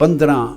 15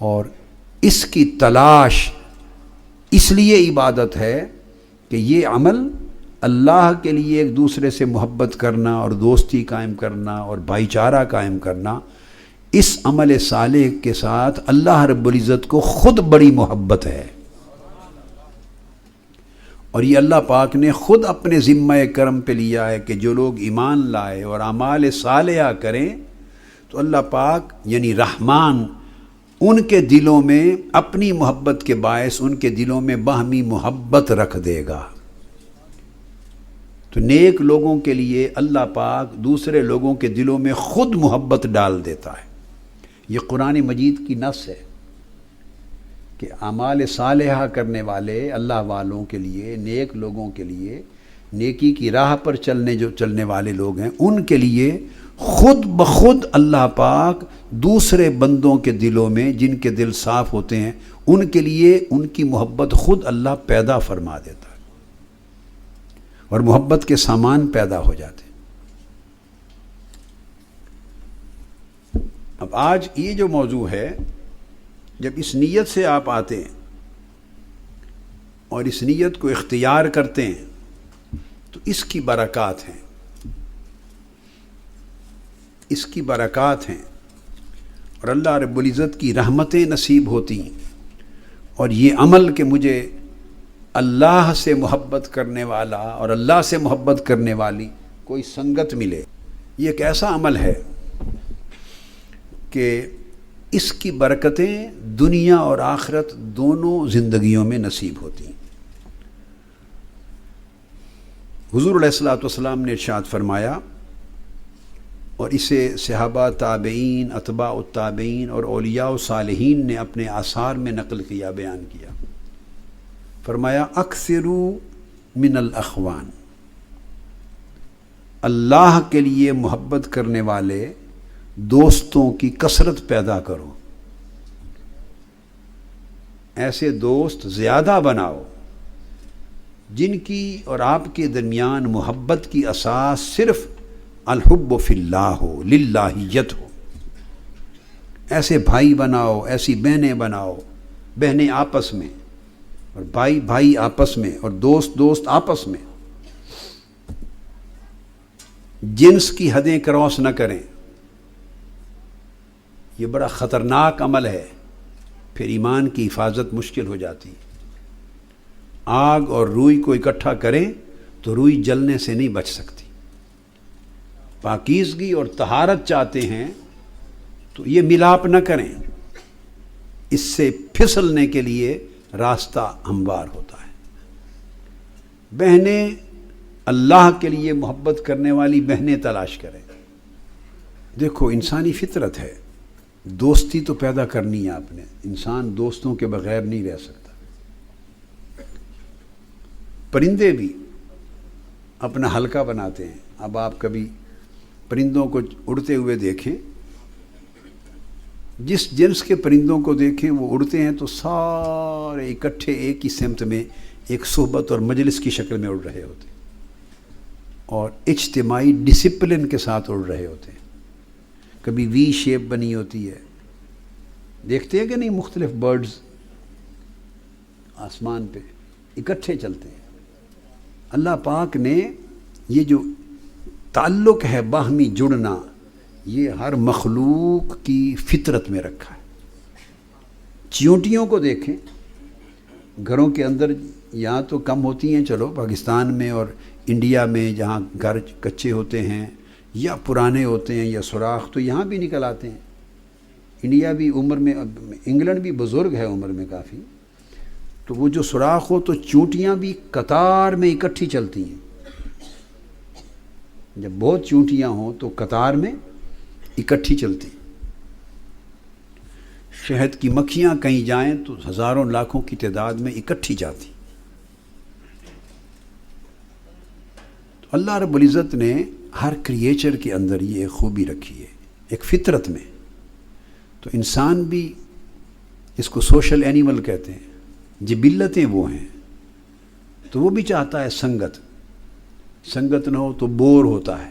اور اس کی تلاش اس لیے عبادت ہے کہ یہ عمل اللہ کے لیے ایک دوسرے سے محبت کرنا اور دوستی قائم کرنا اور بھائی چارہ قائم کرنا، اس عمل صالح کے ساتھ اللہ رب العزت کو خود بڑی محبت ہے، اور یہ اللہ پاک نے خود اپنے ذمہ کرم پہ لیا ہے کہ جو لوگ ایمان لائے اور اعمال صالحہ کریں تو اللہ پاک یعنی رحمان ان کے دلوں میں اپنی محبت کے باعث ان کے دلوں میں باہمی محبت رکھ دے گا۔ تو نیک لوگوں کے لیے اللہ پاک دوسرے لوگوں کے دلوں میں خود محبت ڈال دیتا ہے۔ یہ قرآن مجید کی نص ہے کہ اعمال صالحہ کرنے والے اللہ والوں کے لیے، نیک لوگوں کے لیے، نیکی کی راہ پر چلنے والے لوگ ہیں، ان کے لیے خود بخود اللہ پاک دوسرے بندوں کے دلوں میں، جن کے دل صاف ہوتے ہیں، ان کے لیے ان کی محبت خود اللہ پیدا فرما دیتا ہے، اور محبت کے سامان پیدا ہو جاتے ہیں۔ اب آج یہ جو موضوع ہے، جب اس نیت سے آپ آتے ہیں اور اس نیت کو اختیار کرتے ہیں تو اس کی برکات ہیں، اس کی برکات ہیں، اور اللہ رب العزت کی رحمتیں نصیب ہوتی ہیں، اور یہ عمل کہ مجھے اللہ سے محبت کرنے والا اور اللہ سے محبت کرنے والی کوئی سنگت ملے، یہ ایک ایسا عمل ہے کہ اس کی برکتیں دنیا اور آخرت دونوں زندگیوں میں نصیب ہوتی ہیں۔ حضور علیہ الصلوۃ والسلام نے ارشاد فرمایا، اور اسے صحابہ، تابعین، اتباع التابعین اور اولیاء و صالحین نے اپنے آثار میں نقل کیا، بیان کیا۔ فرمایا اکثروا من الاخوان، اللہ کے لیے محبت کرنے والے دوستوں کی کثرت پیدا کرو، ایسے دوست زیادہ بناؤ جن کی اور آپ کے درمیان محبت کی اساس صرف الحب فی اللہ ہو، للہیت ہو۔ ایسے بھائی بناؤ، ایسی بہنیں بناؤ، بہنیں آپس میں، اور بھائی بھائی آپس میں، اور دوست دوست آپس میں، جنس کی حدیں کراس نہ کریں۔ یہ بڑا خطرناک عمل ہے، پھر ایمان کی حفاظت مشکل ہو جاتی۔ آگ اور روئی کو اکٹھا کریں تو روئی جلنے سے نہیں بچ سکتی۔ پاکیزگی اور طہارت چاہتے ہیں تو یہ ملاپ نہ کریں، اس سے پھسلنے کے لیے راستہ ہموار ہوتا ہے۔ بہنیں اللہ کے لیے محبت کرنے والی بہنیں تلاش کریں۔ دیکھو انسانی فطرت ہے، دوستی تو پیدا کرنی ہے آپ نے، انسان دوستوں کے بغیر نہیں رہ سکتا۔ پرندے بھی اپنا حلقہ بناتے ہیں۔ اب آپ کبھی پرندوں کو اڑتے ہوئے دیکھیں، جس جنس کے پرندوں کو دیکھیں وہ اڑتے ہیں تو سارے اکٹھے ایک ہی سمت میں ایک صحبت اور مجلس کی شکل میں اڑ رہے ہوتے ہیں، اور اجتماعی ڈسپلن کے ساتھ اڑ رہے ہوتے ہیں۔ کبھی وی شیپ بنی ہوتی ہے، دیکھتے ہیں کہ نہیں، مختلف برڈز آسمان پہ اکٹھے چلتے ہیں۔ اللہ پاک نے یہ جو تعلق ہے، باہمی جڑنا، یہ ہر مخلوق کی فطرت میں رکھا ہے۔ چیونٹیوں کو دیکھیں، گھروں کے اندر یہاں تو کم ہوتی ہیں، چلو پاکستان میں اور انڈیا میں جہاں گھر کچے ہوتے ہیں یا پرانے ہوتے ہیں یا سوراخ، تو یہاں بھی نکل آتے ہیں۔ انڈیا بھی عمر میں، انگلینڈ بھی بزرگ ہے عمر میں کافی، تو وہ جو سوراخ ہو تو چونٹیاں بھی قطار میں اکٹھی چلتی ہیں۔ جب بہت چونٹیاں ہوں تو قطار میں اکٹھی چلتی۔ شہد کی مکھیاں کہیں جائیں تو ہزاروں لاکھوں کی تعداد میں اکٹھی جاتی۔ تو اللہ رب العزت نے ہر کریچر کے اندر یہ ایک خوبی رکھی ہے، ایک فطرت میں۔ تو انسان بھی، اس کو سوشل اینیمل کہتے ہیں، جبلتیں وہ ہیں، تو وہ بھی چاہتا ہے سنگت نہ ہو تو بور ہوتا ہے،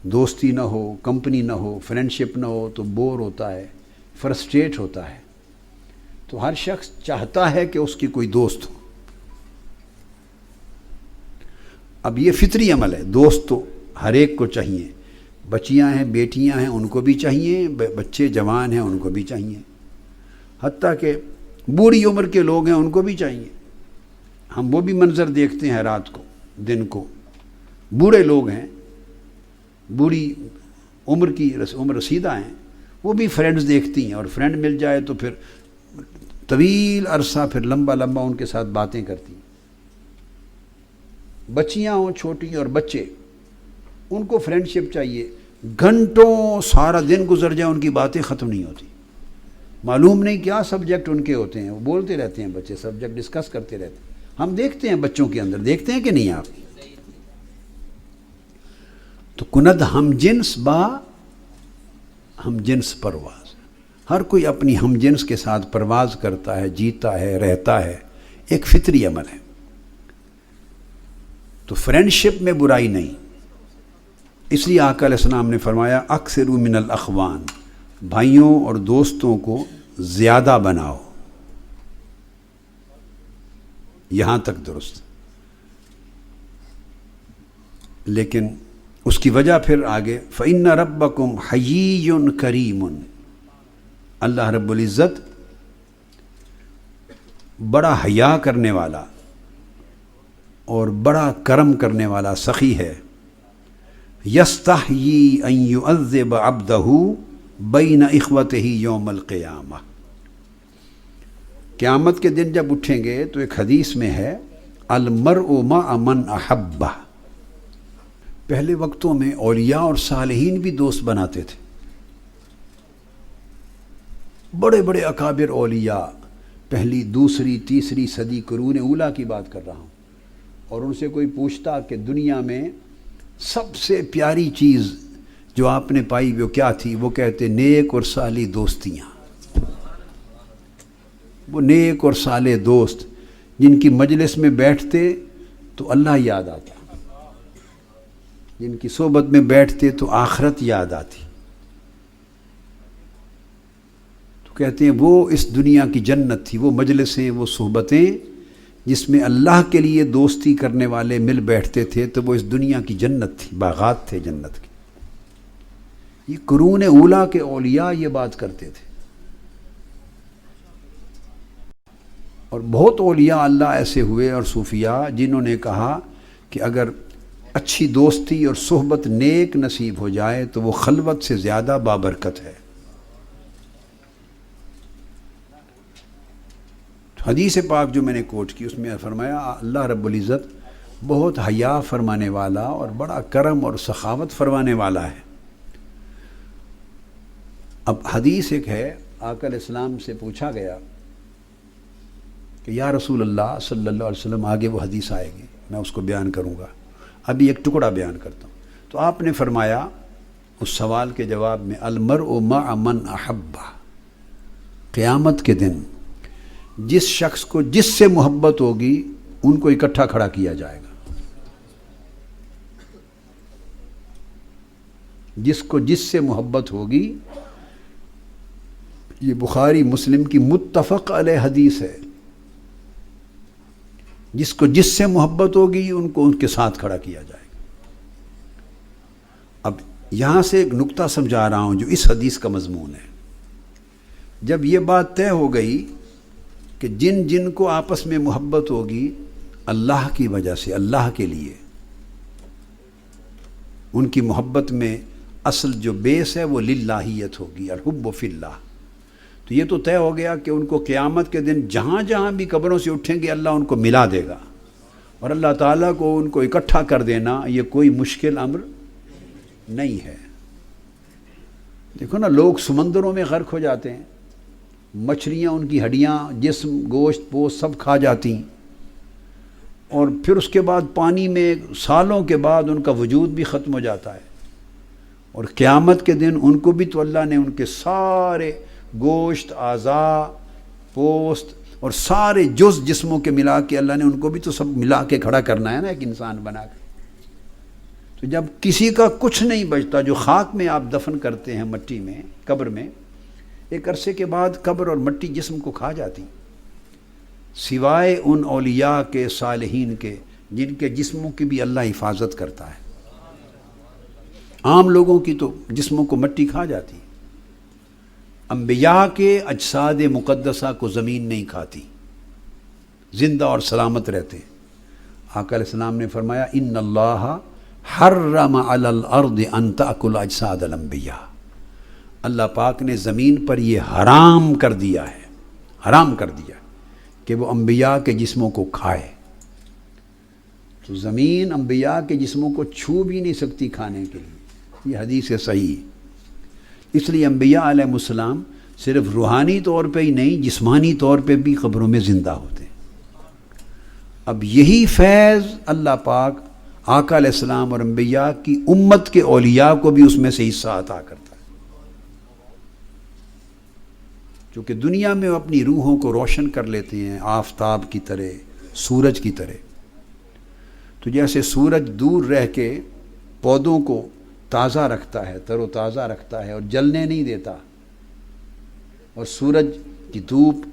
دوستی نہ ہو، کمپنی نہ ہو، فرینڈشپ نہ ہو تو بور ہوتا ہے، فرسٹریٹ ہوتا ہے تو ہر شخص چاہتا ہے کہ اس کی کوئی دوست ہو. اب یہ فطری عمل ہے، دوست تو ہر ایک کو چاہیے. بچیاں ہیں، بیٹیاں ہیں، ان کو بھی چاہیے، بچے جوان ہیں ان کو بھی چاہیے، حتیٰ کہ بوڑھی عمر کے لوگ ہیں ان کو بھی چاہیے. ہم وہ بھی منظر دیکھتے ہیں رات کو دن کو، بوڑھے لوگ ہیں، بوڑھی عمر رسیدہ ہیں، وہ بھی فرینڈز دیکھتی ہیں، اور فرینڈ مل جائے تو پھر طویل عرصہ پھر لمبا لمبا ان کے ساتھ باتیں کرتی ہیں. بچیاں ہوں چھوٹی اور بچے، ان کو فرینڈ شپ چاہیے. گھنٹوں سارا دن گزر جائے ان کی باتیں ختم نہیں ہوتی. معلوم نہیں کیا سبجیکٹ ان کے ہوتے ہیں، وہ بولتے رہتے ہیں بچے، سبجیکٹ ڈسکس کرتے رہتے ہیں. ہم دیکھتے ہیں بچوں کے اندر، دیکھتے ہیں کہ نہیں آپ؟ تو کند ہم جنس با ہم جنس پرواز، ہر کوئی اپنی ہم جنس کے ساتھ پرواز کرتا ہے، جیتا ہے، رہتا ہے، ایک فطری عمل ہے. تو فرینڈ شپ میں برائی نہیں. اس لیے آقا علیہ السلام نے فرمایا اکثروا من الاخوان، بھائیوں اور دوستوں کو زیادہ بناؤ. یہاں تک درست، لیکن اس کی وجہ پھر آگے فَإِنَّ رَبَّكُمْ حَيِّيٌّ كَرِيمٌ، اللہ رب العزت بڑا حیا کرنے والا اور بڑا کرم کرنے والا سخی ہے. يَسْتَحْيِي أَن يُعَذِّبَ عَبْدَهُ بَيْنَ إِخْوَتِهِ يَوْمَ الْقِيَامَةِ. قیامت کے دن جب اٹھیں گے تو ایک حدیث میں ہے المرء مع من احبہ. پہلے وقتوں میں اولیاء اور صالحین بھی دوست بناتے تھے. بڑے بڑے اکابر اولیاء، پہلی دوسری تیسری صدی قرون اولیٰ کی بات کر رہا ہوں، اور ان سے کوئی پوچھتا کہ دنیا میں سب سے پیاری چیز جو آپ نے پائی وہ کیا تھی، وہ کہتے نیک اور صالح دوستیاں. وہ نیک اور صالح دوست جن کی مجلس میں بیٹھتے تو اللہ یاد آتا، جن کی صحبت میں بیٹھتے تو آخرت یاد آتی. تو کہتے ہیں وہ اس دنیا کی جنت تھی، وہ مجلسیں، وہ صحبتیں جس میں اللہ کے لیے دوستی کرنے والے مل بیٹھتے تھے، تو وہ اس دنیا کی جنت تھی، باغات تھے جنت کے. یہ قرون اولیٰ کے اولیاء یہ بات کرتے تھے. اور بہت اولیاء اللہ ایسے ہوئے اور صوفیاء جنہوں نے کہا کہ اگر اچھی دوستی اور صحبت نیک نصیب ہو جائے تو وہ خلوت سے زیادہ بابرکت ہے. حدیث پاک جو میں نے کوٹ کی اس میں فرمایا اللہ رب العزت بہت حیا فرمانے والا اور بڑا کرم اور سخاوت فرمانے والا ہے. اب حدیث ایک ہے، آقا علیہ السلام سے پوچھا گیا کہ یا رسول اللہ صلی اللہ علیہ وسلم، آگے وہ حدیث آئے گی میں اس کو بیان کروں گا، ابھی ایک ٹکڑا بیان کرتا ہوں. تو آپ نے فرمایا اس سوال کے جواب میں المرء مع من احبہ، قیامت کے دن جس شخص کو جس سے محبت ہوگی ان کو اکٹھا کھڑا کیا جائے گا. جس کو جس سے محبت ہوگی، یہ بخاری مسلم کی متفق علیہ حدیث ہے. جس کو جس سے محبت ہوگی ان کو ان کے ساتھ کھڑا کیا جائے گا. اب یہاں سے ایک نقطہ سمجھا رہا ہوں جو اس حدیث کا مضمون ہے. جب یہ بات طے ہو گئی کہ جن جن کو آپس میں محبت ہوگی اللہ کی وجہ سے، اللہ کے لیے، ان کی محبت میں اصل جو بیس ہے وہ للہیت ہوگی، الحب فی اللہ. تو یہ تو طے ہو گیا کہ ان کو قیامت کے دن جہاں جہاں بھی قبروں سے اٹھیں گے اللہ ان کو ملا دے گا، اور اللہ تعالیٰ کو ان کو اکٹھا کر دینا یہ کوئی مشکل امر نہیں ہے. دیکھو نا، لوگ سمندروں میں غرق ہو جاتے ہیں، مچھلیاں ان کی ہڈیاں، جسم، گوشت، پوست سب کھا جاتی ہیں، اور پھر اس کے بعد پانی میں سالوں کے بعد ان کا وجود بھی ختم ہو جاتا ہے. اور قیامت کے دن ان کو بھی تو اللہ نے ان کے سارے گوشت، اعضاء، پوست اور سارے جز جسموں کے ملا کے اللہ نے ان کو بھی تو سب ملا کے کھڑا کرنا ہے نا، ایک انسان بنا کے. تو جب کسی کا کچھ نہیں بچتا، جو خاک میں آپ دفن کرتے ہیں مٹی میں، قبر میں، ایک عرصے کے بعد قبر اور مٹی جسم کو کھا جاتی، سوائے ان اولیاء کے، صالحین کے، جن کے جسموں کی بھی اللہ حفاظت کرتا ہے۔ عام لوگوں کی تو جسموں کو مٹی کھا جاتی، انبیاء کے اجساد مقدسہ کو زمین نہیں کھاتی، زندہ اور سلامت رہتے ہیں۔ آقا علیہ السلام نے فرمایا ان اللہ حرم علی الارض ان تأکل اجساد الانبیاء، اللہ پاک نے زمین پر یہ حرام کر دیا ہے، حرام کر دیا کہ وہ انبیاء کے جسموں کو کھائے۔ تو زمین انبیاء کے جسموں کو چھو بھی نہیں سکتی کھانے کے لیے، یہ حدیث صحیح ہے۔ اس لیے انبیاء علیہ السلام صرف روحانی طور پہ ہی نہیں، جسمانی طور پہ بھی قبروں میں زندہ ہوتے ہیں۔ اب یہی فیض اللہ پاک آقا علیہ السلام اور انبیاء کی امت کے اولیاء کو بھی اس میں سے حصہ عطا کرتا ہے، چونکہ دنیا میں وہ اپنی روحوں کو روشن کر لیتے ہیں آفتاب کی طرح، سورج کی طرح۔ تو جیسے سورج دور رہ کے پودوں کو تازہ رکھتا ہے، تر و تازہ رکھتا ہے اور جلنے نہیں دیتا، اور سورج کی دھوپ،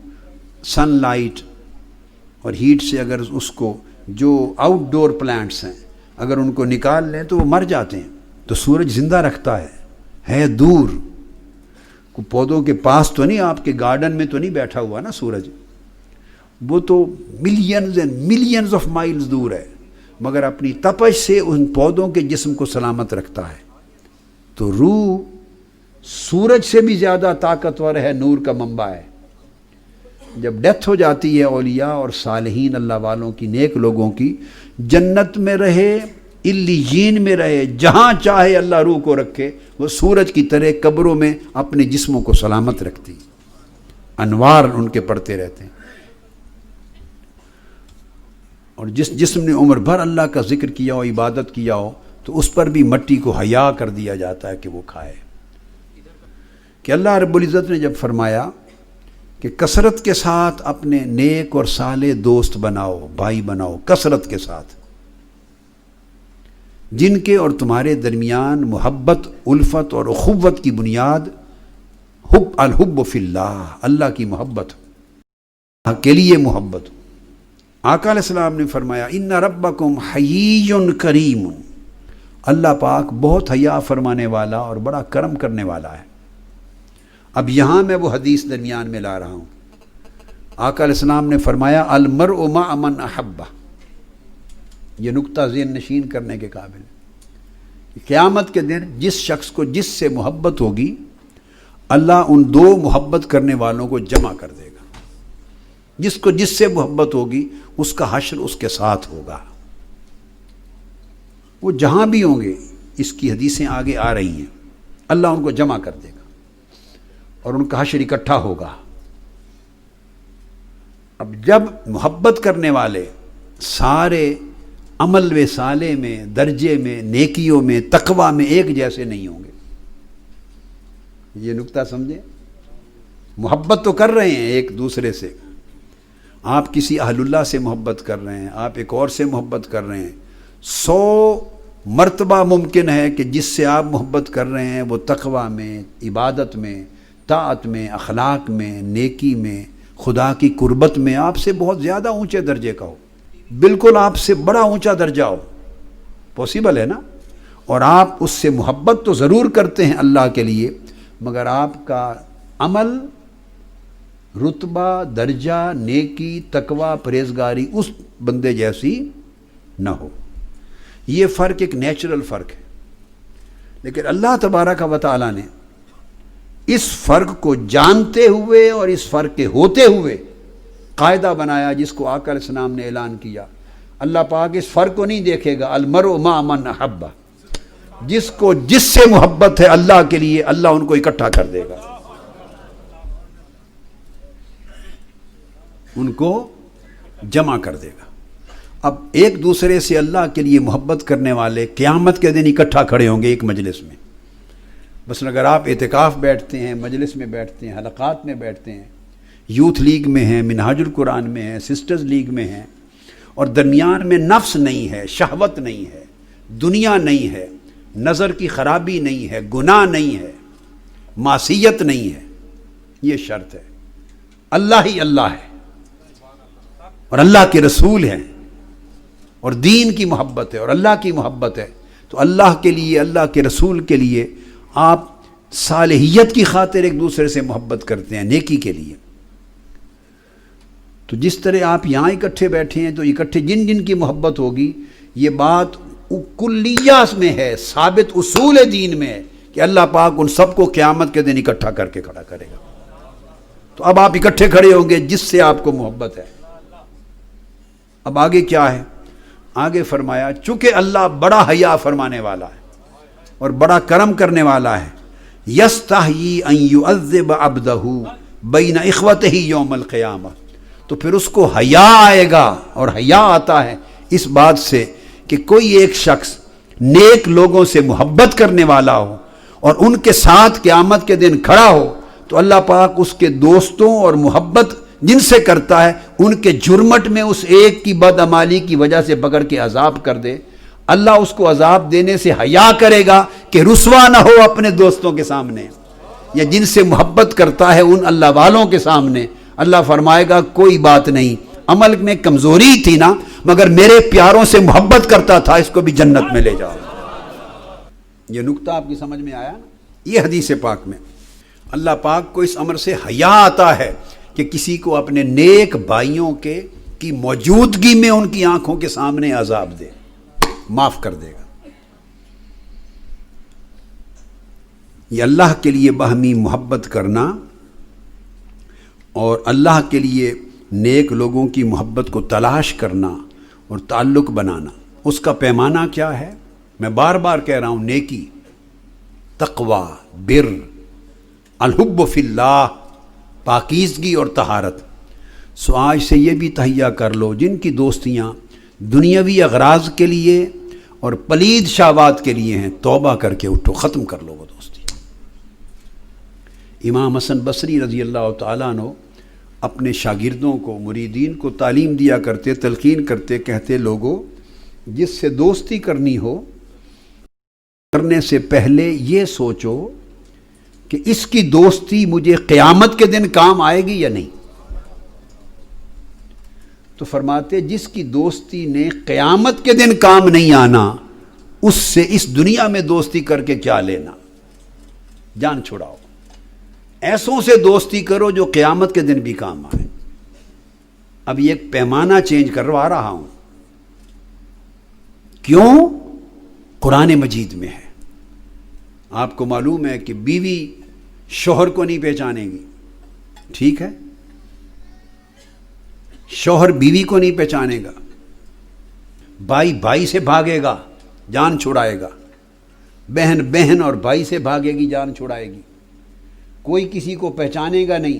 سن لائٹ اور ہیٹ سے اگر اس کو، جو آؤٹ ڈور پلانٹس ہیں اگر ان کو نکال لیں تو وہ مر جاتے ہیں، تو سورج زندہ رکھتا ہے دور، پودوں کے پاس تو نہیں، آپ کے گارڈن میں تو نہیں بیٹھا ہوا نا سورج، وہ تو millions and millions of miles دور ہے، مگر اپنی تپش سے ان پودوں کے جسم کو سلامت رکھتا ہے۔ تو روح سورج سے بھی زیادہ طاقتور ہے، نور کا منبع ہے۔ جب ڈیتھ ہو جاتی ہے اولیاء اور صالحین اللہ والوں کی، نیک لوگوں کی، جنت میں رہے، علیین میں رہے، جہاں چاہے اللہ روح کو رکھے، وہ سورج کی طرح قبروں میں اپنے جسموں کو سلامت رکھتی، انوار ان کے پڑتے رہتے ہیں۔ اور جس جسم نے عمر بھر اللہ کا ذکر کیا ہو، عبادت کیا ہو، تو اس پر بھی مٹی کو حیا کر دیا جاتا ہے کہ وہ کھائے۔ کہ اللہ رب العزت نے جب فرمایا کہ کثرت کے ساتھ اپنے نیک اور صالح دوست بناؤ، بھائی بناؤ، کثرت کے ساتھ، جن کے اور تمہارے درمیان محبت، الفت اور اخوت کی بنیاد الحب فی اللہ، اللہ کی محبت، اللہ کے لیے محبت۔ آقا علیہ السلام نے فرمایا ان ربکم حیی کریم، اللہ پاک بہت حیا فرمانے والا اور بڑا کرم کرنے والا ہے۔ اب یہاں میں وہ حدیث درمیان میں لا رہا ہوں۔ آقا علیہ السلام نے فرمایا المرء مع من احبہ، یہ نقطہ ذہن نشین کرنے کے قابل ہے۔ قیامت کے دن جس شخص کو جس سے محبت ہوگی، اللہ ان دو محبت کرنے والوں کو جمع کر دے گا۔ جس کو جس سے محبت ہوگی اس کا حشر اس کے ساتھ ہوگا، وہ جہاں بھی ہوں گے، اس کی حدیثیں آگے آ رہی ہیں، اللہ ان کو جمع کر دے گا اور ان کا حشر اکٹھا ہوگا۔ اب جب محبت کرنے والے سارے عمل و صالح میں، درجے میں، نیکیوں میں، تقوی میں ایک جیسے نہیں ہوں گے، یہ نقطہ سمجھیں۔ محبت تو کر رہے ہیں ایک دوسرے سے، آپ کسی اہل اللہ سے محبت کر رہے ہیں، آپ ایک اور سے محبت کر رہے ہیں، 100 مرتبہ ممکن ہے کہ جس سے آپ محبت کر رہے ہیں وہ تقوی میں، عبادت میں، طاعت میں، اخلاق میں، نیکی میں، خدا کی قربت میں آپ سے بہت زیادہ اونچے درجے کا ہو، بالکل آپ سے بڑا اونچا درجہ ہو، پاسبل ہے نا؟ اور آپ اس سے محبت تو ضرور کرتے ہیں اللہ کے لیے، مگر آپ کا عمل، رتبہ، درجہ، نیکی، تقوی، پرہیزگاری اس بندے جیسی نہ ہو۔ یہ فرق ایک نیچرل فرق ہے، لیکن اللہ تبارک و تعالیٰ نے اس فرق کو جانتے ہوئے اور اس فرق کے ہوتے ہوئے قاعدہ بنایا، جس کو آقا علیہ السلام نے اعلان کیا۔ اللہ پاک اس فرق کو نہیں دیکھے گا، المرء مع من احبہ، جس کو جس سے محبت ہے اللہ کے لیے، اللہ ان کو اکٹھا کر دے گا، ان کو جمع کر دے گا۔ اب ایک دوسرے سے اللہ کے لیے محبت کرنے والے قیامت کے دن اکٹھا کھڑے ہوں گے ایک مجلس میں۔ بس اگر آپ اعتکاف بیٹھتے ہیں، مجلس میں بیٹھتے ہیں، حلقات میں بیٹھتے ہیں، یوتھ لیگ میں ہیں، منہاج القرآن میں ہیں، سسٹرز لیگ میں ہیں، اور درمیان میں نفس نہیں ہے، شہوت نہیں ہے، دنیا نہیں ہے، نظر کی خرابی نہیں ہے، گناہ نہیں ہے، معصیت نہیں ہے، یہ شرط ہے. اللہ ہی اللہ ہے اور اللہ کے رسول ہیں اور دین کی محبت ہے اور اللہ کی محبت ہے. تو اللہ کے لیے، اللہ کے رسول کے لیے آپ صالحیت کی خاطر ایک دوسرے سے محبت کرتے ہیں، نیکی کے لیے. تو جس طرح آپ یہاں اکٹھے بیٹھے ہیں تو اکٹھے جن جن کی محبت ہوگی، یہ بات کلیہ میں ہے، ثابت اصول دین میں ہے کہ اللہ پاک ان سب کو قیامت کے دن اکٹھا کر کے کھڑا کرے گا. تو اب آپ اکٹھے کھڑے ہوں گے جس سے آپ کو محبت ہے. اب آگے کیا ہے؟ آگے فرمایا چونکہ اللہ بڑا حیا فرمانے والا ہے اور بڑا کرم کرنے والا ہے، یستحیی ان یعذب عبدہ بین اخوتہ یوم القیامہ، تو پھر اس کو حیا آئے گا. اور حیا آتا ہے اس بات سے کہ کوئی ایک شخص نیک لوگوں سے محبت کرنے والا ہو اور ان کے ساتھ قیامت کے دن کھڑا ہو، تو اللہ پاک اس کے دوستوں اور محبت جن سے کرتا ہے ان کے جرمٹ میں اس ایک کی بدعمالی کی وجہ سے پکڑ کے عذاب کر دے. اللہ اس کو عذاب دینے سے حیا کرے گا کہ رسوا نہ ہو اپنے دوستوں کے سامنے، یا جن سے محبت کرتا ہے ان اللہ والوں کے سامنے. اللہ فرمائے گا کوئی بات نہیں، عمل میں کمزوری تھی نا، مگر میرے پیاروں سے محبت کرتا تھا، اس کو بھی جنت میں لے جاؤ. یہ نکتہ آپ کی سمجھ میں آیا نا؟ یہ حدیث پاک میں اللہ پاک کو اس امر سے حیا آتا ہے کہ کسی کو اپنے نیک بھائیوں کی موجودگی میں ان کی آنکھوں کے سامنے عذاب دے، معاف کر دے گا. یہ اللہ کے لیے باہمی محبت کرنا اور اللہ کے لیے نیک لوگوں کی محبت کو تلاش کرنا اور تعلق بنانا، اس کا پیمانہ کیا ہے؟ میں بار بار کہہ رہا ہوں، نیکی، تقوی، بر، الحب فی اللہ، پاکیزگی اور طہارت. سو آج سے یہ بھی تہیہ کر لو، جن کی دوستیاں دنیاوی اغراض کے لیے اور پلید شہوات کے لیے ہیں، توبہ کر کے اٹھو، ختم کر لو وہ دوستی. امام حسن بصری رضی اللہ تعالیٰ عنہ اپنے شاگردوں کو، مریدین کو تعلیم دیا کرتے، تلقین کرتے، کہتے لوگو جس سے دوستی کرنی ہو، کرنے سے پہلے یہ سوچو کہ اس کی دوستی مجھے قیامت کے دن کام آئے گی یا نہیں. تو فرماتے جس کی دوستی نے قیامت کے دن کام نہیں آنا، اس سے اس دنیا میں دوستی کر کے کیا لینا، جان چھڑاؤ. ایسوں سے دوستی کرو جو قیامت کے دن بھی کام آئے. اب یہ ایک پیمانہ چینج کروا رہا ہوں. کیوں؟ قرآن مجید میں ہے. آپ کو معلوم ہے کہ بیوی شوہر کو نہیں پہچانے گی، ٹھیک ہے؟ شوہر بیوی کو نہیں پہچانے گا، بھائی بھائی سے بھاگے گا، جان چھڑائے گا، بہن بہن اور بھائی سے بھاگے گی، جان چھڑائے گی. کوئی کسی کو پہچانے گا نہیں،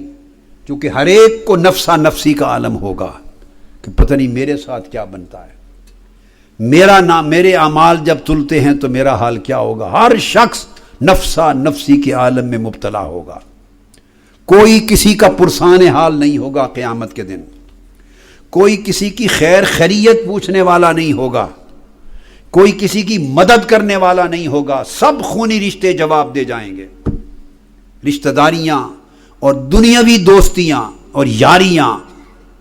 کیونکہ ہر ایک کو نفسا نفسی کا عالم ہوگا کہ پتہ نہیں میرے ساتھ کیا بنتا ہے، میرا نام، میرے اعمال جب تلتے ہیں تو میرا حال کیا ہوگا. ہر شخص نفسا نفسی کے عالم میں مبتلا ہوگا. کوئی کسی کا پرسان حال نہیں ہوگا قیامت کے دن. کوئی کسی کی خیر خیریت پوچھنے والا نہیں ہوگا. کوئی کسی کی مدد کرنے والا نہیں ہوگا. سب خونی رشتے جواب دے جائیں گے. رشتہ داریاں اور دنیاوی دوستیاں اور یاریاں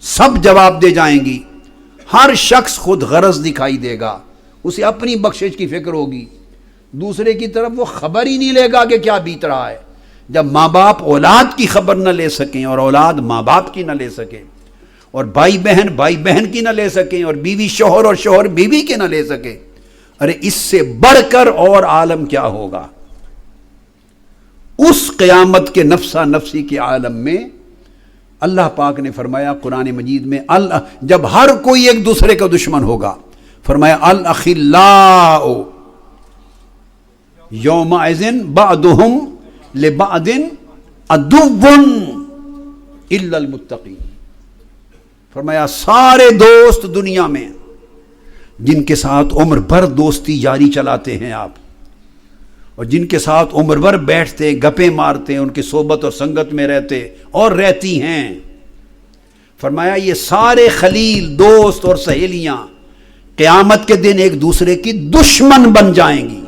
سب جواب دے جائیں گی. ہر شخص خود غرض دکھائی دے گا، اسے اپنی بخشش کی فکر ہوگی، دوسرے کی طرف وہ خبر ہی نہیں لے گا کہ کیا بیت رہا ہے. جب ماں باپ اولاد کی خبر نہ لے سکیں اور اولاد ماں باپ کی نہ لے سکیں، اور بھائی بہن کی نہ لے سکیں، اور بیوی شوہر اور شوہر بیوی کے نہ لے سکے، ارے اس سے بڑھ کر اور عالم کیا ہوگا. اس قیامت کے نفسا نفسی کے عالم میں اللہ پاک نے فرمایا قرآن مجید میں، جب ہر کوئی ایک دوسرے کا دشمن ہوگا، فرمایا الاخلاء یومئذ بعضهم لبعض عدو الا المتقین. فرمایا سارے دوست دنیا میں جن کے ساتھ عمر بھر دوستی جاری چلاتے ہیں آپ، اور جن کے ساتھ عمر بھر بیٹھتے گپیں مارتے، ان کی صحبت اور سنگت میں رہتے اور رہتی ہیں، فرمایا یہ سارے خلیل، دوست اور سہیلیاں قیامت کے دن ایک دوسرے کی دشمن بن جائیں گی،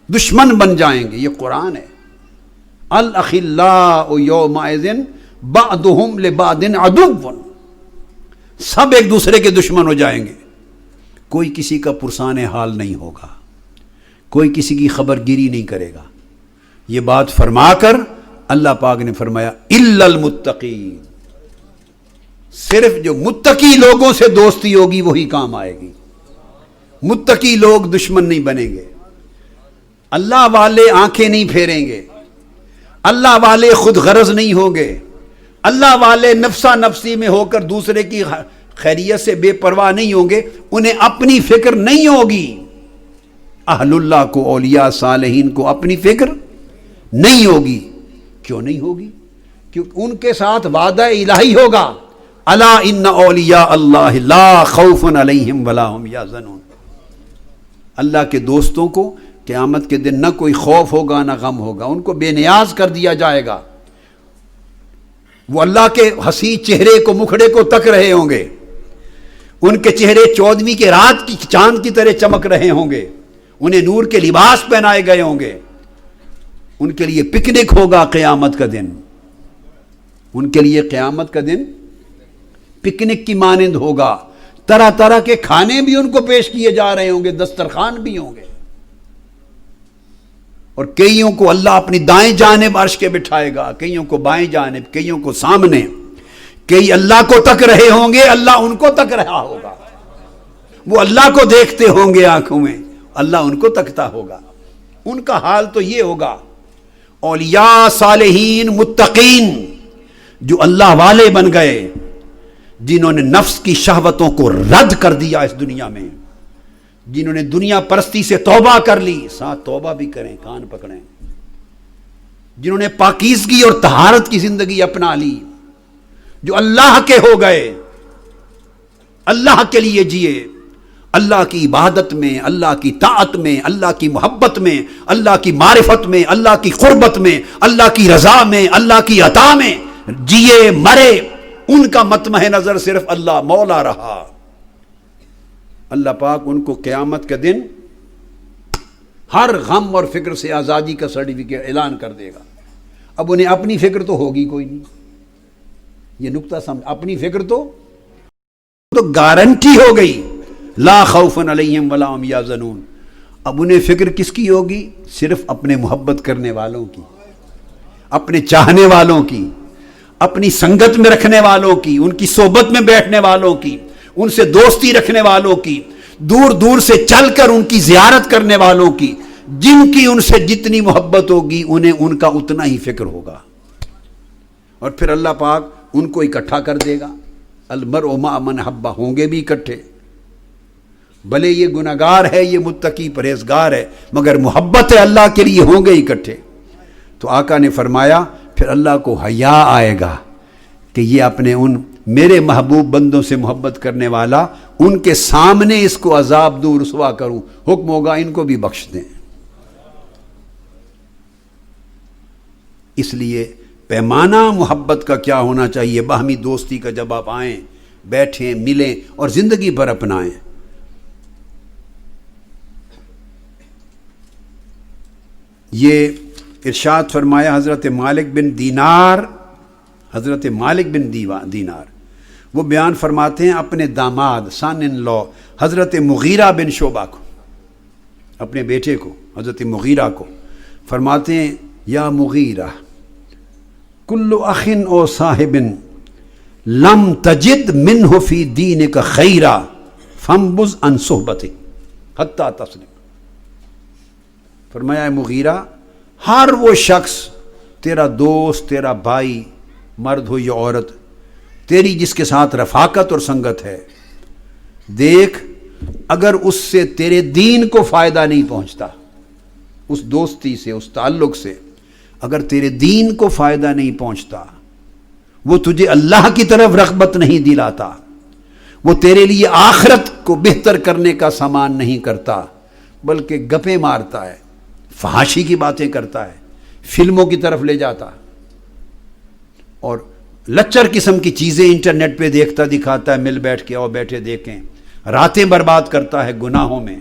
دشمن بن جائیں گے. یہ قرآن ہے. الاخلاء یومئذ بعضهم لبعض عدو، سب ایک دوسرے کے دشمن ہو جائیں گے، کوئی کسی کا پرسان حال نہیں ہوگا، کوئی کسی کی خبر گیری نہیں کرے گا۔ یہ بات فرما کر اللہ پاک نے فرمایا الا المتقین، صرف جو متقی لوگوں سے دوستی ہوگی وہی کام آئے گی، متقی لوگ دشمن نہیں بنیں گے، اللہ والے آنکھیں نہیں پھیریں گے، اللہ والے خود غرض نہیں ہوں گے، اللہ والے نفسا نفسی میں ہو کر دوسرے کی خیریت سے بے پرواہ نہیں ہوں گے، انہیں اپنی فکر نہیں ہوگی۔ اہل اللہ کو، اولیاء صالحین کو اپنی فکر نہیں ہوگی۔ کیوں نہیں ہوگی؟ کیونکہ ان کے ساتھ وعدہ الہی ہوگا، الا ان اولیاء اللہ لا خوف علیہم ولا هم یحزنون۔ اللہ کے دوستوں کو قیامت کے دن نہ کوئی خوف ہوگا نہ غم ہوگا، ان کو بے نیاز کر دیا جائے گا۔ وہ اللہ کے حسین چہرے کو، مکھڑے کو تک رہے ہوں گے، ان کے چہرے 14ویں کے رات کی چاند کی طرح چمک رہے ہوں گے، انہیں نور کے لباس پہنائے گئے ہوں گے، ان کے لیے پکنک ہوگا قیامت کا دن، ان کے لیے قیامت کا دن پکنک کی مانند ہوگا، طرح طرح کے کھانے بھی ان کو پیش کیے جا رہے ہوں گے، دسترخوان بھی ہوں گے، اور کئیوں کو اللہ اپنی دائیں جانب عرش کے بٹھائے گا، کئیوں کو بائیں جانب، کئیوں کو سامنے، کئی اللہ کو تک رہے ہوں گے، اللہ ان کو تک رہا ہوگا، وہ اللہ کو دیکھتے ہوں گے آنکھوں میں، اللہ ان کو تکتا ہوگا۔ ان کا حال تو یہ ہوگا، اولیاء صالحین متقین جو اللہ والے بن گئے، جنہوں نے نفس کی شہوتوں کو رد کر دیا اس دنیا میں، جنہوں نے دنیا پرستی سے توبہ کر لی، ساتھ توبہ بھی کریں، کان پکڑیں، جنہوں نے پاکیزگی اور طہارت کی زندگی اپنا لی، جو اللہ کے ہو گئے، اللہ کے لیے جیے، اللہ کی عبادت میں، اللہ کی طاعت میں، اللہ کی محبت میں، اللہ کی معرفت میں، اللہ کی قربت میں، اللہ کی رضا میں، اللہ کی عطا میں جیے مرے، ان کا مطمع نظر صرف اللہ مولا رہا۔ اللہ پاک ان کو قیامت کے دن ہر غم اور فکر سے آزادی کا سرٹیفکیٹ اعلان کر دے گا۔ اب انہیں اپنی فکر تو ہوگی کوئی نہیں، یہ نقطہ سمجھ، اپنی فکر تو گارنٹی ہو گئی، لا خوف علیہم ولا هم یحزنون۔ اب انہیں فکر کس کی ہوگی؟ صرف اپنے محبت کرنے والوں کی، اپنے چاہنے والوں کی، اپنی سنگت میں رکھنے والوں کی، ان کی صحبت میں بیٹھنے والوں کی، ان سے دوستی رکھنے والوں کی، دور دور سے چل کر ان کی زیارت کرنے والوں کی، جن کی ان سے جتنی محبت ہوگی انہیں ان کا اتنا ہی فکر ہوگا۔ اور پھر اللہ پاک ان کو اکٹھا کر دے گا، المرء مع من حب، ہوں گے بھی اکٹھے، بھلے یہ گناہگار ہے، یہ متقی پرہیزگار ہے، مگر محبت ہے اللہ کے لیے، ہوں گے اکٹھے۔ تو آقا نے فرمایا پھر اللہ کو حیا آئے گا کہ یہ اپنے ان میرے محبوب بندوں سے محبت کرنے والا، ان کے سامنے اس کو عذاب دوں، رسوا کروں، حکم ہوگا ان کو بھی بخش دیں۔ اس لیے پیمانہ محبت کا کیا ہونا چاہیے، باہمی دوستی کا، جب آپ آئیں، بیٹھیں، ملیں اور زندگی بھر اپنائیں۔ یہ ارشاد فرمایا حضرت مالک بن دینار وہ بیان فرماتے ہیں اپنے داماد سن ان لو حضرت مغیرہ بن شعبہ کو، اپنے بیٹے کو حضرت مغیرہ کو فرماتے ہیں، یا مغیرہ کل اخ او صاحب لم تجد منہ فی دینک خیرا فانبذ عن صحبتہ حتی تسلم۔ فرمایا مغیرہ، ہر وہ شخص تیرا دوست، تیرا بھائی، مرد ہو یا عورت، تیری جس کے ساتھ رفاقت اور سنگت ہے، دیکھ اگر اس سے تیرے دین کو فائدہ نہیں پہنچتا، اس دوستی سے، اس تعلق سے اگر تیرے دین کو فائدہ نہیں پہنچتا، وہ تجھے اللہ کی طرف رغبت نہیں دلاتا، وہ تیرے لیے آخرت کو بہتر کرنے کا سامان نہیں کرتا، بلکہ گپیں مارتا ہے، فحاشی کی باتیں کرتا ہے، فلموں کی طرف لے جاتا اور لچر قسم کی چیزیں انٹرنیٹ پہ دیکھتا دکھاتا ہے، مل بیٹھ کے اور بیٹھے دیکھیں، راتیں برباد کرتا ہے گناہوں میں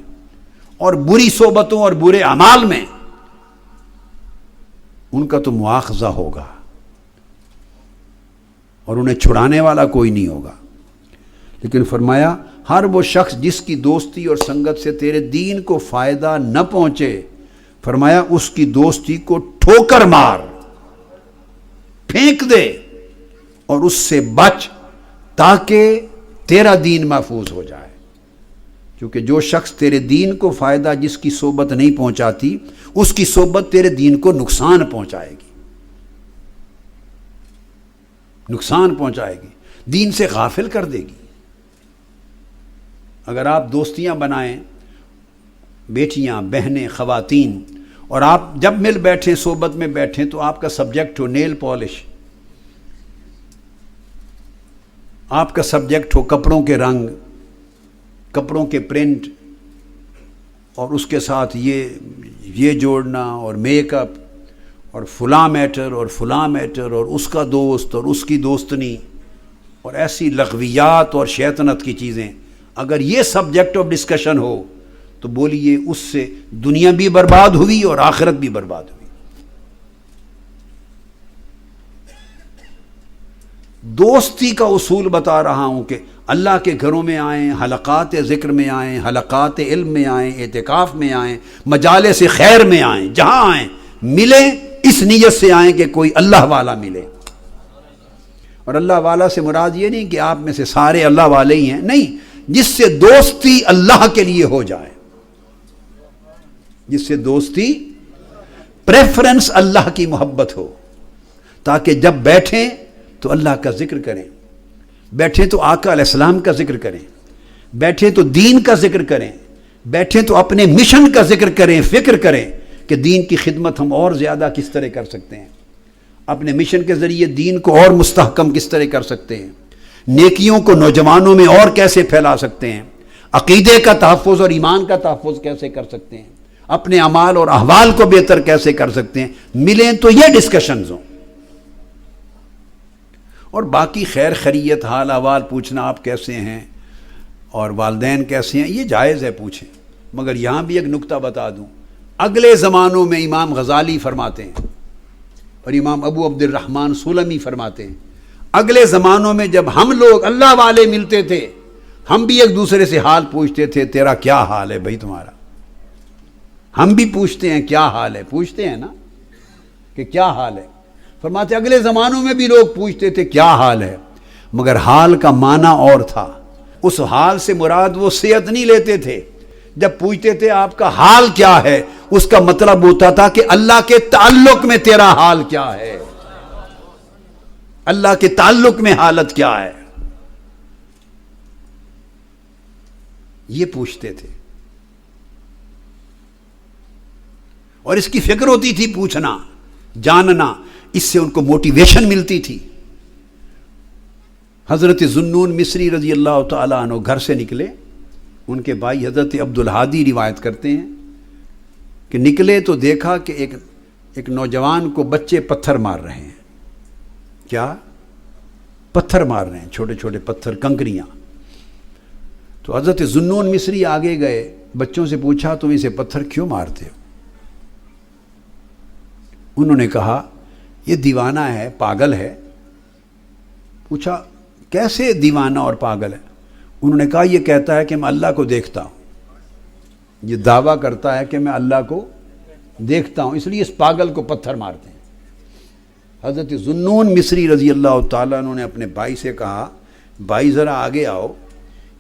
اور بری صحبتوں اور برے اعمال میں، ان کا تو مواخذہ ہوگا اور انہیں چھڑانے والا کوئی نہیں ہوگا. لیکن فرمایا ہر وہ شخص جس کی دوستی اور سنگت سے تیرے دین کو فائدہ نہ پہنچے، فرمایا اس کی دوستی کو ٹھوکر مار، پھینک دے اور اس سے بچ تاکہ تیرا دین محفوظ ہو جائے. کیونکہ جو شخص تیرے دین کو فائدہ جس کی صحبت نہیں پہنچاتی، اس کی صحبت تیرے دین کو نقصان پہنچائے گی، نقصان پہنچائے گی، دین سے غافل کر دے گی. اگر آپ دوستیاں بنائیں، بیٹیاں، بہنیں، خواتین، اور آپ جب مل بیٹھیں، صحبت میں بیٹھیں، تو آپ کا سبجیکٹ ہو نیل پالش، آپ کا سبجیکٹ ہو کپڑوں کے رنگ، کپڑوں کے پرنٹ، اور اس کے ساتھ یہ جوڑنا اور میک اپ اور فلاں میٹر اور فلاں میٹر اور اس کا دوست اور اس کی دوستنی اور ایسی لغویات اور شیطنت کی چیزیں، اگر یہ سبجیکٹ آف ڈسکشن ہو تو بولیے اس سے دنیا بھی برباد ہوئی اور آخرت بھی برباد ہوئی. دوستی کا اصول بتا رہا ہوں کہ اللہ کے گھروں میں آئیں، حلقات ذکر میں آئیں، حلقات علم میں آئیں، اعتکاف میں آئیں، مجالس خیر میں آئیں، جہاں آئیں ملیں اس نیت سے آئیں کہ کوئی اللہ والا ملے. اور اللہ والا سے مراد یہ نہیں کہ آپ میں سے سارے اللہ والے ہی ہیں، نہیں، جس سے دوستی اللہ کے لیے ہو جائے، جس سے دوستی پریفرنس اللہ کی محبت ہو، تاکہ جب بیٹھیں تو اللہ کا ذکر کریں، بیٹھیں تو آقا علیہ السلام کا ذکر کریں، بیٹھیں تو دین کا ذکر کریں، بیٹھیں تو اپنے مشن کا ذکر کریں، فکر کریں کہ دین کی خدمت ہم اور زیادہ کس طرح کر سکتے ہیں، اپنے مشن کے ذریعے دین کو اور مستحکم کس طرح کر سکتے ہیں، نیکیوں کو نوجوانوں میں اور کیسے پھیلا سکتے ہیں، عقیدے کا تحفظ اور ایمان کا تحفظ کیسے کر سکتے ہیں، اپنے اعمال اور احوال کو بہتر کیسے کر سکتے ہیں. ملیں تو یہ ڈسکشنز ہوں. اور باقی خیر خیریت، حال احوال پوچھنا، آپ کیسے ہیں اور والدین کیسے ہیں، یہ جائز ہے، پوچھیں. مگر یہاں بھی ایک نکتہ بتا دوں، اگلے زمانوں میں امام غزالی فرماتے ہیں اور امام ابو عبد الرحمن سلمی فرماتے ہیں، اگلے زمانوں میں جب ہم لوگ اللہ والے ملتے تھے، ہم بھی ایک دوسرے سے حال پوچھتے تھے، تیرا کیا حال ہے بھائی تمہارا. ہم بھی پوچھتے ہیں کیا حال ہے، پوچھتے ہیں نا کہ کیا حال ہے. فرماتے اگلے زمانوں میں بھی لوگ پوچھتے تھے کیا حال ہے، مگر حال کا معنی اور تھا. اس حال سے مراد وہ صحت نہیں لیتے تھے. جب پوچھتے تھے آپ کا حال کیا ہے، اس کا مطلب ہوتا تھا کہ اللہ کے تعلق میں تیرا حال کیا ہے، اللہ کے تعلق میں حالت کیا ہے، یہ پوچھتے تھے. اور اس کی فکر ہوتی تھی، پوچھنا، جاننا، اس سے ان کو موٹیویشن ملتی تھی. حضرت ذوالنون مصری رضی اللہ تعالیٰ عنہ گھر سے نکلے، ان کے بھائی حضرت عبد الہادی روایت کرتے ہیں کہ نکلے تو دیکھا کہ ایک نوجوان کو بچے پتھر مار رہے ہیں. کیا؟ پتھر مار رہے ہیں، چھوٹے چھوٹے پتھر، کنکریاں. تو حضرت ذوالنون مصری آگے گئے، بچوں سے پوچھا تم اسے پتھر کیوں مارتے ہو؟ انہوں نے کہا یہ دیوانہ ہے، پاگل ہے. پوچھا کیسے دیوانہ اور پاگل ہے؟ انہوں نے کہا یہ کہتا ہے کہ میں اللہ کو دیکھتا ہوں، یہ دعویٰ کرتا ہے کہ میں اللہ کو دیکھتا ہوں، اس لیے اس پاگل کو پتھر مارتے ہیں. حضرت ذوالنون مصری رضی اللہ تعالیٰ عنہ نے اپنے بھائی سے کہا بھائی ذرا آگے آؤ،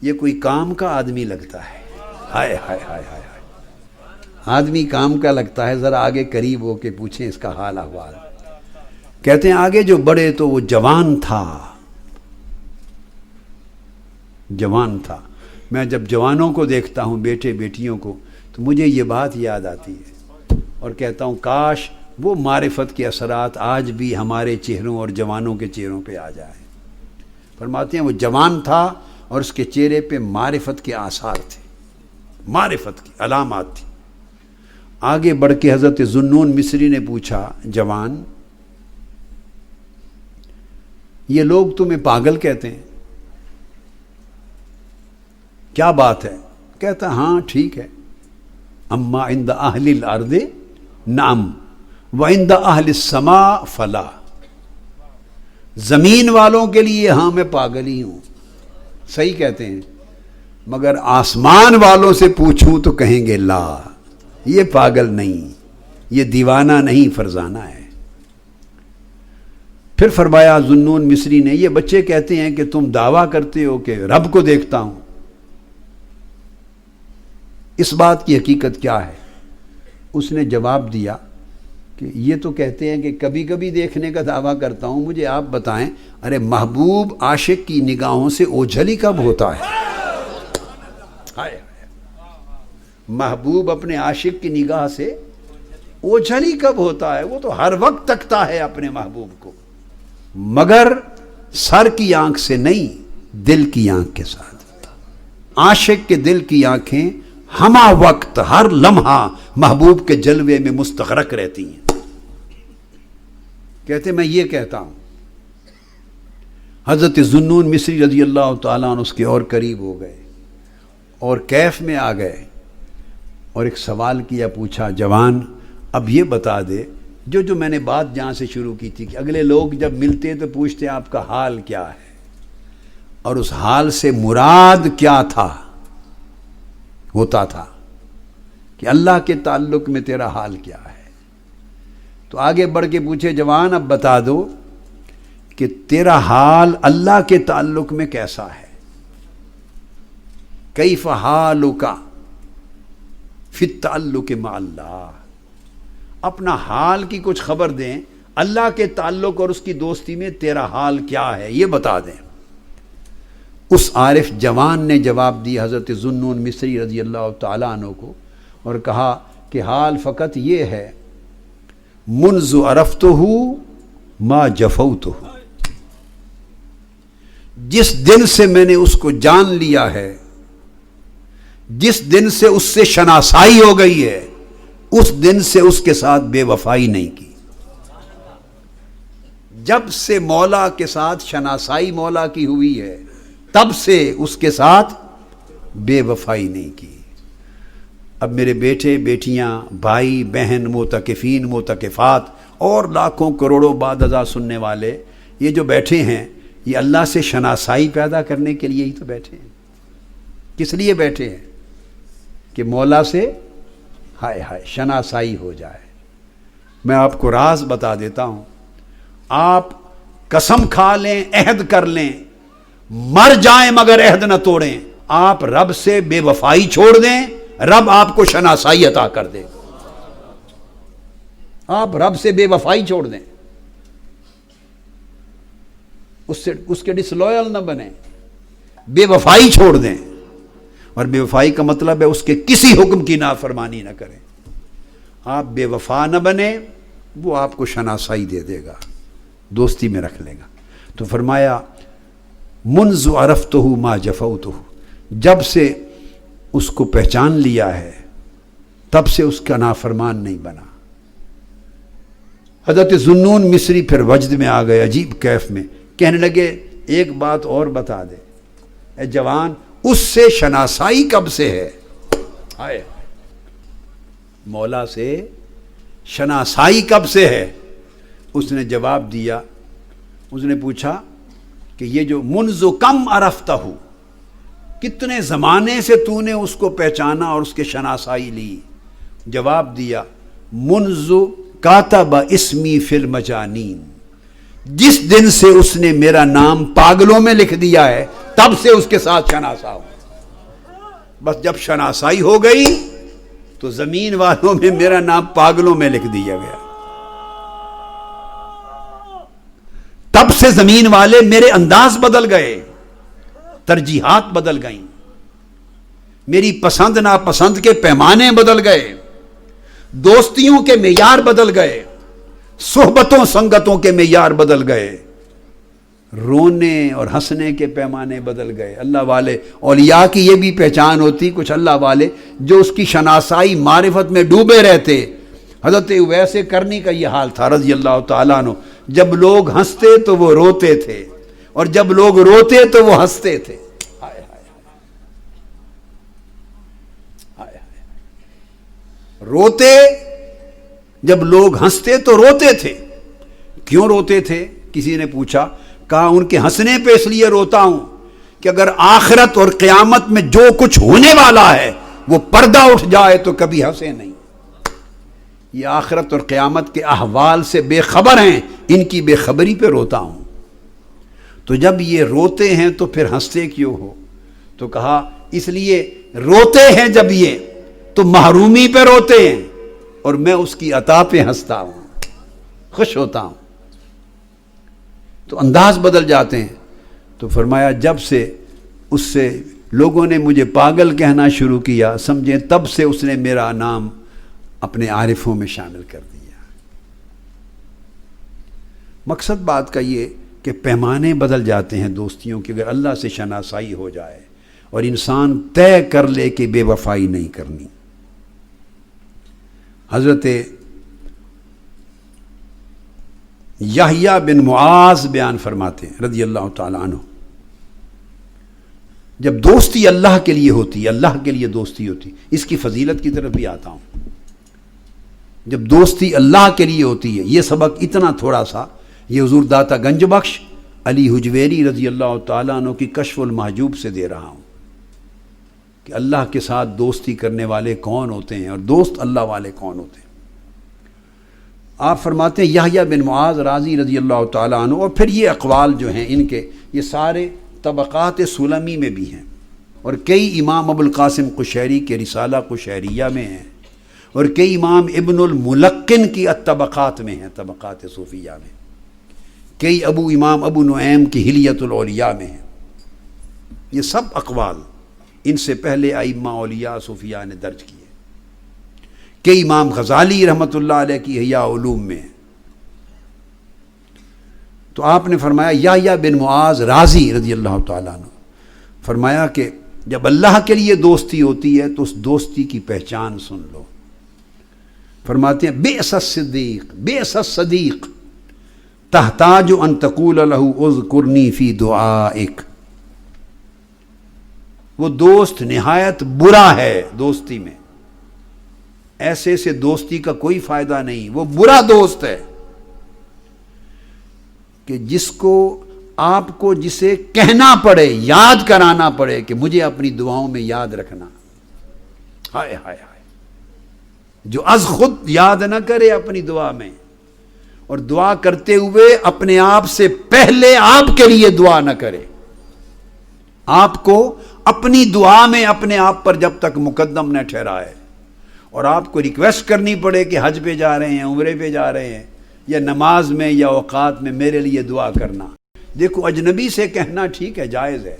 یہ کوئی کام کا آدمی لگتا ہے. ہائے ہائے ہائے ہائے، آدمی کام کا لگتا ہے، ذرا آگے قریب ہو کے پوچھیں اس کا حال احوال. کہتے ہیں آگے جو بڑھے تو وہ جوان تھا، جوان تھا. میں جب جوانوں کو دیکھتا ہوں، بیٹے بیٹیوں کو، تو مجھے یہ بات یاد آتی ہے اور کہتا ہوں کاش وہ معرفت کے اثرات آج بھی ہمارے چہروں اور جوانوں کے چہروں پہ آ جائیں. فرماتے ہیں وہ جوان تھا اور اس کے چہرے پہ معرفت کے آثار تھے، معرفت کی علامات تھی. آگے بڑھ کے حضرت ذوالنون مصری نے پوچھا جوان، یہ لوگ تمہیں پاگل کہتے ہیں، کیا بات ہے؟ کہتا ہاں ٹھیک ہے. اما عند اہل الارض نعم، وعند اہل السماء فلا، زمین والوں کے لیے ہاں میں پاگل ہی ہوں، صحیح کہتے ہیں، مگر آسمان والوں سے پوچھوں تو کہیں گے لا، یہ پاگل نہیں، یہ دیوانہ نہیں، فرزانہ ہے۔ پھر فرمایا ذوالنون مصری نے، یہ بچے کہتے ہیں کہ تم دعویٰ کرتے ہو کہ رب کو دیکھتا ہوں، اس بات کی حقیقت کیا ہے؟ اس نے جواب دیا کہ یہ تو کہتے ہیں کہ کبھی کبھی دیکھنے کا دعویٰ کرتا ہوں، مجھے آپ بتائیں، ارے محبوب عاشق کی نگاہوں سے اوجھل ہی کب ہوتا ہے؟ محبوب اپنے عاشق کی نگاہ سے اوجھل ہی کب ہوتا ہے؟ وہ تو ہر وقت تکتا ہے اپنے محبوب کو، مگر سر کی آنکھ سے نہیں، دل کی آنکھ کے ساتھ۔ عاشق کے دل کی آنکھیں ہمہ وقت ہر لمحہ محبوب کے جلوے میں مستغرق رہتی ہیں۔ کہتے میں یہ کہتا ہوں۔ حضرت ذوالنون مصری رضی اللہ تعالیٰ عنہ اس کے اور قریب ہو گئے اور کیف میں آ گئے اور ایک سوال کیا، پوچھا جوان اب یہ بتا دے جو میں نے بات جہاں سے شروع کی تھی کہ اگلے لوگ جب ملتے تو پوچھتے آپ کا حال کیا ہے، اور اس حال سے مراد کیا تھا؟ ہوتا تھا کہ اللہ کے تعلق میں تیرا حال کیا ہے؟ تو آگے بڑھ کے پوچھے جوان اب بتا دو کہ تیرا حال اللہ کے تعلق میں کیسا ہے؟ کیف حالک فی التعلق مع اللہ، اپنا حال کی کچھ خبر دیں، اللہ کے تعلق اور اس کی دوستی میں تیرا حال کیا ہے یہ بتا دیں۔ اس عارف جوان نے جواب دی حضرت ذوالنون مصری رضی اللہ تعالیٰ عنہ کو، اور کہا کہ حال فقط یہ ہے، منذ عرفتہ ما جفوتہ، جس دن سے میں نے اس کو جان لیا ہے، جس دن سے اس سے شناسائی ہو گئی ہے، اس دن سے اس کے ساتھ بے وفائی نہیں کی۔ جب سے مولا کے ساتھ شناسائی مولا کی ہوئی ہے، تب سے اس کے ساتھ بے وفائی نہیں کی۔ اب میرے بیٹے بیٹیاں بھائی بہن معتکفین معتکفات اور لاکھوں کروڑوں بعد ازاں سننے والے یہ جو بیٹھے ہیں، یہ اللہ سے شناسائی پیدا کرنے کے لیے ہی تو بیٹھے ہیں۔ کس لیے بیٹھے ہیں؟ کہ مولا سے ہائے ہائے شناسائی ہو جائے۔ میں آپ کو راز بتا دیتا ہوں، آپ قسم کھا لیں، عہد کر لیں، مر جائیں مگر عہد نہ توڑیں، آپ رب سے بے وفائی چھوڑ دیں، رب آپ کو شناسائی عطا کر دے۔ آپ رب سے بے وفائی چھوڑ دیں، اس کے ڈسلویل نہ بنیں، بے وفائی چھوڑ دیں، اور بے وفائی کا مطلب ہے اس کے کسی حکم کی نافرمانی نہ کریں۔ آپ بے وفا نہ بنیں، وہ آپ کو شناسائی دے دے گا، دوستی میں رکھ لے گا۔ تو فرمایا منذ عرفتہ ما جفوتہ، جب سے اس کو پہچان لیا ہے تب سے اس کا نافرمان نہیں بنا۔ حضرت ذوالنون مصری پھر وجد میں آ گئے، عجیب کیف میں، کہنے لگے ایک بات اور بتا دے اے جوان، اس سے شناسائی کب سے ہے؟ آئے مولا سے شناسائی کب سے ہے؟ اس نے جواب دیا، اس نے پوچھا کہ یہ جو منذ کم عرفتہ ہو، کتنے زمانے سے تو نے اس کو پہچانا اور اس کے شناسائی لی؟ جواب دیا منذ کاتب اسمی فی المجانین، جس دن سے اس نے میرا نام پاگلوں میں لکھ دیا ہے تب سے اس کے ساتھ شناسا ہو۔ بس جب شناسائی ہو گئی تو زمین والوں میں میرا نام پاگلوں میں لکھ دیا گیا، تب سے زمین والے میرے انداز بدل گئے، ترجیحات بدل گئیں، میری پسند ناپسند کے پیمانے بدل گئے، دوستیوں کے معیار بدل گئے، صحبتوں سنگتوں کے معیار بدل گئے، رونے اور ہنسنے کے پیمانے بدل گئے۔ اللہ والے اولیاء کی یہ بھی پہچان ہوتی، کچھ اللہ والے جو اس کی شناسائی معرفت میں ڈوبے رہتے۔ حضرت اویس کرنی کا یہ حال تھا رضی اللہ تعالیٰ عنہ، جب لوگ ہنستے تو وہ روتے تھے، اور جب لوگ روتے تو وہ ہنستے تھے۔ روتے جب لوگ ہنستے تو روتے تھے. کیوں روتے تھے؟ کسی نے پوچھا. کہا ان کے ہنسنے پہ اس لیے روتا ہوں کہ اگر آخرت اور قیامت میں جو کچھ ہونے والا ہے وہ پردہ اٹھ جائے تو کبھی ہنسے نہیں. یہ آخرت اور قیامت کے احوال سے بے خبر ہیں، ان کی بے خبری پہ روتا ہوں. تو جب یہ روتے ہیں تو پھر ہنستے کیوں ہو؟ تو کہا اس لیے روتے ہیں جب یہ تو محرومی پہ روتے ہیں، اور میں اس کی عطا پہ ہنستا ہوں، خوش ہوتا ہوں. تو انداز بدل جاتے ہیں. تو فرمایا جب سے اس سے لوگوں نے مجھے پاگل کہنا شروع کیا، سمجھیں تب سے اس نے میرا نام اپنے عارفوں میں شامل کر دیا. مقصد بات کا یہ کہ پیمانے بدل جاتے ہیں دوستیوں کے، اگر اللہ سے شناسائی ہو جائے اور انسان طے کر لے کہ بے وفائی نہیں کرنی. حضرت یحییٰ بن معاذ بیان فرماتے ہیں رضی اللہ تعالیٰ عنہ، جب دوستی اللہ کے لیے ہوتی ہے، اللہ کے لیے دوستی ہوتی، اس کی فضیلت کی طرف بھی آتا ہوں. جب دوستی اللہ کے لیے ہوتی ہے، یہ سبق اتنا تھوڑا سا یہ حضور داتا گنج بخش علی حجویری رضی اللہ تعالیٰ عنہ کی کشف المحجوب سے دے رہا ہوں کہ اللہ کے ساتھ دوستی کرنے والے کون ہوتے ہیں اور دوست اللہ والے کون ہوتے ہیں. آپ فرماتے ہیں یحییٰ بن معاذ راضی رضی اللہ تعالیٰ عنہ، اور پھر یہ اقوال جو ہیں ان کے، یہ سارے طبقات سلمی میں بھی ہیں، اور کئی امام ابو القاسم قشیری کے رسالہ قشیریہ میں ہیں، اور کئی امام ابن الملقن کی الطبقات میں ہیں، طبقات صوفیہ میں، کئی امام ابو نعیم کی حلیۃ الاولیاء میں ہیں. یہ سب اقوال ان سے پہلے ائمہ اولیاء صوفیہ نے درج کیے. کئی امام غزالی رحمۃ اللہ علیہ کی احیاء علوم میں ہیں. تو آپ نے فرمایا یحییٰ بن معاذ راضی رضی اللہ تعالیٰ عنہ فرمایا کہ جب اللہ کے لیے دوستی ہوتی ہے تو اس دوستی کی پہچان سن لو. فرماتے ہیں بئس الصدیق بئس الصدیق تحتاج ان تقول له اذکرنی فی دعائک. وہ دوست نہایت برا ہے دوستی میں، ایسے سے دوستی کا کوئی فائدہ نہیں. وہ برا دوست ہے کہ جس کو آپ کو جسے کہنا پڑے، یاد کرانا پڑے کہ مجھے اپنی دعاؤں میں یاد رکھنا. ہائے ہائے ہائے، جو از خود یاد نہ کرے اپنی دعا میں، اور دعا کرتے ہوئے اپنے آپ سے پہلے آپ کے لیے دعا نہ کرے. آپ کو اپنی دعا میں اپنے آپ پر جب تک مقدم نہ ٹھہرائے، اور آپ کو ریکویسٹ کرنی پڑے کہ حج پہ جا رہے ہیں، عمرے پہ جا رہے ہیں، یا نماز میں یا اوقات میں میرے لیے دعا کرنا. دیکھو اجنبی سے کہنا ٹھیک ہے، جائز ہے،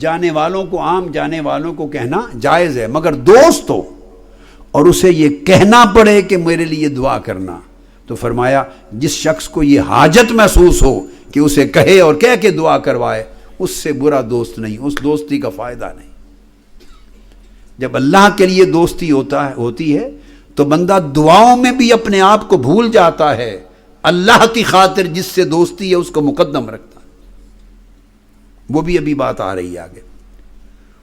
جانے والوں کو، عام جانے والوں کو کہنا جائز ہے، مگر دوست ہو اور اسے یہ کہنا پڑے کہ میرے لیے دعا کرنا، تو فرمایا جس شخص کو یہ حاجت محسوس ہو کہ اسے کہے اور کہہ کے دعا کروائے، اس سے برا دوست نہیں، اس دوستی کا فائدہ نہیں. جب اللہ کے لیے دوستی ہوتی ہے تو بندہ دعاؤں میں بھی اپنے آپ کو بھول جاتا ہے، اللہ کی خاطر جس سے دوستی ہے اس کو مقدم رکھتا ہے. وہ بھی ابھی بات آ رہی ہے آگے.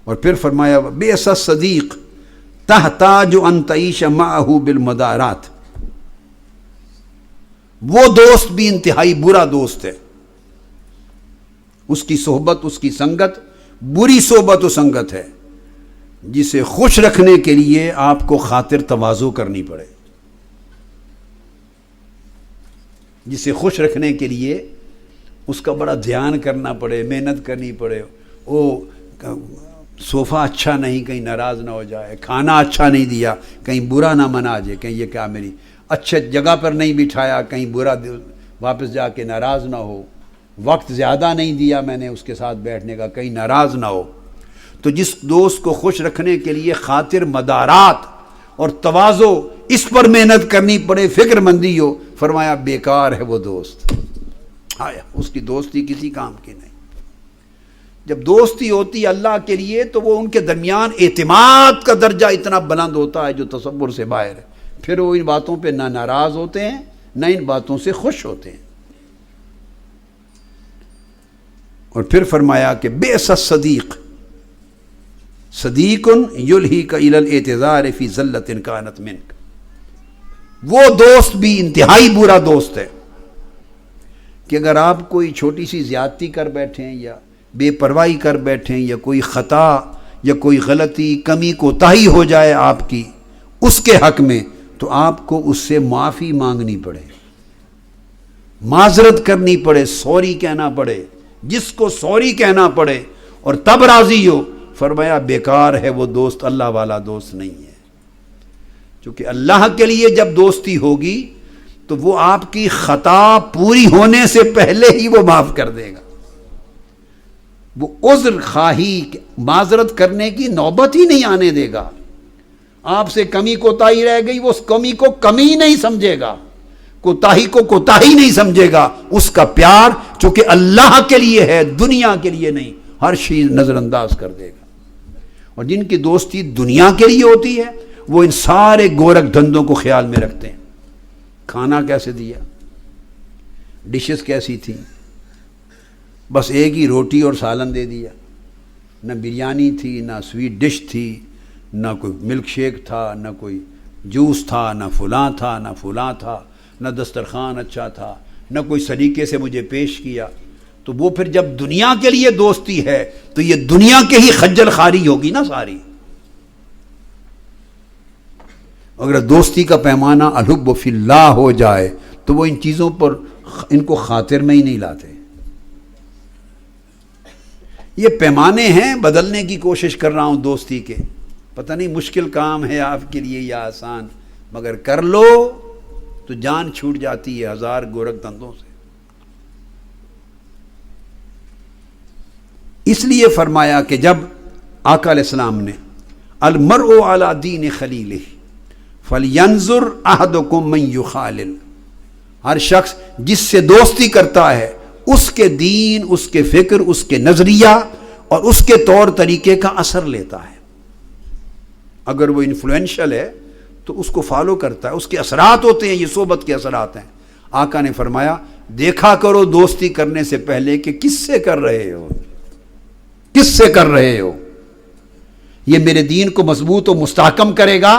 اور پھر فرمایا بئس الصدیق تحتاج ان تعیش معه بالمدارات. وہ دوست بھی انتہائی برا دوست ہے. اس کی صحبت، اس کی سنگت بری صحبت و سنگت ہے جسے خوش رکھنے کے لیے آپ کو خاطر تواضع کرنی پڑے، جسے خوش رکھنے کے لیے اس کا بڑا دھیان کرنا پڑے، محنت کرنی پڑے. وہ صوفہ اچھا نہیں کہیں ناراض نہ ہو جائے، کھانا اچھا نہیں دیا کہیں برا نہ منا جائے، کہیں یہ کیا میری اچھے جگہ پر نہیں بٹھایا کہیں برا واپس جا کے ناراض نہ ہو، وقت زیادہ نہیں دیا میں نے اس کے ساتھ بیٹھنے کا کہیں ناراض نہ ہو. تو جس دوست کو خوش رکھنے کے لیے خاطر مدارات اور تواضع اس پر محنت کرنی پڑے، فکر مندی ہو، فرمایا بیکار ہے وہ دوست. آیا اس کی دوستی کسی کام کی نہیں. جب دوستی ہوتی اللہ کے لیے تو وہ ان کے درمیان اعتماد کا درجہ اتنا بلند ہوتا ہے جو تصور سے باہر ہے. پھر وہ ان باتوں پہ نہ ناراض ہوتے ہیں نہ ان باتوں سے خوش ہوتے ہیں. اور پھر فرمایا کہ بئس الصدیق صدیق یلہیک الی الاعتذار فی زلۃ کانت منک. وہ دوست بھی انتہائی برا دوست ہے کہ اگر آپ کوئی چھوٹی سی زیادتی کر بیٹھیں یا بے پرواہی کر بیٹھیں یا کوئی خطا یا کوئی غلطی کمی کوتاہی ہو جائے آپ کی اس کے حق میں، تو آپ کو اس سے معافی مانگنی پڑے، معذرت کرنی پڑے، سوری کہنا پڑے، جس کو سوری کہنا پڑے اور تب راضی ہو. فرمایا بیکار ہے وہ دوست، اللہ والا دوست نہیں ہے. کیونکہ اللہ کے لیے جب دوستی ہوگی تو وہ آپ کی خطا پوری ہونے سے پہلے ہی وہ معاف کر دے گا. وہ عذر خواہی معذرت کرنے کی نوبت ہی نہیں آنے دے گا. آپ سے کمی کوتاہی رہ گئی، وہ اس کمی کو کمی نہیں سمجھے گا، کوتاہی کو کوتاہی نہیں سمجھے گا. اس کا پیار چونکہ اللہ کے لیے ہے، دنیا کے لیے نہیں، ہر چیز نظر انداز کر دے گا. اور جن کی دوستی دنیا کے لیے ہوتی ہے وہ ان سارے گورکھ دھندوں کو خیال میں رکھتے ہیں. کھانا کیسے دیا، ڈشز کیسی تھی، بس ایک ہی روٹی اور سالن دے دیا، نہ بریانی تھی، نہ سویٹ ڈش تھی، نہ کوئی ملک شیک تھا، نہ کوئی جوس تھا، نہ فلاں تھا، نہ فلاں تھا، نہ دسترخوان اچھا تھا، نہ کوئی سلیقے سے مجھے پیش کیا. تو وہ پھر جب دنیا کے لیے دوستی ہے تو یہ دنیا کے ہی خجل خواری ہوگی نا ساری. اگر دوستی کا پیمانہ الحب فی اللہ ہو جائے تو وہ ان چیزوں پر ان کو خاطر میں ہی نہیں لاتے. یہ پیمانے ہیں، بدلنے کی کوشش کر رہا ہوں دوستی کے. پتہ نہیں مشکل کام ہے آپ کے لیے یا آسان، مگر کر لو تو جان چھوٹ جاتی ہے ہزار گورکھ دھندوں سے. اس لیے فرمایا کہ جب آقا علیہ السلام نے المرء علی دین خلیلہ فلینظر احدکم من یخالل، ہر شخص جس سے دوستی کرتا ہے اس کے دین، اس کے فکر، اس کے نظریہ اور اس کے طور طریقے کا اثر لیتا ہے. اگر وہ انفلوئنشل ہے تو اس کو فالو کرتا ہے، اس کے اثرات ہوتے ہیں، یہ صحبت کے اثرات ہیں. آقا نے فرمایا دیکھا کرو دوستی کرنے سے پہلے کہ کس سے کر رہے ہو، کس سے کر رہے ہو. یہ میرے دین کو مضبوط و مستحکم کرے گا،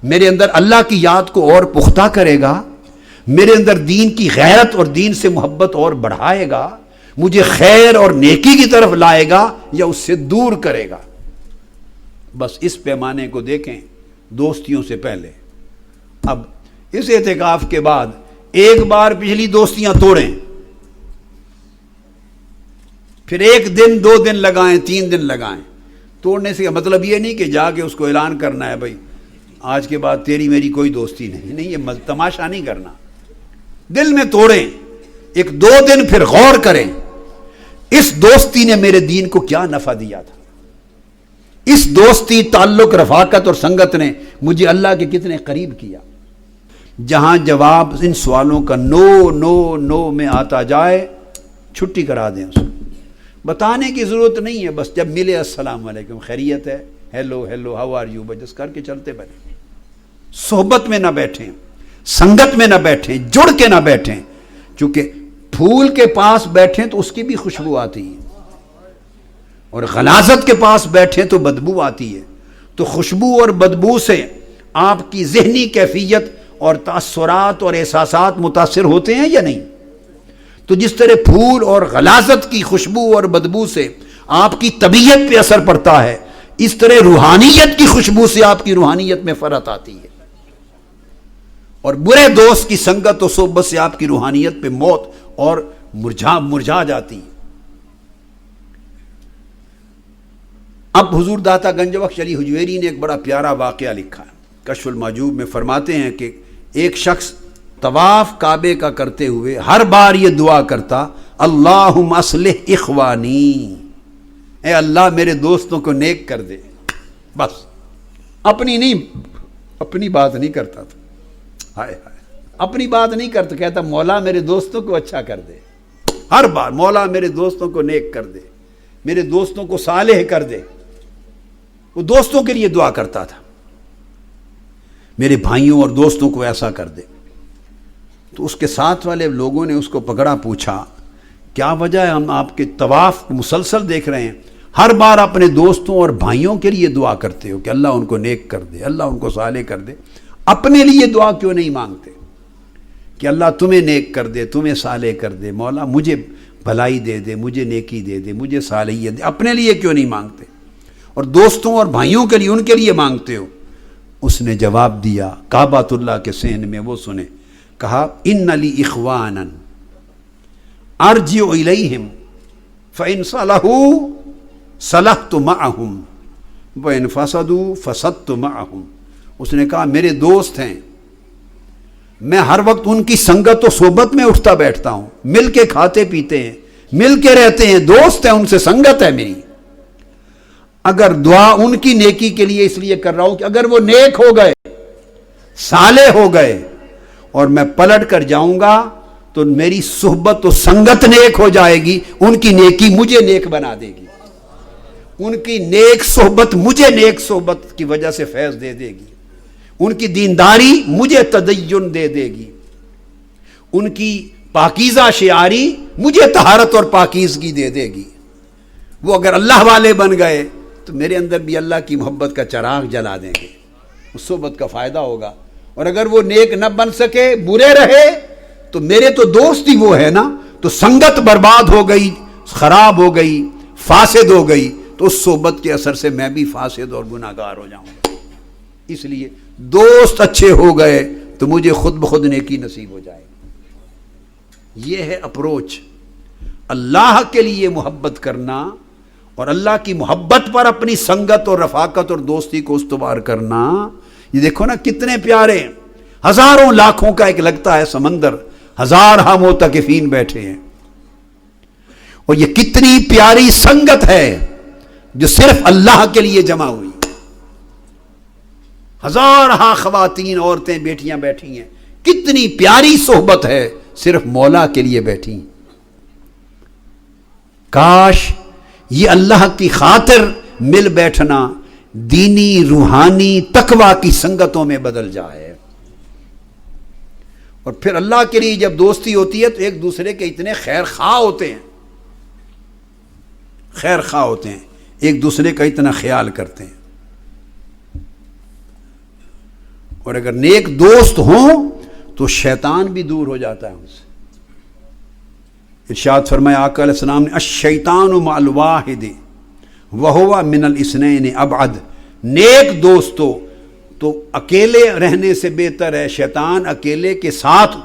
میرے اندر اللہ کی یاد کو اور پختہ کرے گا، میرے اندر دین کی غیرت اور دین سے محبت اور بڑھائے گا، مجھے خیر اور نیکی کی طرف لائے گا یا اس سے دور کرے گا. بس اس پیمانے کو دیکھیں دوستیوں سے پہلے. اب اس اعتکاف کے بعد ایک بار پچھلی دوستیاں توڑیں، پھر ایک دن 2 دن لگائیں، 3 دن لگائیں. توڑنے سے مطلب یہ نہیں کہ جا کے اس کو اعلان کرنا ہے بھائی آج کے بعد تیری میری کوئی دوستی نہیں. یہ تماشا نہیں کرنا. دل میں توڑیں، 1-2 دن پھر غور کریں اس دوستی نے میرے دین کو کیا نفع دیا تھا، اس دوستی، تعلق، رفاقت اور سنگت نے مجھے اللہ کے کتنے قریب کیا. جہاں جواب ان سوالوں کا نو نو نو میں آتا جائے چھٹی کرا دیں. اس کو بتانے کی ضرورت نہیں ہے، بس جب ملے السلام علیکم، خیریت ہے، hello hello how are you, بس کر کے چلتے بنے. صحبت میں نہ بیٹھیں، سنگت میں نہ بیٹھیں، جڑ کے نہ بیٹھیں. چونکہ پھول کے پاس بیٹھیں تو اس کی بھی خوشبو آتی ہے اور غلاظت کے پاس بیٹھیں تو بدبو آتی ہے. تو خوشبو اور بدبو سے آپ کی ذہنی کیفیت اور تاثرات اور احساسات متاثر ہوتے ہیں یا نہیں؟ تو جس طرح پھول اور غلاظت کی خوشبو اور بدبو سے آپ کی طبیعت پہ اثر پڑتا ہے، اس طرح روحانیت کی خوشبو سے آپ کی روحانیت میں فرق آتی ہے. اور برے دوست کی سنگت و صحبت سے آپ کی روحانیت پہ موت اور مرجھا جاتی ہے. اب حضور داتا گنج بخش علی حجویری نے ایک بڑا پیارا واقعہ لکھا ہے. کشف المحجوب میں فرماتے ہیں کہ ایک شخص طواف کعبے کا کرتے ہوئے ہر بار یہ دعا کرتا، اللہم اصلح اخوانی، اے اللہ میرے دوستوں کو نیک کر دے. بس اپنی بات نہیں کرتا تھا. ہائے ہائے، اپنی بات نہیں کرتا، کہتا مولا میرے دوستوں کو اچھا کر دے. ہر بار مولا میرے دوستوں کو نیک کر دے، میرے دوستوں کو صالح کر دے. وہ دوستوں کے لیے دعا کرتا تھا، میرے بھائیوں اور دوستوں کو ایسا کر دے. تو اس کے ساتھ والے لوگوں نے اس کو پکڑا، پوچھا کیا وجہ ہے؟ ہم آپ کے طواف مسلسل دیکھ رہے ہیں، ہر بار اپنے دوستوں اور بھائیوں کے لیے دعا کرتے ہو کہ اللہ ان کو نیک کر دے، اللہ ان کو صالح کر دے. اپنے لیے دعا کیوں نہیں مانگتے کہ اللہ تمہیں نیک کر دے، تمہیں صالح کر دے، مولا مجھے بھلائی دے دے، مجھے نیکی دے دے، مجھے صالحیت دے؟ اپنے لیے کیوں نہیں مانگتے اور دوستوں اور بھائیوں کے لیے، ان کے لیے مانگتے ہو؟ اس نے جواب دیا کعبۃ اللہ کے صحن میں، وہ سنیں، کہا ان لی اخوانا ارجع الیہم فان صلحوا صلحت معہم وان فسدوا فسدت معہم۔ اس نے کہا میرے دوست ہیں، میں ہر وقت ان کی سنگت و صحبت میں اٹھتا بیٹھتا ہوں، مل کے کھاتے پیتے ہیں، مل کے رہتے ہیں، دوست ہیں، ان سے سنگت ہے میری۔ اگر دعا ان کی نیکی کے لیے اس لیے کر رہا ہوں کہ اگر وہ نیک ہو گئے، صالح ہو گئے اور میں پلٹ کر جاؤں گا تو میری صحبت و سنگت نیک ہو جائے گی، ان کی نیکی مجھے نیک بنا دے گی، ان کی نیک صحبت مجھے نیک صحبت کی وجہ سے فیض دے دے گی، ان کی دینداری مجھے تدین دے دے گی، ان کی پاکیزہ شعاری مجھے طہارت اور پاکیزگی دے دے گی۔ وہ اگر اللہ والے بن گئے تو میرے اندر بھی اللہ کی محبت کا چراغ جلا دیں گے، اس صحبت کا فائدہ ہوگا۔ اور اگر وہ نیک نہ بن سکے، برے رہے، تو میرے تو دوست ہی وہ ہے نا، تو سنگت برباد ہو گئی، خراب ہو گئی، فاسد ہو گئی، تو اس صحبت کے اثر سے میں بھی فاسد اور گناہگار ہو جاؤں گا۔ اس لیے دوست اچھے ہو گئے تو مجھے خود بخود نیکی نصیب ہو جائے گی۔ یہ ہے اپروچ، اللہ کے لیے محبت کرنا اور اللہ کی محبت پر اپنی سنگت اور رفاقت اور دوستی کو استوار کرنا۔ یہ دیکھو نا کتنے پیارے، ہزاروں لاکھوں کا ایک لگتا ہے سمندر، ہزارہ معتکفین بیٹھے ہیں، اور یہ کتنی پیاری سنگت ہے جو صرف اللہ کے لیے جمع ہوئی۔ ہزارہ خواتین، عورتیں، بیٹیاں بیٹھی ہیں، کتنی پیاری صحبت ہے، صرف مولا کے لیے بیٹھی۔ کاش یہ اللہ کی خاطر مل بیٹھنا دینی، روحانی، تقویٰ کی سنگتوں میں بدل جائے۔ اور پھر اللہ کے لیے جب دوستی ہوتی ہے تو ایک دوسرے کے اتنے خیر خواہ ہوتے ہیں، خیر خواہ ہوتے ہیں، ایک دوسرے کا اتنا خیال کرتے ہیں۔ اور اگر نیک دوست ہوں تو شیطان بھی دور ہو جاتا ہے ان سے۔ ارشاد فرمایا آقا علیہ السلام نے الشیطان مع الواحد وہو من الاثنین ابعد۔ نیک دوستو تو اکیلے رہنے سے بہتر ہے، شیطان اکیلے کے ساتھ،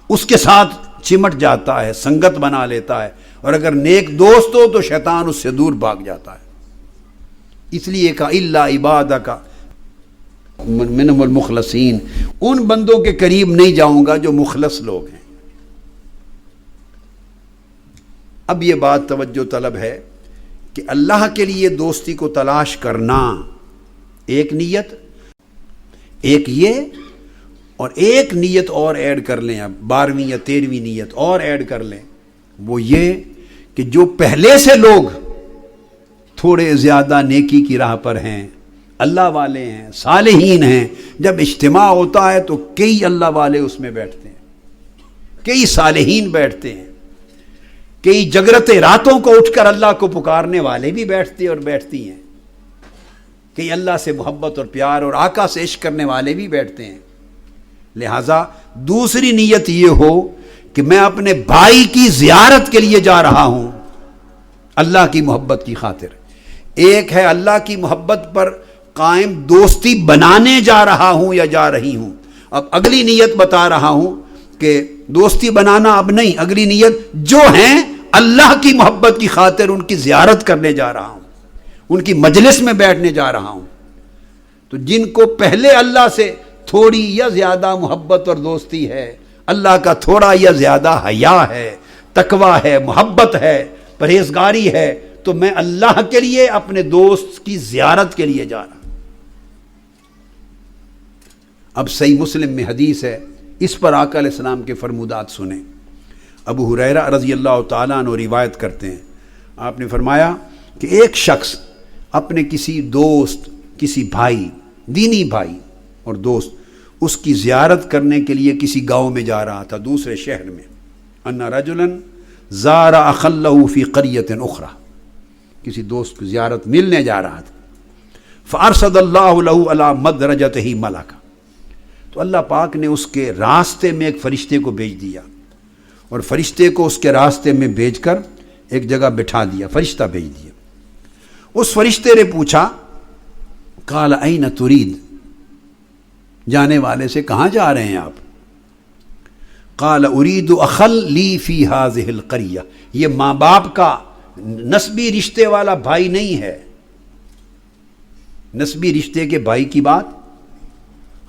اس کے ساتھ چمٹ جاتا ہے، سنگت بنا لیتا ہے، اور اگر نیک دوست ہو تو شیطان اس سے دور بھاگ جاتا ہے۔ اس لیے کہا الا عبادک منہم المخلصین، ان بندوں کے قریب نہیں جاؤں گا جو مخلص لوگ ہیں۔ اب یہ بات توجہ طلب ہے کہ اللہ کے لیے دوستی کو تلاش کرنا ایک نیت، ایک یہ، اور ایک نیت اور ایڈ کر لیں، اب 12ویں یا 13ویں نیت اور ایڈ کر لیں، وہ یہ کہ جو پہلے سے لوگ تھوڑے زیادہ نیکی کی راہ پر ہیں، اللہ والے ہیں، صالحین ہیں، جب اجتماع ہوتا ہے تو کئی اللہ والے اس میں بیٹھتے ہیں، کئی صالحین بیٹھتے ہیں، کئی جگرتے راتوں کو اٹھ کر اللہ کو پکارنے والے بھی بیٹھتے اور بیٹھتی ہیں، کئی اللہ سے محبت اور پیار اور آقا سے عشق کرنے والے بھی بیٹھتے ہیں۔ لہٰذا دوسری نیت یہ ہو کہ میں اپنے بھائی کی زیارت کے لیے جا رہا ہوں اللہ کی محبت کی خاطر۔ ایک ہے اللہ کی محبت پر قائم دوستی بنانے جا رہا ہوں یا جا رہی ہوں۔ اب اگلی نیت بتا رہا ہوں کہ دوستی بنانا اب نہیں، اگلی نیت جو ہیں اللہ کی محبت کی خاطر ان کی زیارت کرنے جا رہا ہوں، ان کی مجلس میں بیٹھنے جا رہا ہوں۔ تو جن کو پہلے اللہ سے تھوڑی یا زیادہ محبت اور دوستی ہے، اللہ کا تھوڑا یا زیادہ حیا ہے، تقویٰ ہے، محبت ہے، پرہیزگاری ہے، تو میں اللہ کے لیے اپنے دوست کی زیارت کے لیے جا رہا ہوں۔ اب صحیح مسلم میں حدیث ہے، اس پر آقا علیہ السلام کے فرمودات سنیں۔ ابو ہریرہ رضی اللہ تعالیٰ عنہ روایت کرتے ہیں، آپ نے فرمایا کہ ایک شخص اپنے کسی دوست، کسی بھائی، دینی بھائی اور دوست، اس کی زیارت کرنے کے لیے کسی گاؤں میں جا رہا تھا، دوسرے شہر میں۔ ان رجلا زار اخا له فی قریۃ اخری، کسی دوست کی زیارت ملنے جا رہا تھا۔ فارصد اللہ له علی مدرجتہ ملکا، تو اللہ پاک نے اس کے راستے میں ایک فرشتے کو بھیج دیا، اور فرشتے کو اس کے راستے میں بھیج کر ایک جگہ بٹھا دیا، فرشتہ بھیج دیا۔ اس فرشتے نے پوچھا قال این ترید، جانے والے سے کہاں جا رہے ہیں آپ؟ قال ارید اخل لی فی ہذہ القریہ، یہ ماں باپ کا نسبی رشتے والا بھائی نہیں ہے۔ نسبی رشتے کے بھائی کی بات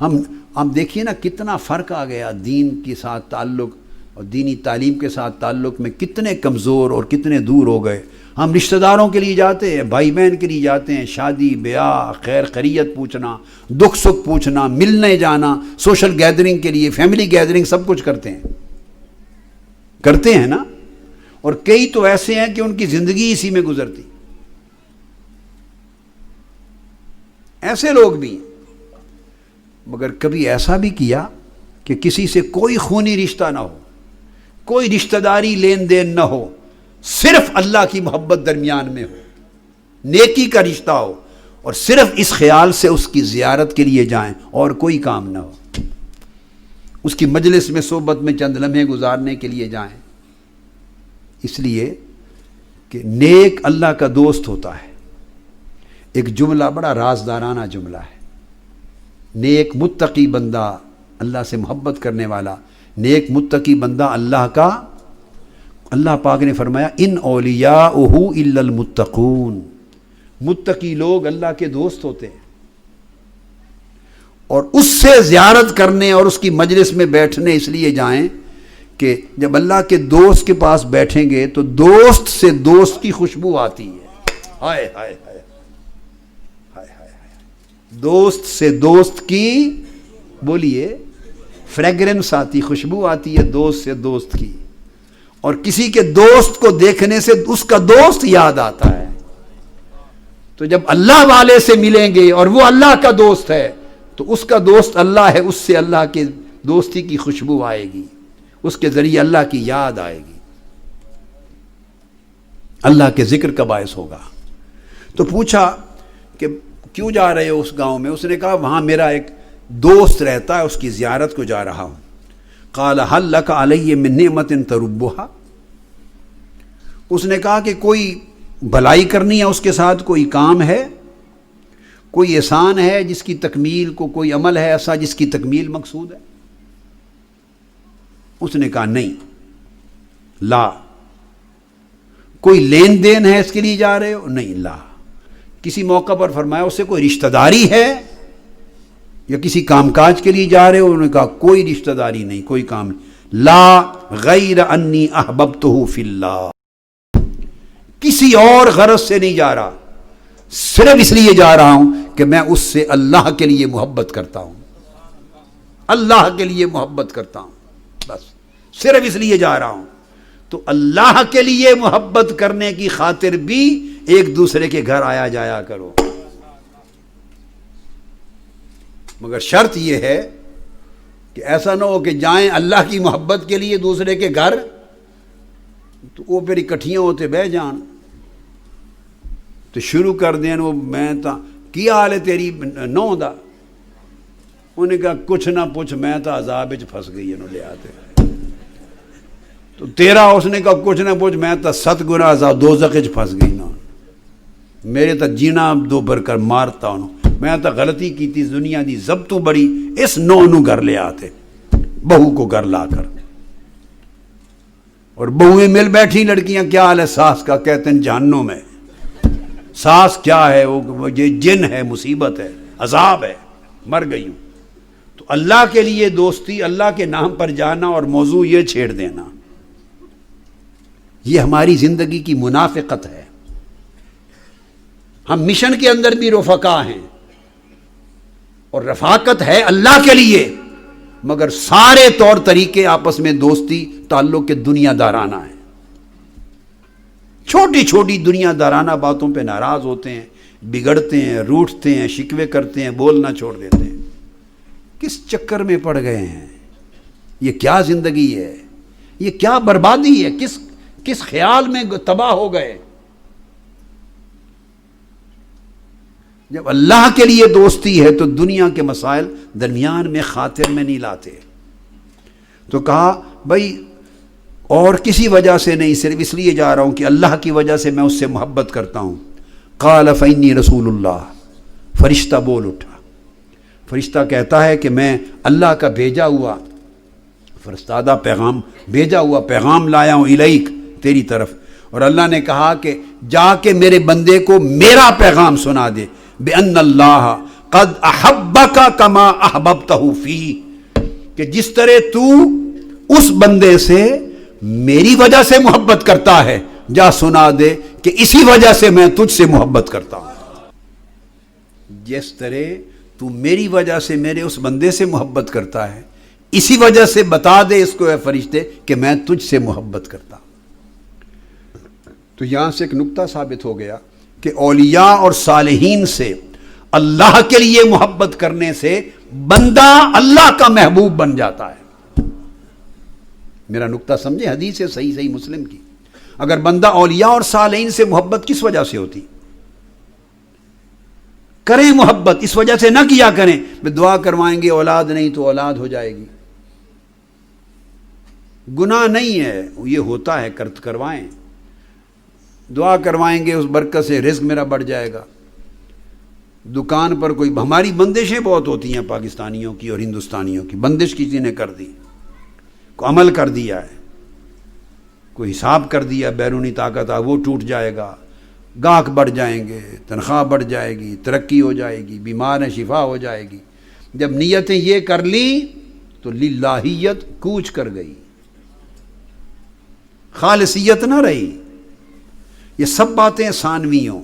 ہم دیکھیے نا، کتنا فرق آ گیا دین کے ساتھ تعلق اور دینی تعلیم کے ساتھ تعلق میں، کتنے کمزور اور کتنے دور ہو گئے۔ ہم رشتہ داروں کے لیے جاتے ہیں، بھائی بہن کے لیے جاتے ہیں، شادی بیاہ، خیر خیریت پوچھنا، دکھ سکھ پوچھنا، ملنے جانا، سوشل گیدرنگ کے لیے، فیملی گیدرنگ، سب کچھ کرتے ہیں نا۔ اور کئی تو ایسے ہیں کہ ان کی زندگی اسی میں گزرتی، ایسے لوگ بھی ہیں۔ مگر کبھی ایسا بھی کیا کہ کسی سے کوئی خونی رشتہ نہ ہو، کوئی رشتہ داری لین دین نہ ہو، صرف اللہ کی محبت درمیان میں ہو، نیکی کا رشتہ ہو، اور صرف اس خیال سے اس کی زیارت کے لیے جائیں اور کوئی کام نہ ہو، اس کی مجلس میں صحبت میں چند لمحے گزارنے کے لیے جائیں، اس لیے کہ نیک اللہ کا دوست ہوتا ہے۔ ایک جملہ بڑا رازدارانہ جملہ ہے، نیک متقی بندہ، اللہ سے محبت کرنے والا نیک متقی بندہ اللہ کا، اللہ پاک نے فرمایا ان اولیاءہ الا المتقون، متقی لوگ اللہ کے دوست ہوتے ہیں۔ اور اس سے زیارت کرنے اور اس کی مجلس میں بیٹھنے اس لیے جائیں کہ جب اللہ کے دوست کے پاس بیٹھیں گے تو دوست سے دوست کی خوشبو آتی ہے، ہائے ہائے ہائے ہائے ہائے، دوست سے دوست کی، بولیے، فریگرنس آتی، خوشبو آتی ہے دوست سے دوست کی، اور کسی کے دوست کو دیکھنے سے اس کا دوست یاد آتا ہے۔ تو جب اللہ والے سے ملیں گے اور وہ اللہ کا دوست ہے تو اس کا دوست اللہ ہے، اس سے اللہ کے دوستی کی خوشبو آئے گی، اس کے ذریعے اللہ کی یاد آئے گی، اللہ کے ذکر کا باعث ہوگا۔ تو پوچھا کہ کیوں جا رہے ہو اس گاؤں میں؟ اس نے کہا وہاں میرا ایک دوست رہتا ہے، اس کی زیارت کو جا رہا ہوں۔ قال هل لك علی من نعمت تربها، اس نے کہا کہ کوئی بھلائی کرنی ہے اس کے ساتھ، کوئی کام ہے، کوئی احسان ہے جس کی تکمیل کو، کوئی عمل ہے ایسا جس کی تکمیل مقصود ہے؟ اس نے کہا نہیں، لا۔ کوئی لین دین ہے اس کے لیے جا رہے ہو؟ نہیں، لا۔ کسی موقع پر فرمایا اس سے کوئی رشتہ داری ہے یا کسی کام کاج کے لیے جا رہے ہو؟ انہوں نے کہا کوئی رشتہ داری نہیں، کوئی کام نہیں، لا غیر انی احببتہ فی اللہ، کسی اور غرض سے نہیں جا رہا، صرف اس لیے جا رہا ہوں کہ میں اس سے اللہ کے لیے محبت کرتا ہوں، اللہ کے لیے محبت کرتا ہوں، بس صرف اس لیے جا رہا ہوں۔ تو اللہ کے لیے محبت کرنے کی خاطر بھی ایک دوسرے کے گھر آیا جایا کرو، مگر شرط یہ ہے کہ ایسا نہ ہو کہ جائیں اللہ کی محبت کے لیے دوسرے کے گھر تو وہ پھر اکٹھیاں ہوتے بہ جان تو شروع کر دیں وہ میں تا کی حال ہے تیری نو دا، انہوں نے کہا کچھ نہ پوچھ میں تا عذاب وچ پھس گئی انہوں لے آتے، تو تیرا، اس نے کہا کچھ نہ پوچھ میں تا 7 گنا عذاب دوزخ وچ پھس گئی نا، میرے تا جینا دو بھر کر مارتا انہوں، میں تا غلطی کی تھی دنیا دی سب تو بڑی، اس نو گھر لے آتے، بہو کو گھر لا کر، اور بہویں مل بیٹھی لڑکیاں، کیا حال ہے ساس کا؟ کہتے ہیں جہنم میں، ساس کیا ہے؟ وہ یہ جن ہے، مصیبت ہے، عذاب ہے، مر گئی ہوں۔ تو اللہ کے لیے دوستی، اللہ کے نام پر جانا اور موضوع یہ چھیڑ دینا، یہ ہماری زندگی کی منافقت ہے۔ ہم مشن کے اندر بھی رفقا ہیں اور رفاقت ہے اللہ کے لیے، مگر سارے طور طریقے آپس میں دوستی تعلق کے دنیا دارانہ ہیں، چھوٹی چھوٹی دنیا دارانہ باتوں پہ ناراض ہوتے ہیں، بگڑتے ہیں، روٹھتے ہیں، شکوے کرتے ہیں، بولنا چھوڑ دیتے ہیں۔ کس چکر میں پڑ گئے ہیں؟ یہ کیا زندگی ہے؟ یہ کیا بربادی ہے؟ کس خیال میں تباہ ہو گئے؟ جب اللہ کے لیے دوستی ہے تو دنیا کے مسائل درمیان میں خاطر میں نہیں لاتے. تو کہا بھائی اور کسی وجہ سے نہیں، صرف اس لیے جا رہا ہوں کہ اللہ کی وجہ سے میں اس سے محبت کرتا ہوں. قال فإنی رسول اللہ، فرشتہ بول اٹھا. فرشتہ کہتا ہے کہ میں اللہ کا بھیجا ہوا فرستادہ پیغام، بھیجا ہوا پیغام لایا ہوں الیک، تیری طرف. اور اللہ نے کہا کہ جا کے میرے بندے کو میرا پیغام سنا دے، بأن اللہ قد احبک کما احببتہ فی، کہ جس طرح تو اس بندے سے میری وجہ سے محبت کرتا ہے، جا سنا دے کہ اسی وجہ سے میں تجھ سے محبت کرتا ہوں. جس طرح تو میری وجہ سے میرے اس بندے سے محبت کرتا ہے، اسی وجہ سے بتا دے اس کو اے فرشتے کہ میں تجھ سے محبت کرتا ہوں. تو یہاں سے ایک نقطہ ثابت ہو گیا کہ اولیاء اور صالحین سے اللہ کے لیے محبت کرنے سے بندہ اللہ کا محبوب بن جاتا ہے. میرا نقطہ سمجھے، حدیث ہے صحیح مسلم کی. اگر بندہ اولیاء اور صالحین سے محبت کس وجہ سے ہوتی؟ کریں محبت، اس وجہ سے نہ کیا کریں دعا کروائیں گے اولاد نہیں تو اولاد ہو جائے گی. گناہ نہیں ہے، یہ ہوتا ہے، کروائیں. دعا کروائیں گے اس برکت سے رزق میرا بڑھ جائے گا. دکان پر کوئی، ہماری بندشیں بہت ہوتی ہیں پاکستانیوں کی اور ہندوستانیوں کی. بندش کسی نے کر دی، کو عمل کر دیا ہے، کوئی حساب کر دیا بیرونی طاقت وہ ٹوٹ جائے گا، گاہک بڑھ جائیں گے، تنخواہ بڑھ جائے گی، ترقی ہو جائے گی، بیمار ہیں شفا ہو جائے گی. جب نیتیں یہ کر لی تو للہیت کوچ کر گئی، خالصیت نہ رہی. یہ سب باتیں ثانویوں.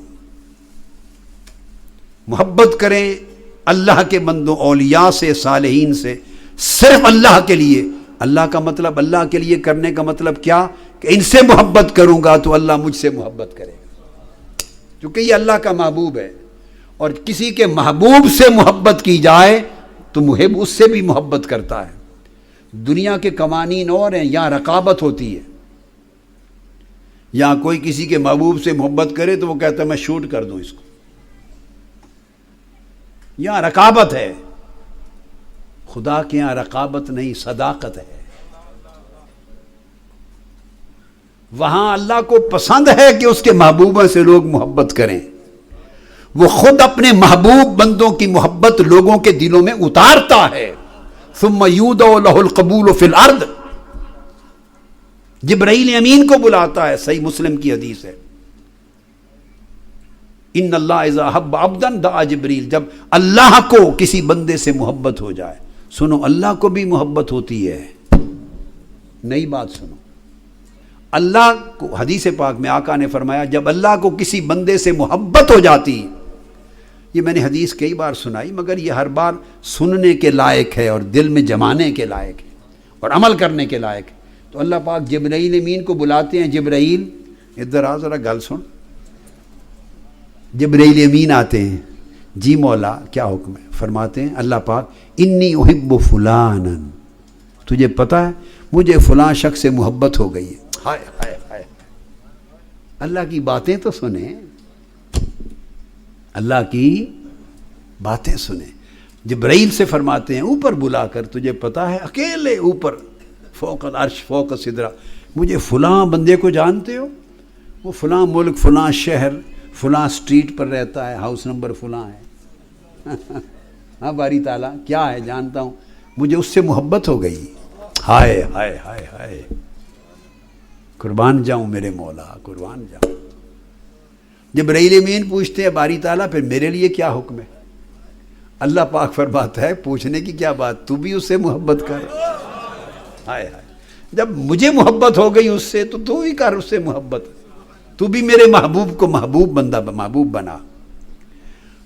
محبت کریں اللہ کے بندوں، اولیاء سے، صالحین سے، صرف اللہ کے لیے. اللہ کا مطلب، اللہ کے لیے کرنے کا مطلب کیا؟ کہ ان سے محبت کروں گا تو اللہ مجھ سے محبت کرے گا، کیونکہ یہ اللہ کا محبوب ہے. اور کسی کے محبوب سے محبت کی جائے تو محب اس سے بھی محبت کرتا ہے. دنیا کے قوانین اور ہیں، یہاں رقابت ہوتی ہے. یہاں کوئی کسی کے محبوب سے محبت کرے تو وہ کہتا ہے میں شوٹ کر دوں اس کو. یہاں رقابت ہے. خدا کے یہاں رقابت نہیں، صداقت ہے. وہاں اللہ کو پسند ہے کہ اس کے محبوبوں سے لوگ محبت کریں. وہ خود اپنے محبوب بندوں کی محبت لوگوں کے دلوں میں اتارتا ہے. ثم یودع لہ القبول فی الارض. جبرائیل امین کو بلاتا ہے، صحیح مسلم کی حدیث ہے. ان اللہ اذا حب عبدا دعا جبریل. جب اللہ کو کسی بندے سے محبت ہو جائے، سنو اللہ کو بھی محبت ہوتی ہے. نئی بات سنو، اللہ کو، حدیث پاک میں آقا نے فرمایا جب اللہ کو کسی بندے سے محبت ہو جاتی، یہ میں نے حدیث کئی بار سنائی مگر یہ ہر بار سننے کے لائق ہے اور دل میں جمانے کے لائق ہے اور عمل کرنے کے لائق ہے. تو اللہ پاک جبرائیل امین کو بلاتے ہیں، جبرائیل ادھر آ ذرا گل سن. جبرائیل امین آتے ہیں، جی مولا کیا حکم ہے؟ فرماتے ہیں اللہ پاک انی احب فلانا، تجھے پتہ ہے مجھے فلاں شخص سے محبت ہو گئی ہے. ہائے ہائے ہائے، اللہ کی باتیں تو سنیں، اللہ کی باتیں سنیں. جبرائیل سے فرماتے ہیں اوپر بلا کر، تجھے پتہ ہے اکیلے اوپر فوق العرش فوق السدرہ، مجھے فلاں بندے کو جانتے ہو؟ وہ فلاں ملک، فلاں شہر، فلاں سٹریٹ پر رہتا ہے، ہاؤس نمبر فلاں ہے. ہاں باری تعالیٰ کیا ہے جانتا ہوں، مجھے اس سے محبت ہو گئی. ہائے ہائے ہائے ہائے، قربان جاؤں میرے مولا، قربان جاؤں. جبرائیل امین پوچھتے ہیں باری تعالیٰ پھر میرے لیے کیا حکم ہے؟ اللہ پاک فرماتا ہے پوچھنے کی کیا بات، تو بھی اس سے محبت کر. ہائے ہائے، جب مجھے محبت ہو گئی اس سے تو بھی کر اس سے محبت، تو بھی میرے محبوب کو محبوب بنا.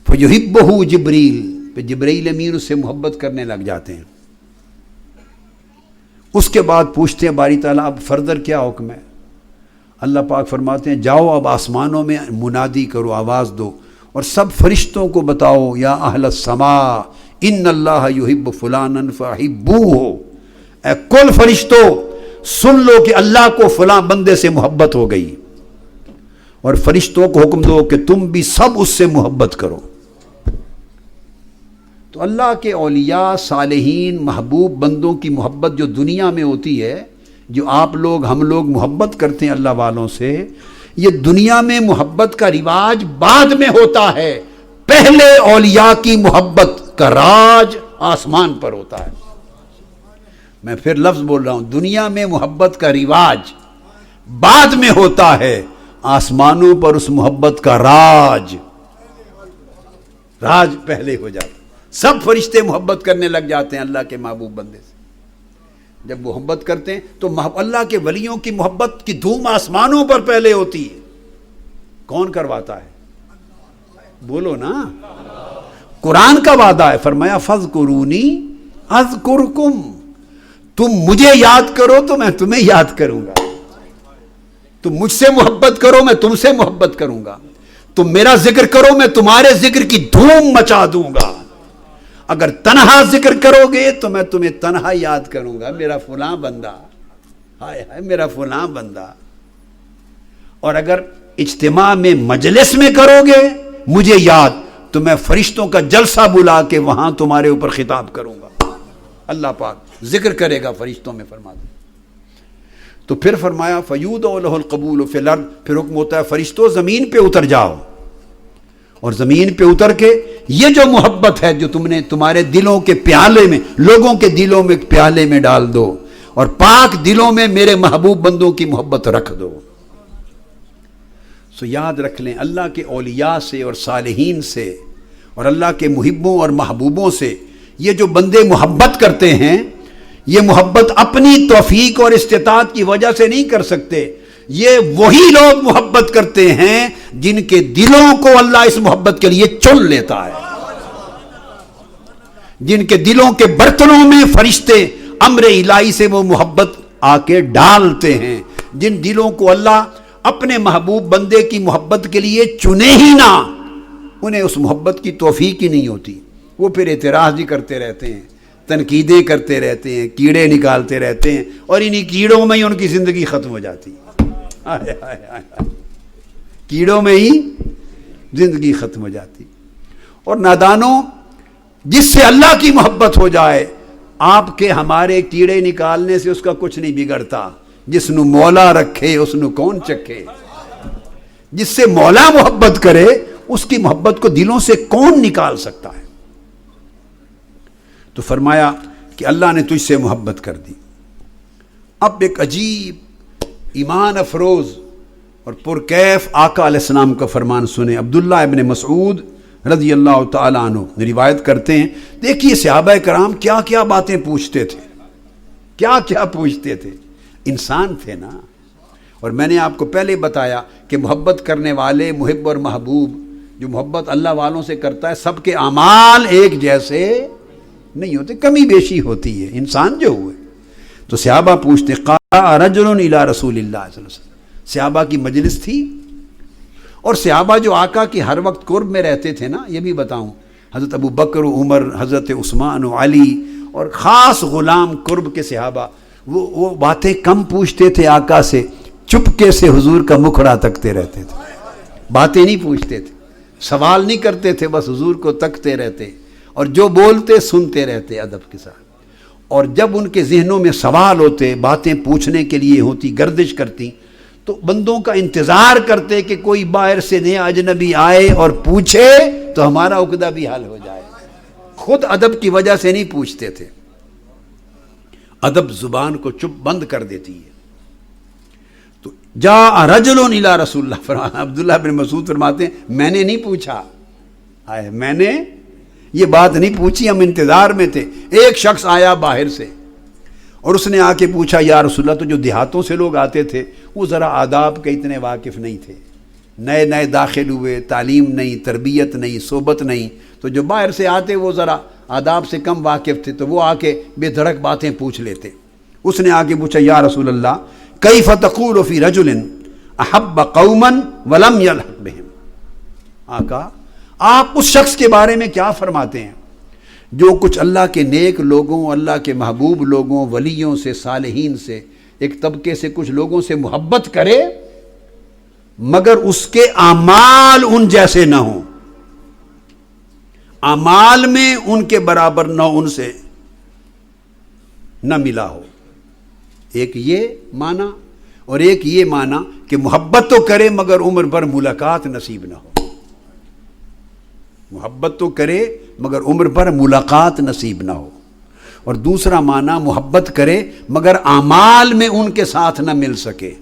فیحبہ جبریل، پھر جبرائیل امین اس سے محبت کرنے لگ جاتے ہیں. اس کے بعد پوچھتے ہیں باری تعالیٰ اب فردر کیا حکم ہے؟ اللہ پاک فرماتے ہیں جاؤ اب آسمانوں میں منادی کرو، آواز دو اور سب فرشتوں کو بتاؤ یا اہل السماء ان اللہ یحب فلانا فاحبوہ. اے کل فرشتوں سن لو کہ اللہ کو فلاں بندے سے محبت ہو گئی، اور فرشتوں کو حکم دو کہ تم بھی سب اس سے محبت کرو. تو اللہ کے اولیاء صالحین محبوب بندوں کی محبت جو دنیا میں ہوتی ہے، جو آپ لوگ ہم لوگ محبت کرتے ہیں اللہ والوں سے، یہ دنیا میں محبت کا رواج بعد میں ہوتا ہے، پہلے اولیاء کی محبت کا راج آسمان پر ہوتا ہے۔ میں پھر لفظ بول رہا ہوں، دنیا میں محبت کا رواج بعد میں ہوتا ہے، آسمانوں پر اس محبت کا راج پہلے ہو جاتا ہے۔ سب فرشتے محبت کرنے لگ جاتے ہیں اللہ کے محبوب بندے سے۔ جب محبت کرتے ہیں تو اللہ کے ولیوں کی محبت کی دھوم آسمانوں پر پہلے ہوتی ہے۔ کون کرواتا ہے؟ بولو نا۔ قرآن کا وعدہ ہے، فرمایا فَاذْكُرُونِي أَذْكُرْكُمْ، تم مجھے یاد کرو تو میں تمہیں یاد کروں گا، تم مجھ سے محبت کرو میں تم سے محبت کروں گا، تم میرا ذکر کرو میں تمہارے ذکر کی دھوم مچا دوں گا، اگر تنہا ذکر کرو گے تو میں تمہیں تنہا یاد کروں گا، میرا فلاں بندہ، ہائے ہائے میرا فلاں بندہ۔ اور اگر اجتماع میں مجلس میں کرو گے مجھے یاد تو میں فرشتوں کا جلسہ بلا کے وہاں تمہارے اوپر خطاب کروں گا۔ اللہ پاک ذکر کرے گا فرشتوں میں، فرما دیں۔ تو پھر فرمایا فَيُودَعُ لَهُ الْقَبُولُ فِي الْأَرْضِ، پھر حکم ہوتا ہے فرشتوں زمین پہ اتر جاؤ، اور زمین پہ اتر کے یہ جو محبت ہے جو تم نے تمہارے دلوں کے پیالے میں، لوگوں کے دلوں میں پیالے میں ڈال دو، اور پاک دلوں میں میرے محبوب بندوں کی محبت رکھ دو۔ سو یاد رکھ لیں، اللہ کے اولیاء سے اور صالحین سے اور اللہ کے محبوں اور محبوبوں سے یہ جو بندے محبت کرتے ہیں، یہ محبت اپنی توفیق اور استطاعت کی وجہ سے نہیں کر سکتے، یہ وہی لوگ محبت کرتے ہیں جن کے دلوں کو اللہ اس محبت کے لیے چن لیتا ہے، جن کے دلوں کے برتنوں میں فرشتے امر الہی سے وہ محبت آ کے ڈالتے ہیں، جن دلوں کو اللہ اپنے محبوب بندے کی محبت کے لیے چنے ہی نہ، انہیں اس محبت کی توفیق ہی نہیں ہوتی، وہ پھر اعتراض ہی کرتے رہتے ہیں، تنقیدیں کرتے رہتے ہیں، کیڑے نکالتے رہتے ہیں، اور انہی کیڑوں میں ہی ان کی زندگی ختم ہو جاتی ہے۔ کیڑوں میں ہی زندگی ختم ہو جاتی۔ اور نادانوں، جس سے اللہ کی محبت ہو جائے، آپ کے ہمارے کیڑے نکالنے سے اس کا کچھ نہیں بگڑتا، جس نو مولا رکھے اس نو کون چکھے، جس سے مولا محبت کرے اس کی محبت کو دلوں سے کون نکال سکتا ہے۔ تو فرمایا کہ اللہ نے تجھ سے محبت کر دی۔ اب ایک عجیب ایمان افروز اور پرکیف آقا علیہ السلام کا فرمان سنیں۔ عبداللہ ابن مسعود رضی اللہ تعالیٰ عنہ روایت کرتے ہیں، دیکھیے صحابہ کرام کیا کیا باتیں پوچھتے تھے، کیا کیا پوچھتے تھے، انسان تھے نا۔ اور میں نے آپ کو پہلے بتایا کہ محبت کرنے والے محب اور محبوب جو محبت اللہ والوں سے کرتا ہے، سب کے اعمال ایک جیسے نہیں ہوتے، کمی بیشی ہوتی ہے، انسان جو ہوئے۔ تو صحابہ پوچھتے، قَالَ رَجُلٌ إِلَىٰ رَسُولِ اللَّهِ صلی اللہ علیہ وسلم، صحابہ کی مجلس تھی، اور صحابہ جو آقا کی ہر وقت قرب میں رہتے تھے نا، یہ بھی بتاؤں، حضرت ابو بکر و عمر، حضرت عثمان و علی، اور خاص غلام قرب کے صحابہ، وہ باتیں کم پوچھتے تھے آقا سے، چپکے سے حضور کا مکھڑا تکتے رہتے تھے، باتیں نہیں پوچھتے تھے، سوال نہیں کرتے تھے، بس حضور کو تکتے رہتے، اور جو بولتے سنتے رہتے ادب کے ساتھ۔ اور جب ان کے ذہنوں میں سوال ہوتے، باتیں پوچھنے کے لیے ہوتی، گردش کرتی، تو بندوں کا انتظار کرتے کہ کوئی باہر سے نیا اجنبی آئے اور پوچھے تو ہمارا عقدہ بھی حل ہو جائے، خود ادب کی وجہ سے نہیں پوچھتے تھے۔ ادب زبان کو چپ بند کر دیتی ہے۔ تو جاء رجل الی رسول اللہ، فرمایا عبداللہ بن مسعود فرماتے ہیں میں نے نہیں پوچھا، میں نے یہ بات نہیں پوچھی، ہم انتظار میں تھے۔ ایک شخص آیا باہر سے اور اس نے آ کے پوچھا، یا رسول اللہ، تو جو دیہاتوں سے لوگ آتے تھے وہ ذرا آداب کے اتنے واقف نہیں تھے، نئے نئے داخل ہوئے، تعلیم نہیں، تربیت نہیں، صحبت نہیں، تو جو باہر سے آتے وہ ذرا آداب سے کم واقف تھے، تو وہ آ کے بے دھڑک باتیں پوچھ لیتے۔ اس نے آ کے پوچھا، یا رسول اللہ کیف تقول فی رجل احب قوما ولم یلحق بہم، آقا آپ اس شخص کے بارے میں کیا فرماتے ہیں جو کچھ اللہ کے نیک لوگوں، اللہ کے محبوب لوگوں، ولیوں سے، صالحین سے، ایک طبقے سے کچھ لوگوں سے محبت کرے مگر اس کے اعمال ان جیسے نہ ہوں، اعمال میں ان کے برابر نہ ان سے نہ ملا ہو. ایک یہ معنی اور ایک یہ معنی کہ محبت تو کرے مگر عمر بھر ملاقات نصیب نہ ہو. محبت تو کرے مگر عمر بھر ملاقات نصیب نہ ہو. اور دوسرا معنی محبت کرے مگر اعمال میں ان کے ساتھ نہ مل سکے.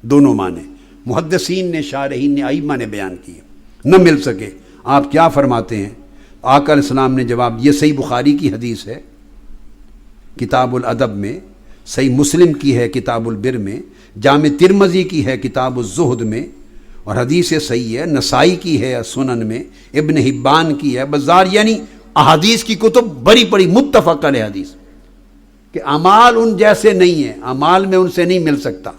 دونوں معنی محدثین نے، شارحین نے، ائمہ نے بیان کیے. نہ مل سکے. آپ کیا فرماتے ہیں؟ آقا علیہ السلام نے جواب، یہ صحیح بخاری کی حدیث ہے کتاب الادب میں، صحیح مسلم کی ہے کتاب البر میں، جامع ترمذی کی ہے کتاب الزہد میں، اور حدیث صحیح ہے نسائی کی ہے سنن میں، ابن حبان کی ہے، بزار، یعنی احادیث کی کتب بڑی بڑی متفق علیہ حدیث کہ اعمال ان جیسے نہیں ہیں، اعمال میں ان سے نہیں مل سکتا،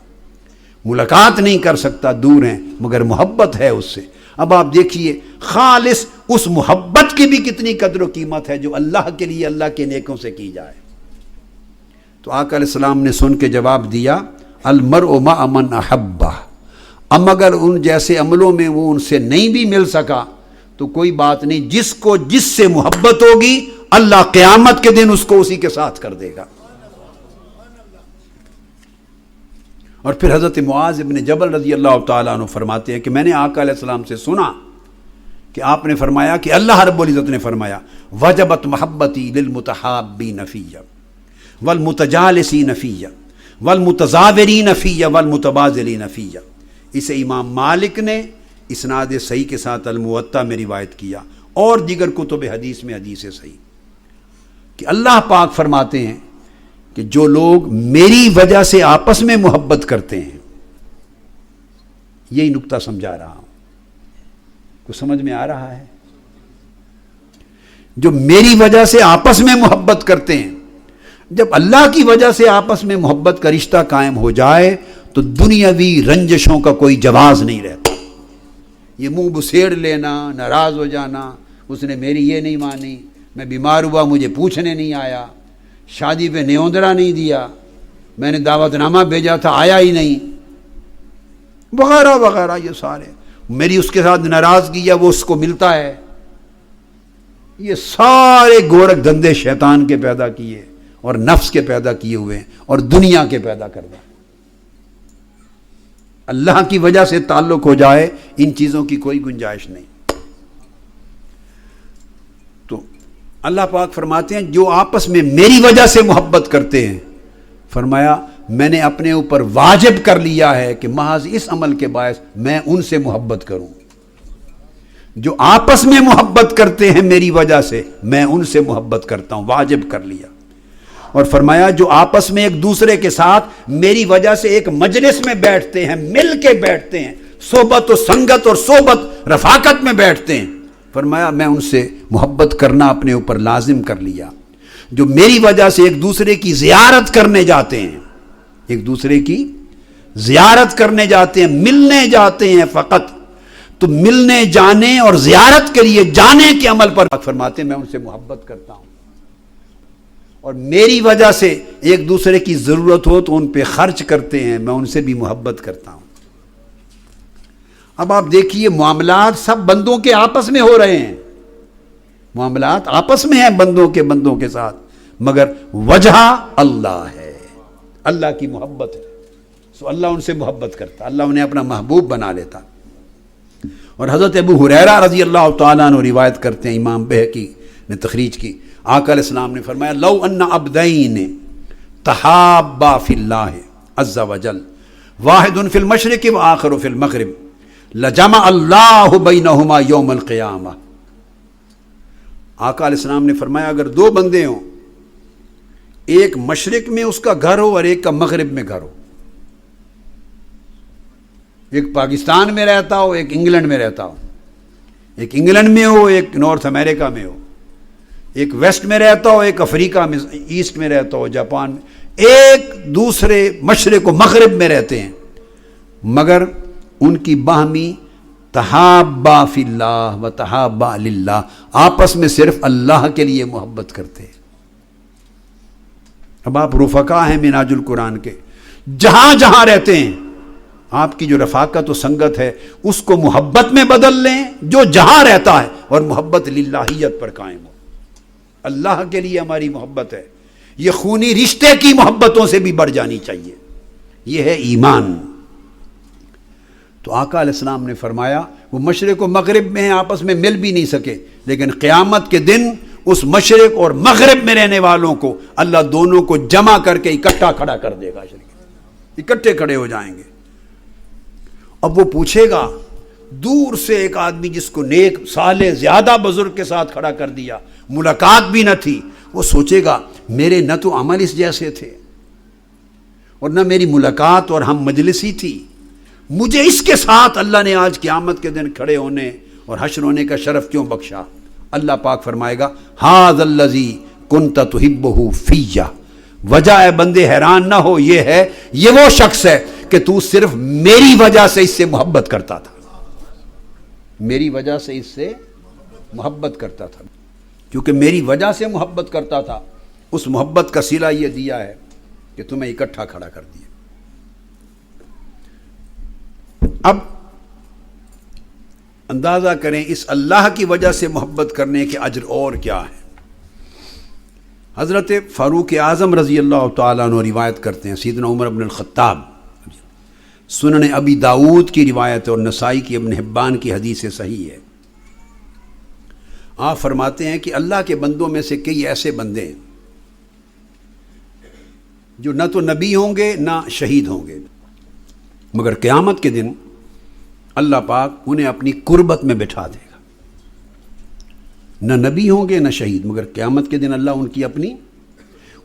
ملاقات نہیں کر سکتا، دور ہیں، مگر محبت ہے اس سے. اب آپ دیکھیے خالص اس محبت کی بھی کتنی قدر و قیمت ہے جو اللہ کے لیے، اللہ کے نیکوں سے کی جائے. تو آقا علیہ السلام نے سن کے جواب دیا، المرء مع من احبہ. اب اگر ان جیسے عملوں میں وہ ان سے نہیں بھی مل سکا تو کوئی بات نہیں، جس کو جس سے محبت ہوگی اللہ قیامت کے دن اس کو اسی کے ساتھ کر دے گا. اور پھر حضرت معاذ ابن جبل رضی اللہ تعالیٰ عنہ فرماتے ہیں کہ میں نے آقا علیہ السلام سے سنا کہ آپ نے فرمایا کہ اللہ رب العزت نے فرمایا، وجبت محبتی للمتحابین فیہ والمتجالسین فیہ والمتزاورین فیہ والمتبادلین فیہ. اسے امام مالک نے اسناد صحیح کے ساتھ الموطا میں روایت کیا اور دیگر کتب حدیث میں حدیث صحیح کہ اللہ پاک فرماتے ہیں کہ جو لوگ میری وجہ سے آپس میں محبت کرتے ہیں، یہی نکتہ سمجھا رہا ہوں، کچھ سمجھ میں آ رہا ہے؟ جو میری وجہ سے آپس میں محبت کرتے ہیں، جب اللہ کی وجہ سے آپس میں محبت کا رشتہ قائم ہو جائے تو دنیاوی رنجشوں کا کوئی جواز نہیں رہتا. یہ منہ بسیڑ لینا، ناراض ہو جانا، اس نے میری یہ نہیں مانی، میں بیمار ہوا مجھے پوچھنے نہیں آیا، شادی پہ نیوندرا نہیں دیا، میں نے دعوت نامہ بھیجا تھا آیا ہی نہیں، وغیرہ وغیرہ. یہ سارے میری اس کے ساتھ ناراضگی ہے وہ اس کو ملتا ہے. یہ سارے گورکھ دھندے شیطان کے پیدا کیے اور نفس کے پیدا کیے ہوئے ہیں اور دنیا کے پیدا کردہ. اللہ کی وجہ سے تعلق ہو جائے ان چیزوں کی کوئی گنجائش نہیں. تو اللہ پاک فرماتے ہیں جو آپس میں میری وجہ سے محبت کرتے ہیں، فرمایا میں نے اپنے اوپر واجب کر لیا ہے کہ محض اس عمل کے باعث میں ان سے محبت کروں. جو آپس میں محبت کرتے ہیں میری وجہ سے میں ان سے محبت کرتا ہوں، واجب کر لیا. اور فرمایا جو آپس میں ایک دوسرے کے ساتھ میری وجہ سے ایک مجلس میں بیٹھتے ہیں، مل کے بیٹھتے ہیں، صحبت و سنگت اور صحبت رفاقت میں بیٹھتے ہیں، فرمایا میں ان سے محبت کرنا اپنے اوپر لازم کر لیا. جو میری وجہ سے ایک دوسرے کی زیارت کرنے جاتے ہیں، ایک دوسرے کی زیارت کرنے جاتے ہیں، ملنے جاتے ہیں فقط، تو ملنے جانے اور زیارت کے لیے جانے کے عمل پر فرماتے ہیں میں ان سے محبت کرتا ہوں. اور میری وجہ سے ایک دوسرے کی ضرورت ہو تو ان پہ خرچ کرتے ہیں، میں ان سے بھی محبت کرتا ہوں. اب آپ دیکھیے معاملات سب بندوں کے آپس میں ہو رہے ہیں، معاملات آپس میں ہیں بندوں کے ساتھ، مگر وجہ اللہ ہے، اللہ کی محبت ہے. سو اللہ ان سے محبت کرتا، اللہ انہیں اپنا محبوب بنا لیتا. اور حضرت ابو ہریرہ رضی اللہ تعالیٰ عنہ روایت کرتے ہیں، امام بہقی نے تخریج کی، آقا علیہ السلام نے فرمایا لو ان عبدین تحابا فی اللہ عز وجل واحد فی المشرق وآخر فی المغرب لجمع اللہ بینہما یوم القیامہ. آقا علیہ السلام نے فرمایا اگر دو بندے ہوں، ایک مشرق میں اس کا گھر ہو اور ایک کا مغرب میں گھر ہو، ایک پاکستان میں رہتا ہو ایک انگلینڈ میں رہتا ہو، ایک انگلینڈ میں ہو ایک نارتھ امریکہ میں ہو، ایک ویسٹ میں رہتا ہو ایک افریقہ میں، ایسٹ میں رہتا ہو جاپان میں، ایک دوسرے مشرق و مغرب میں رہتے ہیں، مگر ان کی باہمی تحابا فی اللہ و تحابا للہ، آپس میں صرف اللہ کے لیے محبت کرتے ہیں. اب آپ رفقا ہیں مناج القرآن کے، جہاں جہاں رہتے ہیں آپ کی جو رفاقت و سنگت ہے اس کو محبت میں بدل لیں جو جہاں رہتا ہے، اور محبت للہیت پر قائم ہو. اللہ کے لیے ہماری محبت ہے، یہ خونی رشتے کی محبتوں سے بھی بڑھ جانی چاہیے. یہ ہے ایمان. تو آقا علیہ السلام نے فرمایا وہ مشرق و مغرب میں آپس میں مل بھی نہیں سکے، لیکن قیامت کے دن اس مشرق اور مغرب میں رہنے والوں کو اللہ دونوں کو جمع کر کے اکٹھا کھڑا کر دے گا. اکٹھے کھڑے ہو جائیں گے. اب وہ پوچھے گا، دور سے ایک آدمی جس کو نیک صالح زیادہ بزرگ کے ساتھ کھڑا کر دیا، ملاقات بھی نہ تھی، وہ سوچے گا میرے نہ تو عمل اس جیسے تھے اور نہ میری ملاقات اور ہم مجلسی تھی، مجھے اس کے ساتھ اللہ نے آج قیامت کے دن کھڑے ہونے اور حشر ہونے کا شرف کیوں بخشا؟ اللہ پاک فرمائے گا ھذا الذی کنت تحبہ فیہ. وجہ ہے بندے حیران نہ ہو، یہ وہ شخص ہے کہ تو صرف میری وجہ سے اس سے محبت کرتا تھا، میری وجہ سے اس سے محبت کرتا تھا. کیونکہ میری وجہ سے محبت کرتا تھا، اس محبت کا صلہ یہ دیا ہے کہ تمہیں اکٹھا کھڑا کر دیا. اب اندازہ کریں اس اللہ کی وجہ سے محبت کرنے کے اجر اور کیا ہے. حضرت فاروق اعظم رضی اللہ تعالیٰ عنہ روایت کرتے ہیں، سیدنا عمر بن الخطاب، سنن ابی داود کی روایت اور نسائی کی ابن حبان کی حدیث صحیح ہے. آپ فرماتے ہیں کہ اللہ کے بندوں میں سے کئی ایسے بندے ہیں جو نہ تو نبی ہوں گے نہ شہید ہوں گے، مگر قیامت کے دن اللہ پاک انہیں اپنی قربت میں بٹھا دے گا. نہ نبی ہوں گے نہ شہید، مگر قیامت کے دن اللہ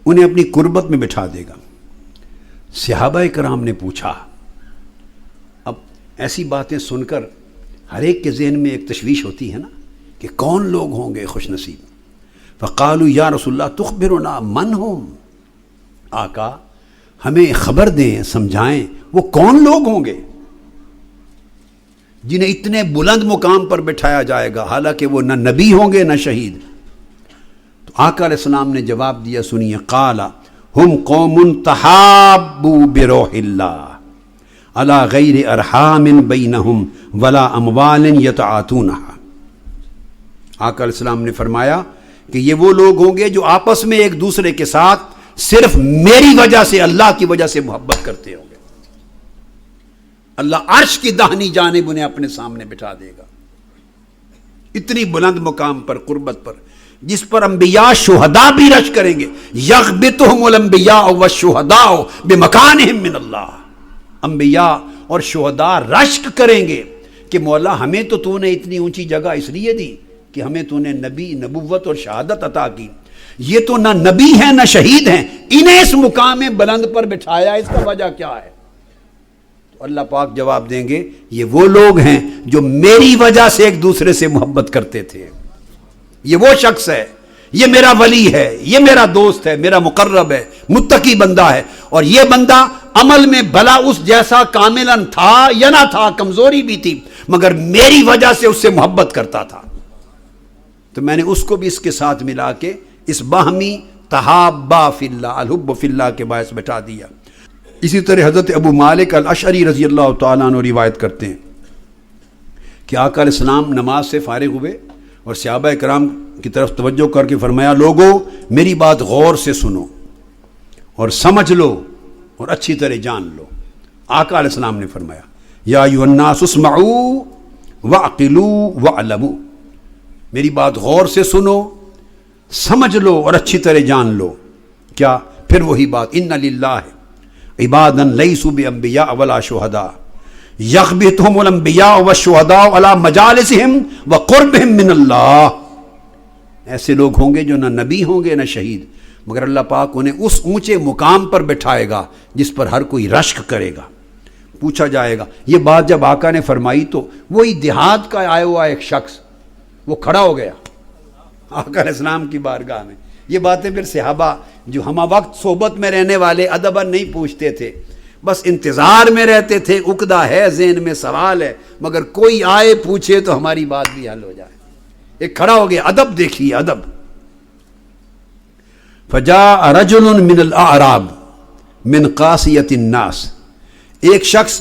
انہیں اپنی قربت میں بٹھا دے گا. صحابہ کرام نے پوچھا، اب ایسی باتیں سن کر ہر ایک کے ذہن میں ایک تشویش ہوتی ہے نا کہ کون لوگ ہوں گے خوش نصیب. فقالوا یا رسول اللہ تخبرنا من ہم. آقا ہمیں خبر دیں، سمجھائیں وہ کون لوگ ہوں گے جنہیں اتنے بلند مقام پر بٹھایا جائے گا، حالانکہ وہ نہ نبی ہوں گے نہ شہید. تو آقا علیہ السلام نے جواب دیا، سنیے، قال ہم قوم تحابوا بروح اللہ علی غیر ارحام بینہم ولا اموال یتعاطونہا. آقا علیہ السلام نے فرمایا کہ یہ وہ لوگ ہوں گے جو آپس میں ایک دوسرے کے ساتھ صرف میری وجہ سے، اللہ کی وجہ سے محبت کرتے ہوں گے. اللہ عرش کی داہنی جانب انہیں اپنے سامنے بٹھا دے گا، اتنی بلند مقام پر، قربت پر، جس پر انبیاء شہداء بھی رش کریں گے. یغبطہم الانبیاء والشہداء بمکانہم من اللہ. انبیاء اور شہداء رشک کریں گے کہ مولا ہمیں تو نے اتنی اونچی جگہ اس لیے دی کہ ہمیں تو نے نبی، نبوت اور شہادت عطا کی، یہ تو نہ نبی ہیں نہ شہید ہیں، انہیں اس مقام بلند پر بٹھایا، اس کا وجہ کیا ہے؟ تو اللہ پاک جواب دیں گے یہ وہ لوگ ہیں جو میری وجہ سے ایک دوسرے سے محبت کرتے تھے. یہ وہ شخص ہے، یہ میرا ولی ہے، یہ میرا دوست ہے، میرا مقرب ہے، متقی بندہ ہے، اور یہ بندہ عمل میں بھلا اس جیسا کاملاً تھا یا نہ تھا، کمزوری بھی تھی، مگر میری وجہ سے اس سے محبت کرتا تھا. تو میں نے اس کو بھی اس کے ساتھ ملا کے اس باہمی تحابا فی اللہ، الحب فی اللہ کے باعث بٹھا دیا. اسی طرح حضرت ابو مالک الاشعری رضی اللہ تعالیٰ عنہ روایت کرتے ہیں کہ آقا علیہ السلام نماز سے فارغ ہوئے اور صحابہ کرام کی طرف توجہ کر کے فرمایا، لوگو میری بات غور سے سنو اور سمجھ لو اور اچھی طرح جان لو. آقا علیہ السلام نے فرمایا، یا ایھا الناس اسمعوا واعقلوا واعلموا. میری بات غور سے سنو، سمجھ لو اور اچھی طرح جان لو. کیا؟ پھر وہی بات، ان للہ عبادا لیسوا بانبیاء ولا شہداء یغبطہم الانبیاء والشہداء علی مجالسہم وقربہم من اللہ. ایسے لوگ ہوں گے جو نہ نبی ہوں گے نہ شہید، مگر اللہ پاک انہیں اس اونچے مقام پر بٹھائے گا جس پر ہر کوئی رشک کرے گا. پوچھا جائے گا، یہ بات جب آقا نے فرمائی تو وہی دیہات کا آیا ہوا ایک شخص وہ کھڑا ہو گیا آقا علیہ السلام کی بارگاہ میں. یہ باتیں پھر صحابہ جو ہمہ وقت صحبت میں رہنے والے ادباً نہیں پوچھتے تھے، بس انتظار میں رہتے تھے، عقدہ ہے ذہن میں، سوال ہے، مگر کوئی آئے پوچھے تو ہماری بات بھی حل ہو جائے. ایک کھڑا ہو گیا، ادب دیکھیے، ادب. فجاء رجل من الاعراب من قاسیۃ الناس. ایک شخص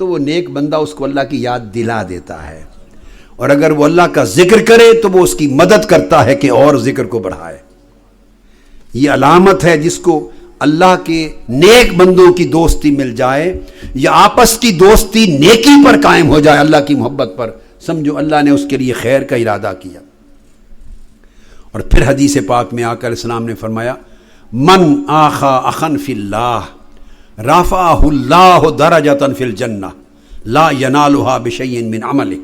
تو وہ نیک بندہ اس کو اللہ کی یاد دلا دیتا ہے، اور اگر وہ اللہ کا ذکر کرے تو وہ اس کی مدد کرتا ہے کہ اور ذکر کو بڑھائے۔ یہ علامت ہے جس کو اللہ کے نیک بندوں کی دوستی مل جائے یا آپس کی دوستی نیکی پر قائم ہو جائے، اللہ کی محبت پر، سمجھو اللہ نے اس کے لیے خیر کا ارادہ کیا۔ اور پھر حدیث پاک میں آقا علیہ السلام نے فرمایا من آخا اخن فی اللہ رفعہ اللہ درجۃ فی الجنہ لا ینالھا بشیء من عملہ،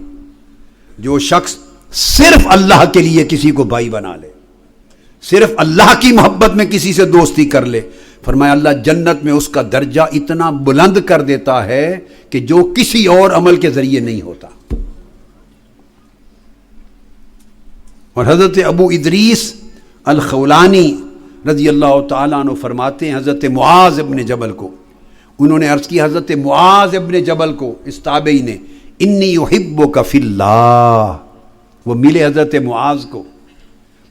جو شخص صرف اللہ کے لیے کسی کو بھائی بنا لے، صرف اللہ کی محبت میں کسی سے دوستی کر لے، فرمایا اللہ جنت میں اس کا درجہ اتنا بلند کر دیتا ہے کہ جو کسی اور عمل کے ذریعے نہیں ہوتا۔ اور حضرت ابو ادریس الخولانی رضی اللہ تعالیٰ عنہ فرماتے ہیں حضرت معاذ ابن جبل کو، انہوں نے عرض کی حضرت معاذ ابن جبل کو، اس تابعی نے، انی احبک فی اللہ، وہ ملے حضرت معاذ کو،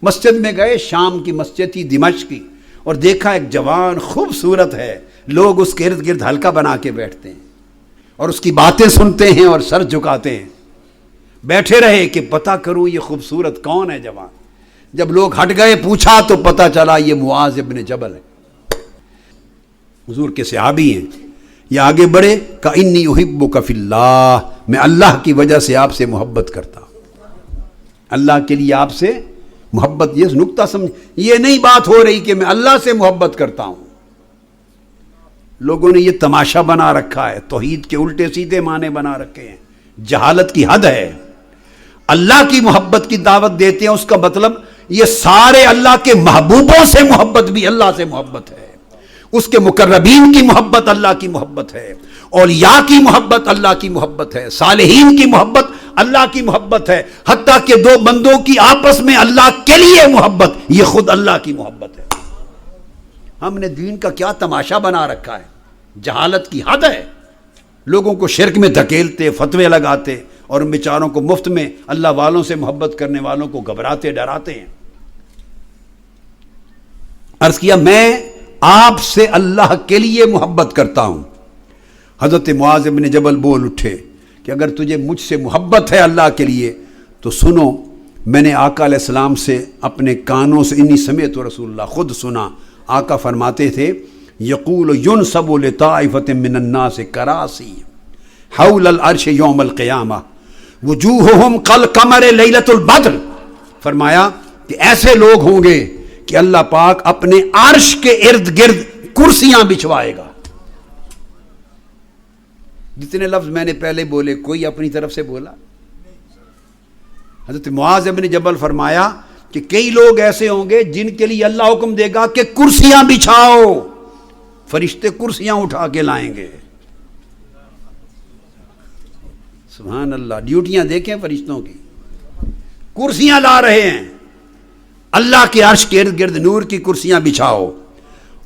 مسجد میں گئے، شام کی مسجد تھی دمشق کی، اور دیکھا ایک جوان خوبصورت ہے، لوگ اس کے ارد گرد حلقہ بنا کے بیٹھتے ہیں اور اس کی باتیں سنتے ہیں اور سر جھکاتے ہیں۔ بیٹھے رہے کہ پتہ کروں یہ خوبصورت کون ہے جوان، جب لوگ ہٹ گئے پوچھا تو پتہ چلا یہ معاذ ابن جبل ہے، حضور کے صحابی ہیں۔ یہ آگے بڑھے، کہ انی احبک فی اللہ، میں اللہ کی وجہ سے آپ سے محبت کرتا ہوں، اللہ کے لیے آپ سے محبت۔ یہ نکتہ سمجھ، یہ نہیں بات ہو رہی کہ میں اللہ سے محبت کرتا ہوں۔ لوگوں نے یہ تماشا بنا رکھا ہے، توحید کے الٹے سیدھے معنی بنا رکھے ہیں، جہالت کی حد ہے۔ اللہ کی محبت کی دعوت دیتے ہیں، اس کا مطلب یہ سارے اللہ کے محبوبوں سے محبت بھی اللہ سے محبت ہے، اس کے مقربین کی محبت اللہ کی محبت ہے، اولیاء کی محبت اللہ کی محبت ہے، صالحین کی محبت اللہ کی محبت ہے، حتیٰ کہ دو بندوں کی آپس میں اللہ کے لیے محبت، یہ خود اللہ کی محبت ہے۔ ہم نے دین کا کیا تماشا بنا رکھا ہے، جہالت کی حد ہے۔ لوگوں کو شرک میں دھکیلتے، فتوے لگاتے، اور ان بیچاروں کو مفت میں اللہ والوں سے محبت کرنے والوں کو گھبراتے ڈراتے ہیں۔ عرض کیا میں آپ سے اللہ کے لیے محبت کرتا ہوں۔ حضرت معاذ بن جبل بول اٹھے کہ اگر تجھے مجھ سے محبت ہے اللہ کے لیے تو سنو، میں نے آقا علیہ السلام سے اپنے کانوں سے، انی سمعت رسول اللہ، خود سنا، آقا فرماتے تھے یقول ینصب لطائفۃ من الناس کراسی حول العرش یوم القیامہ وجوہہم کالقمر لیلۃ البدر، فرمایا کہ ایسے لوگ ہوں گے کہ اللہ پاک اپنے عرش کے ارد گرد کرسیاں بچھوائے گا۔ جتنے لفظ میں نے پہلے بولے کوئی اپنی طرف سے بولا؟ حضرت معاذ بن جبل فرمایا کہ کئی لوگ ایسے ہوں گے جن کے لیے اللہ حکم دے گا کہ کرسیاں بچھاؤ، فرشتے کرسیاں اٹھا کے لائیں گے۔ سبحان اللہ، ڈیوٹیاں دیکھیں فرشتوں کی، کرسیاں لا رہے ہیں، اللہ کے عرش کے ارد گرد نور کی کرسیاں بچھاؤ،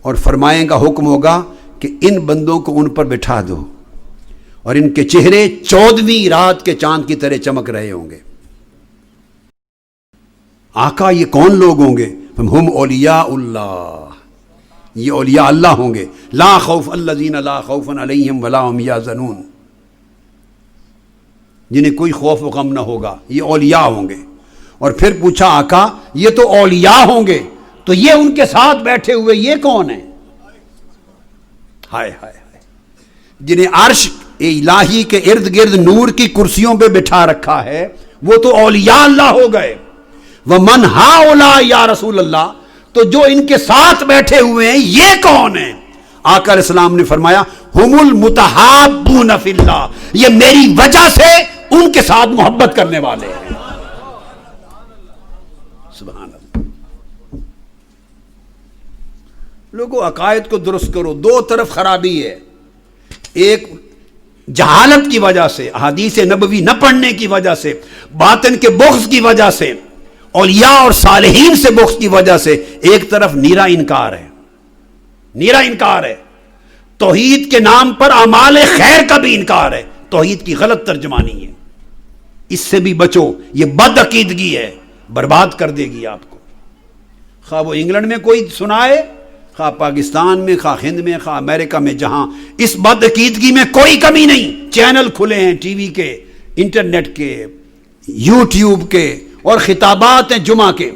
اور فرمائیں گا، حکم ہوگا کہ ان بندوں کو ان پر بٹھا دو، اور ان کے چہرے 14ویں رات کے چاند کی طرح چمک رہے ہوں گے۔ آقا یہ کون لوگ ہوں گے؟ ہم اولیاء اللہ، یہ اولیاء اللہ ہوں گے، لا خوف الذین لا خوف علیہم ولا هم یحزنون، جنہیں کوئی خوف و غم نہ ہوگا، یہ اولیاء ہوں گے۔ اور پھر پوچھا آقا یہ تو اولیاء ہوں گے، تو یہ ان کے ساتھ بیٹھے ہوئے یہ کون ہیں؟ ہائے ہائے ہائے، جنہیں عرش الہی کے ارد گرد نور کی کرسیوں پہ بٹھا رکھا ہے، وہ تو اولیاء اللہ ہو گئے۔ وَمَنْ هَؤُلَاءِ یا رسول اللہ، تو جو ان کے ساتھ بیٹھے ہوئے ہیں یہ کون ہیں؟ آقا علیہ السلام نے فرمایا ہم المتحابون فی اللہ، یہ میری وجہ سے ان کے ساتھ محبت کرنے والے ہیں۔ سبحان اللہ۔ لوگوں عقائد کو درست کرو، دو طرف خرابی ہے، ایک جہالت کی وجہ سے، احادیث نبوی نہ پڑھنے کی وجہ سے، باطن کے بغض کی وجہ سے، اولیاء اور صالحین سے بغض کی وجہ سے، ایک طرف نیرا انکار ہے، نیرا انکار ہے، توحید کے نام پر اعمال خیر کا بھی انکار ہے، توحید کی غلط ترجمانی ہے، اس سے بھی بچو، یہ بد عقیدگی ہے، برباد کر دے گی آپ کو۔ خواہ وہ انگلینڈ میں کوئی سنائے، خواہ پاکستان میں، خواہ ہند میں، خواہ امریکہ میں، جہاں اس بدعقیدگی میں کوئی کمی نہیں، چینل کھلے ہیں ٹی وی کے، انٹرنیٹ کے، یوٹیوب کے، اور خطابات ہیں جمعہ کے،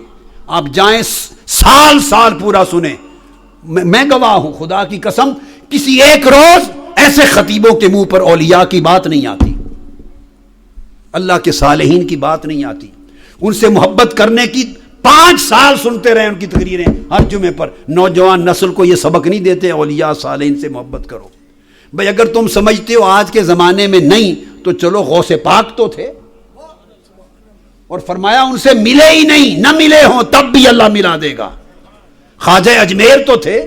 آپ جائیں سال سال پورا سنیں. میں گواہ ہوں خدا کی قسم، کسی ایک روز ایسے خطیبوں کے منہ پر اولیاء کی بات نہیں آتی، اللہ کے صالحین کی بات نہیں آتی. ان سے محبت کرنے کی 5 سال سنتے رہے ان کی تقریریں ہر جمعے پر. نوجوان نسل کو یہ سبق نہیں دیتے اولیاء صالحین سے محبت کرو. بھئی اگر تم سمجھتے ہو آج کے زمانے میں نہیں تو چلو غوث پاک تو تھے، اور فرمایا ان سے ملے ہی نہیں، نہ ملے ہوں تب بھی اللہ ملا دے گا. خواجہ اجمیر تو تھے،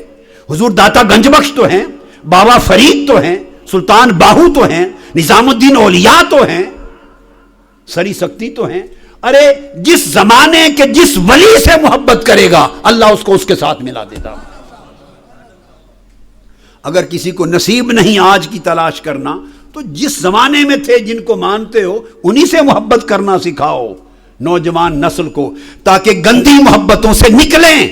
حضور داتا گنج بخش تو ہیں، بابا فرید تو ہیں، سلطان باہو تو ہیں، نظام الدین اولیاء تو ہیں، سری سکتی تو ہیں. ارے جس زمانے کے جس ولی سے محبت کرے گا اللہ اس کو اس کے ساتھ ملا دیتا. اگر کسی کو نصیب نہیں آج کی تلاش کرنا تو جس زمانے میں تھے جن کو مانتے ہو انہی سے محبت کرنا سکھاؤ نوجوان نسل کو، تاکہ گندی محبتوں سے نکلیں.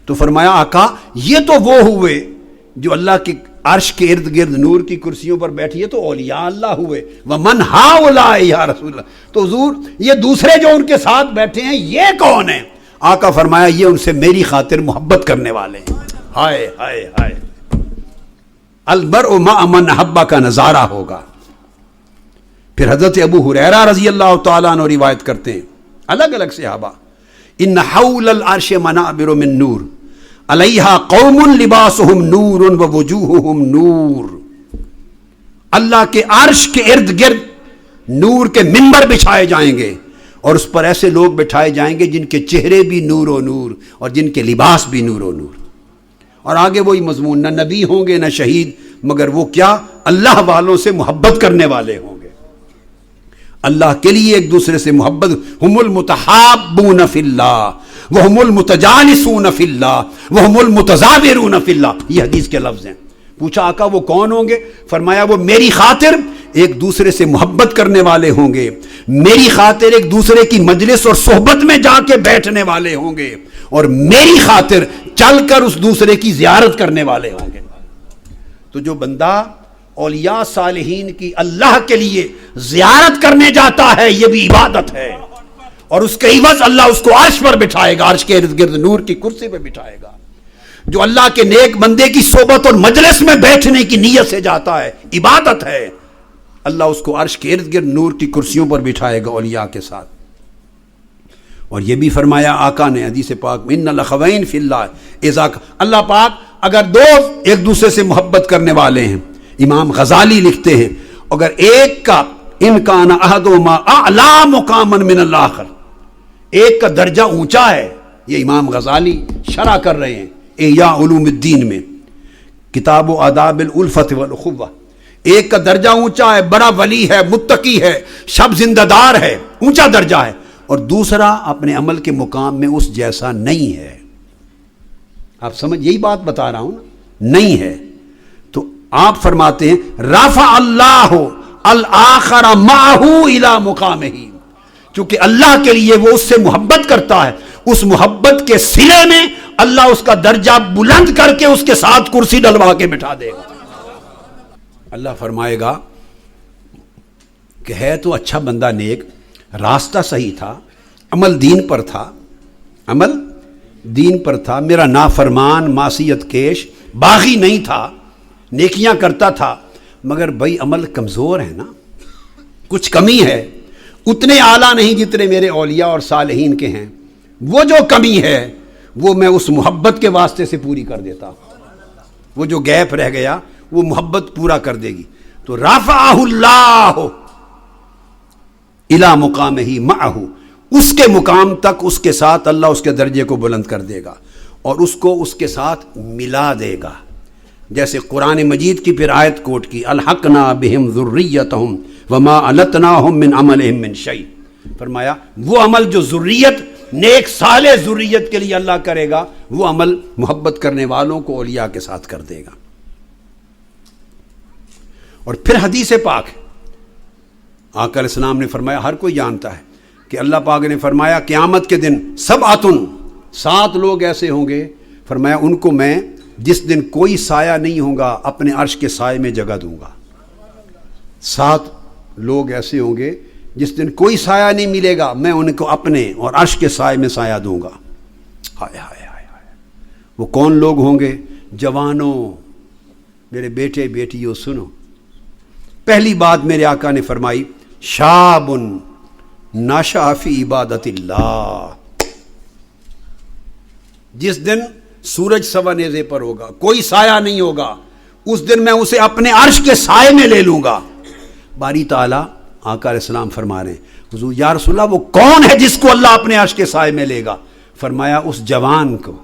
تو فرمایا آقا یہ تو وہ ہوئے جو اللہ کے عرش کے ارد گرد نور کی کرسیوں پر بیٹھیے تو اولیاء اللہ ہوئے. ومن ہؤلاء یا رسول اللہ. تو حضور یہ دوسرے جو ان کے ساتھ بیٹھے ہیں یہ کون ہیں؟ آقا فرمایا یہ ان سے میری خاطر محبت کرنے والے ہیں. ہائے ہائے ہائے، المرء مع من احب کا نظارہ ہوگا. پھر حضرت ابو ہریرہ رضی اللہ تعالیٰ عنہ روایت کرتے ہیں، الگ الگ صحابہ، ان حول العرش منابر من نور علیہا قوم لباسہم نور ووجوہہم نور. اللہ کے عرش کے ارد گرد نور کے منبر بچھائے جائیں گے، اور اس پر ایسے لوگ بٹھائے جائیں گے جن کے چہرے بھی نور و نور اور جن کے لباس بھی نور و نور. اور آگے وہی مضمون، نہ نبی ہوں گے نہ شہید، مگر وہ کیا؟ اللہ والوں سے محبت کرنے والے ہوں گے، اللہ کے لیے ایک دوسرے سے محبت. ہم المتحابون فی اللہ وہم المتجالسون فی اللہ وہم المتزاورون فی اللہ. یہ حدیث کے لفظ ہیں. پوچھا آقا وہ کون ہوں گے؟ فرمایا وہ میری خاطر ایک دوسرے سے محبت کرنے والے ہوں گے، میری خاطر ایک دوسرے کی مجلس اور صحبت میں جا کے بیٹھنے والے ہوں گے، اور میری خاطر چل کر اس دوسرے کی زیارت کرنے والے ہوں گے. تو جو بندہ اولیاء صالحین کی اللہ کے لیے زیارت کرنے جاتا ہے یہ بھی عبادت ہے، اور اس کے عوض اللہ اس کو عرش پر بٹھائے گا، عرش کے ارد گرد نور کی کرسی پہ بٹھائے گا. جو اللہ کے نیک بندے کی صحبت اور مجلس میں بیٹھنے کی نیت سے جاتا ہے عبادت ہے، اللہ اس کو عرش کے ارد گرد نور کی کرسیوں پر بٹھائے گا اولیاء کے ساتھ. اور یہ بھی فرمایا آقا نے حدیث پاک میں، ان الاخوین فی اللہ اذا، اللہ پاک اگر دو ایک دوسرے سے محبت کرنے والے ہیں، امام غزالی لکھتے ہیں اگر ایک کا ان کان احدہما اعلی مقاما من الاخر، ایک کا درجہ اونچا ہے، یہ امام غزالی شرح کر رہے ہیں احیاء علوم الدین میں، کتاب و آداب الالفت والاخوہ. ایک کا درجہ اونچا ہے، بڑا ولی ہے، متقی ہے، شب زندہ دار ہے، اونچا درجہ ہے، اور دوسرا اپنے عمل کے مقام میں اس جیسا نہیں ہے. آپ سمجھ، یہی بات بتا رہا ہوں نا، نہیں ہے. تو آپ فرماتے ہیں رفع اللہ الآخر معہ الی مقامہ، چونکہ اللہ کے لیے وہ اس سے محبت کرتا ہے، اس محبت کے صلے میں اللہ اس کا درجہ بلند کر کے اس کے ساتھ کرسی ڈلوا کے بٹھا دے گا. اللہ فرمائے گا کہ ہے تو اچھا بندہ، نیک، راستہ صحیح تھا، عمل دین پر تھا، عمل دین پر تھا، میرا نافرمان، معصیت کیش، باغی نہیں تھا، نیکیاں کرتا تھا، مگر بھائی عمل کمزور ہے نا، کچھ کمی ہے، اتنے اعلیٰ نہیں جتنے میرے اولیاء اور صالحین کے ہیں. وہ جو کمی ہے وہ میں اس محبت کے واسطے سے پوری کر دیتا ہوں، وہ جو گیپ رہ گیا وہ محبت پورا کر دے گی. تو رفعہ اللہ الی مقامہ معہ، اس کے مقام تک اس کے ساتھ اللہ اس کے درجے کو بلند کر دے گا اور اس کو اس کے ساتھ ملا دے گا. جیسے قرآن مجید کی پھر آیت کوٹ کی، الحقنا بہم ذریتہم وما علتناہم من عملہم من شیء. فرمایا وہ عمل جو ذریت، نیک صالح ذریت کے لیے اللہ کرے گا، وہ عمل محبت کرنے والوں کو اولیاء کے ساتھ کر دے گا. اور پھر حدیث پاک آقا علیہ السلام نے فرمایا، ہر کوئی جانتا ہے کہ اللہ پاک نے فرمایا قیامت کے دن 7 لوگ ایسے ہوں گے فرمایا ان کو میں جس دن کوئی سایہ نہیں ہوگا اپنے عرش کے سائے میں جگہ دوں گا. 7 لوگ ایسے ہوں گے جس دن کوئی سایہ نہیں ملے گا، میں ان کو اپنے اور عرش کے سائے میں سایہ دوں گا. ہائے ہائے ہائے ہائے. وہ کون لوگ ہوں گے؟ جوانوں، میرے بیٹے بیٹیوں سنو. پہلی بات میرے آقا نے فرمائی شاب نشأ فی عبادت اللہ. جس دن سورج سوا نیزے پر ہوگا، کوئی سایہ نہیں ہوگا، اس دن میں اسے اپنے عرش کے سائے میں لے لوں گا. باری تعالیٰ آقا علیہ السلام فرما رہے ہیں حضور یا رسول اللہ وہ کون ہے جس کو اللہ اپنے عرش کے سائے میں لے گا؟ فرمایا اس جوان کو،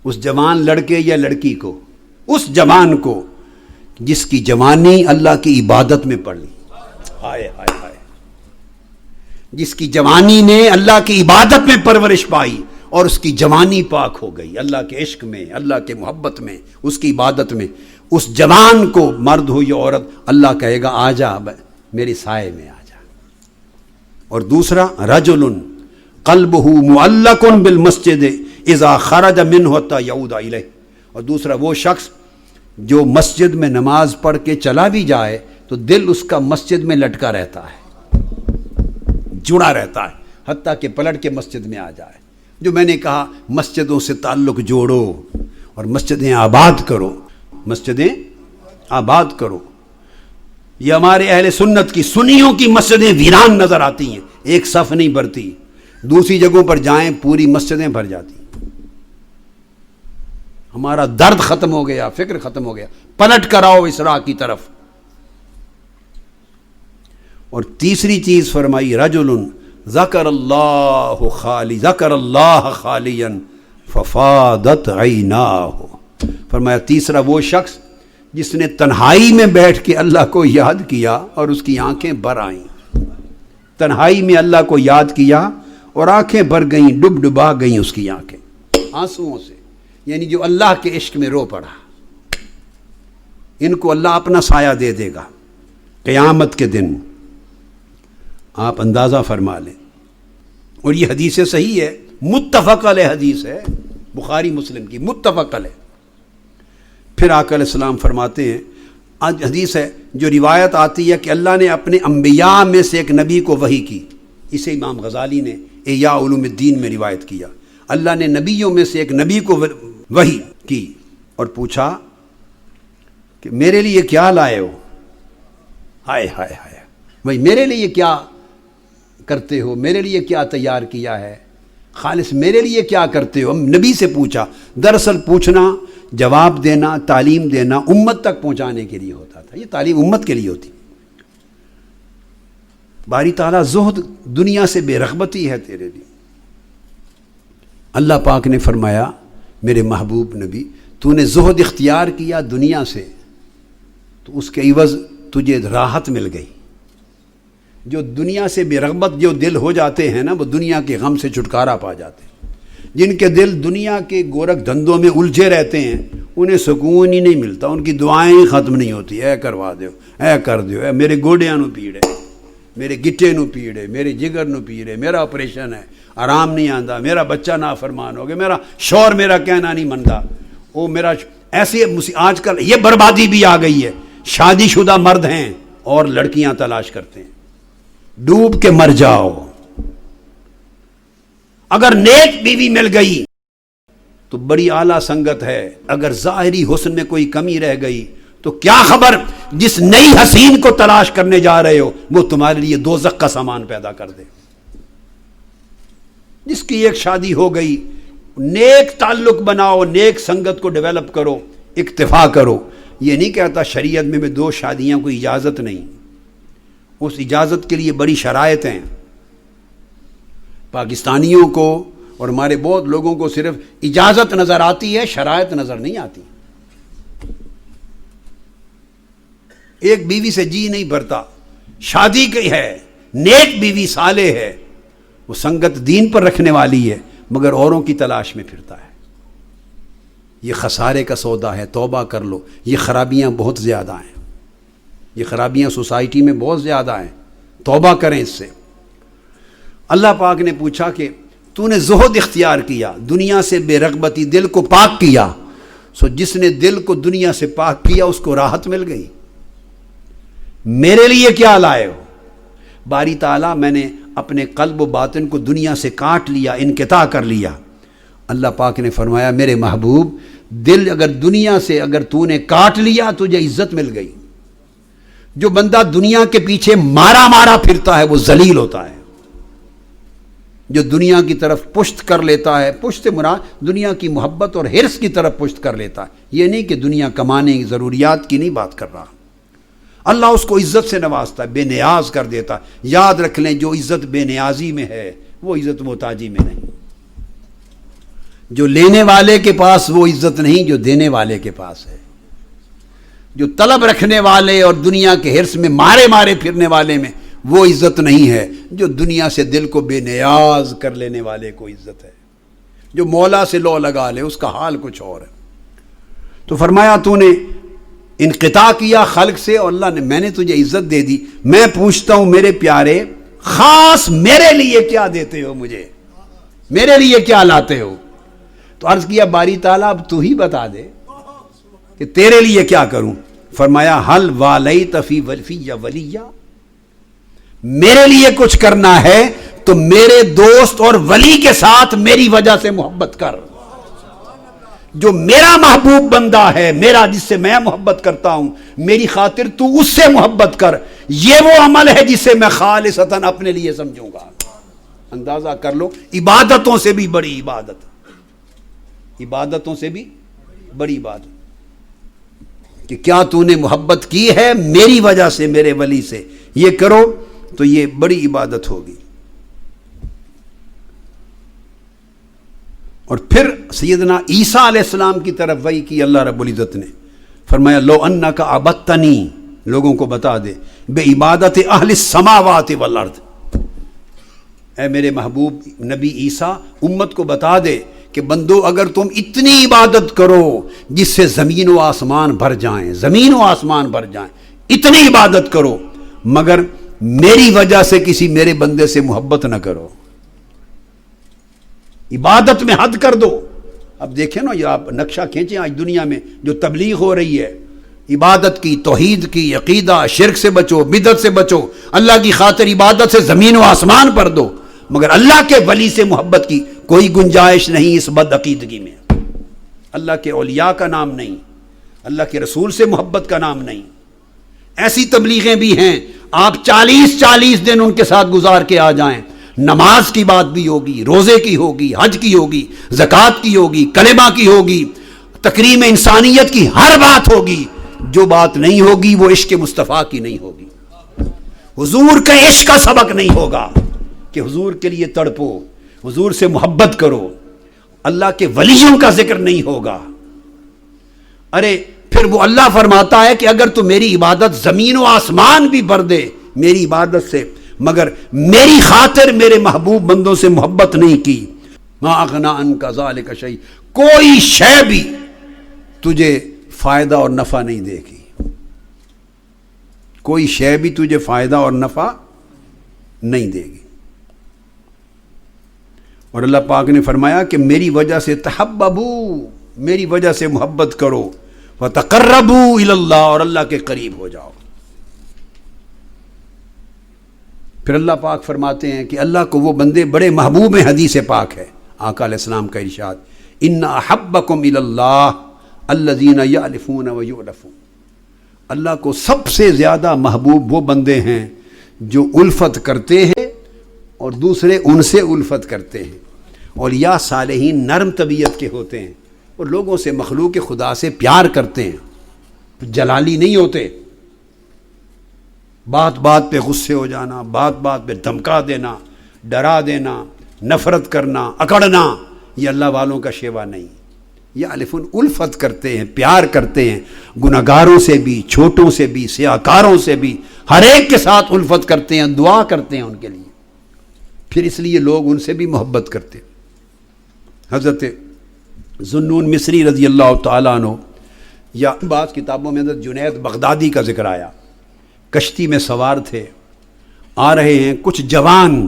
اس جوان لڑکے یا لڑکی کو، اس جوان کو جس کی جوانی اللہ کی عبادت میں پڑ لی. ہائے ہائے ہائے. جس کی جوانی نے اللہ کی عبادت میں پرورش پائی اور اس کی جوانی پاک ہو گئی اللہ کے عشق میں، اللہ کے محبت میں، اس کی عبادت میں. اس جوان کو، مرد ہو یا عورت، اللہ کہے گا آ جا میرے سائے میں آ جا. اور دوسرا رجل قلبہ معلق بالمسجد اذا خرج منہ حتی یعود الیہ. اور دوسرا وہ شخص جو مسجد میں نماز پڑھ کے چلا بھی جائے تو دل اس کا مسجد میں لٹکا رہتا ہے، جڑا رہتا ہے حتیٰ کہ پلٹ کے مسجد میں آ جائے. جو میں نے کہا مسجدوں سے تعلق جوڑو اور مسجدیں آباد کرو، مسجدیں آباد کرو. یہ ہمارے اہل سنت کی، سنیوں کی مسجدیں ویران نظر آتی ہیں، ایک صف نہیں بھرتی. دوسری جگہوں پر جائیں پوری مسجدیں بھر جاتی. ہمارا درد ختم ہو گیا، فکر ختم ہو گیا. پلٹ کر آؤ اسراء کی طرف. اور تیسری چیز فرمائی رجل ذکر اللہ خالیا ففاضت عیناہ. فرمایا تیسرا وہ شخص جس نے تنہائی میں بیٹھ کے اللہ کو یاد کیا اور اس کی آنکھیں بھر آئیں. تنہائی میں اللہ کو یاد کیا اور آنکھیں بھر گئیں، ڈب ڈبا گئیں اس کی آنکھیں آنسوؤں سے. یعنی جو اللہ کے عشق میں رو پڑا، ان کو اللہ اپنا سایہ دے دے گا قیامت کے دن. آپ اندازہ فرما لیں. اور یہ حدیث صحیح ہے، متفق علیہ حدیث ہے، بخاری مسلم کی متفق علیہ. پھر آقا علیہ السلام فرماتے ہیں، آج حدیث ہے جو روایت آتی ہے کہ اللہ نے اپنے انبیاء میں سے ایک نبی کو وحی کی. اسے امام غزالی نے احیاء علوم الدین میں روایت کیا. اللہ نے نبیوں میں سے ایک نبی کو وحی کی اور پوچھا کہ میرے لیے کیا لائے ہو؟ ہائے ہائے ہائے بھائی، میرے لیے کیا کرتے ہو؟ میرے لیے کیا تیار کیا ہے؟ خالص میرے لیے کیا کرتے ہو؟ نبی سے پوچھا. دراصل پوچھنا، جواب دینا، تعلیم دینا امت تک پہنچانے کے لیے ہوتا تھا. یہ تعلیم امت کے لیے ہوتی. باری تعالیٰ زہد، دنیا سے بے رغبتی ہے تیرے لیے. اللہ پاک نے فرمایا میرے محبوب نبی تو نے زہد اختیار کیا دنیا سے تو اس کے عوض تجھے راحت مل گئی. جو دنیا سے بے رغبت جو دل ہو جاتے ہیں نا، وہ دنیا کے غم سے چھٹکارا پا جاتے ہیں. جن کے دل دنیا کے گورکھ دھندوں میں الجھے رہتے ہیں انہیں سکون ہی نہیں ملتا، ان کی دعائیں ہی ختم نہیں ہوتی. اے کروا دیو، اے کر دیو، اے میرے گوڈیاں نو پیڑ ہے، میرے گٹے نو پیڑ ہے، میرے جگر نو پیڑ ہے، میرا آپریشن ہے، آرام نہیں آندا، میرا بچہ نافرمان ہو گیا، میرا شور میرا کہنا نہیں منتا، او میرا ایسے. آج کل یہ بربادی بھی آ گئی ہے. شادی شدہ مرد ہیں اور لڑکیاں تلاش کرتے ہیں. ڈوب کے مر جاؤ. اگر نیک بیوی مل گئی تو بڑی اعلیٰ سنگت ہے. اگر ظاہری حسن میں کوئی کمی رہ گئی تو کیا خبر جس نئی حسین کو تلاش کرنے جا رہے ہو وہ تمہارے لیے دوزخ کا سامان پیدا کر دے. جس کی ایک شادی ہو گئی، نیک تعلق بناؤ، نیک سنگت کو ڈیولپ کرو، اکتفا کرو. یہ نہیں کہتا شریعت میں 2 شادیاں کوئی اجازت نہیں. اس اجازت کے لیے بڑی شرائط ہیں. پاکستانیوں کو اور ہمارے بہت لوگوں کو صرف اجازت نظر آتی ہے، شرائط نظر نہیں آتی. ایک بیوی سے جی نہیں بھرتا، شادی کی ہے، نیک بیوی صالح ہے، وہ سنگت دین پر رکھنے والی ہے، مگر اوروں کی تلاش میں پھرتا ہے. یہ خسارے کا سودا ہے. توبہ کر لو. یہ خرابیاں بہت زیادہ ہیں، یہ خرابیاں سوسائٹی میں بہت زیادہ ہیں. توبہ کریں اس سے. اللہ پاک نے پوچھا کہ تو نے زہد اختیار کیا، دنیا سے بے رغبتی، دل کو پاک کیا، سو جس نے دل کو دنیا سے پاک کیا اس کو راحت مل گئی۔ میرے لیے کیا لائے ہو؟ باری تعالیٰ میں نے اپنے قلب و باطن کو دنیا سے کاٹ لیا، انقطاع کر لیا۔ اللہ پاک نے فرمایا میرے محبوب دل اگر دنیا سے اگر تو نے کاٹ لیا تجھے عزت مل گئی۔ جو بندہ دنیا کے پیچھے مارا مارا پھرتا ہے وہ ذلیل ہوتا ہے۔ جو دنیا کی طرف پشت کر لیتا ہے، پشت سے مراد دنیا کی محبت اور حرص کی طرف پشت کر لیتا ہے، یہ نہیں کہ دنیا کمانے کی ضروریات کی نہیں بات کر رہا۔ اللہ اس کو عزت سے نوازتا ہے، بے نیاز کر دیتا ہے۔ یاد رکھ لیں جو عزت بے نیازی میں ہے وہ عزت محتاجی میں نہیں۔ جو لینے والے کے پاس وہ عزت نہیں جو دینے والے کے پاس ہے۔ جو طلب رکھنے والے اور دنیا کے حرص میں مارے مارے پھرنے والے میں وہ عزت نہیں ہے، جو دنیا سے دل کو بے نیاز کر لینے والے کو عزت ہے۔ جو مولا سے لو لگا لے اس کا حال کچھ اور ہے۔ تو فرمایا تو نے انقطاع کیا خلق سے اور اللہ نے میں نے تجھے عزت دے دی۔ میں پوچھتا ہوں میرے پیارے خاص میرے لیے کیا دیتے ہو، مجھے میرے لیے کیا لاتے ہو؟ تو عرض کیا باری تعالیٰ اب تو ہی بتا دے کہ تیرے لیے کیا کروں۔ فرمایا حل والیت فی ولیہ، میرے لیے کچھ کرنا ہے تو میرے دوست اور ولی کے ساتھ میری وجہ سے محبت کر۔ جو میرا محبوب بندہ ہے، میرا جس سے میں محبت کرتا ہوں، میری خاطر تو اس سے محبت کر۔ یہ وہ عمل ہے جسے میں خالصتاً اپنے لیے سمجھوں گا۔ اندازہ کر لو، عبادتوں سے بھی بڑی عبادت، عبادتوں سے بھی بڑی عبادت کہ کیا تو نے محبت کی ہے میری وجہ سے، میرے ولی سے، یہ کرو تو یہ بڑی عبادت ہوگی۔ اور پھر سیدنا عیسیٰ علیہ السلام کی طرف وحی کی اللہ رب العزت نے، فرمایا لو انک عبدتنی، لوگوں کو بتا دے، بے عبادت اہل السماوات والارض، اے میرے محبوب نبی عیسیٰ امت کو بتا دے کہ بندو اگر تم اتنی عبادت کرو جس سے زمین و آسمان بھر جائیں، زمین و آسمان بھر جائیں، اتنی عبادت کرو مگر میری وجہ سے کسی میرے بندے سے محبت نہ کرو، عبادت میں حد کر دو۔ اب دیکھیں نا، یہ آپ نقشہ کھینچیں آج دنیا میں جو تبلیغ ہو رہی ہے، عبادت کی، توحید کی، عقیدہ، شرک سے بچو، بدعت سے بچو، اللہ کی خاطر عبادت سے زمین و آسمان پر دو، مگر اللہ کے ولی سے محبت کی کوئی گنجائش نہیں اس بد عقیدگی میں۔ اللہ کے اولیاء کا نام نہیں، اللہ کے رسول سے محبت کا نام نہیں۔ ایسی تبلیغیں بھی ہیں آپ 40 دن ان کے ساتھ گزار کے آ جائیں، نماز کی بات بھی ہوگی، روزے کی ہوگی، حج کی ہوگی، زکوٰۃ کی ہوگی، کلمہ کی ہوگی، تکریم انسانیت کی ہر بات ہوگی، جو بات نہیں ہوگی وہ عشق مصطفیٰ کی نہیں ہوگی، حضور کے عشق کا سبق نہیں ہوگا کہ حضور کے لیے تڑپو، حضور سے محبت کرو، اللہ کے ولیوں کا ذکر نہیں ہوگا۔ ارے پھر وہ اللہ فرماتا ہے کہ اگر تو میری عبادت زمین و آسمان بھی بھر دے میری عبادت سے، مگر میری خاطر میرے محبوب بندوں سے محبت نہیں کی، ما اغنی عنک ذلک شیء، کوئی شے بھی تجھے فائدہ اور نفع نہیں دے گی، کوئی شے بھی تجھے فائدہ اور نفع نہیں دے گی۔ اور اللہ پاک نے فرمایا کہ میری وجہ سے تحببو، میری وجہ سے محبت کرو، وتقربوا الی اللہ، اور اللہ کے قریب ہو جاؤ۔ پھر اللہ پاک فرماتے ہیں کہ اللہ کو وہ بندے بڑے محبوب ہیں، حدیث پاک ہے آقا علیہ السلام کا ارشاد، ان احبکم الی اللہ الذین یألفون ویؤلفون، اللہ کو سب سے زیادہ محبوب وہ بندے ہیں جو الفت کرتے ہیں اور دوسرے ان سے الفت کرتے ہیں۔ اولیاء صالحین نرم طبیعت کے ہوتے ہیں اور لوگوں سے، مخلوق خدا سے پیار کرتے ہیں، جلالی نہیں ہوتے، بات بات پہ غصے ہو جانا، بات بات پہ دھمکا دینا، ڈرا دینا، نفرت کرنا، اکڑنا، یہ اللہ والوں کا شیوا نہیں۔ یہ الفن الفت کرتے ہیں، پیار کرتے ہیں، گناہگاروں سے بھی، چھوٹوں سے بھی، سیاکاروں سے بھی، ہر ایک کے ساتھ الفت کرتے ہیں، دعا کرتے ہیں ان کے لیے، پھر اس لیے لوگ ان سے بھی محبت کرتے ہیں۔ حضرت ذوالنون مصری رضی اللہ تعالیٰ عنہ، یا بعض کتابوں میں حضرت جنید بغدادی کا ذکر آیا، کشتی میں سوار تھے، آ رہے ہیں کچھ جوان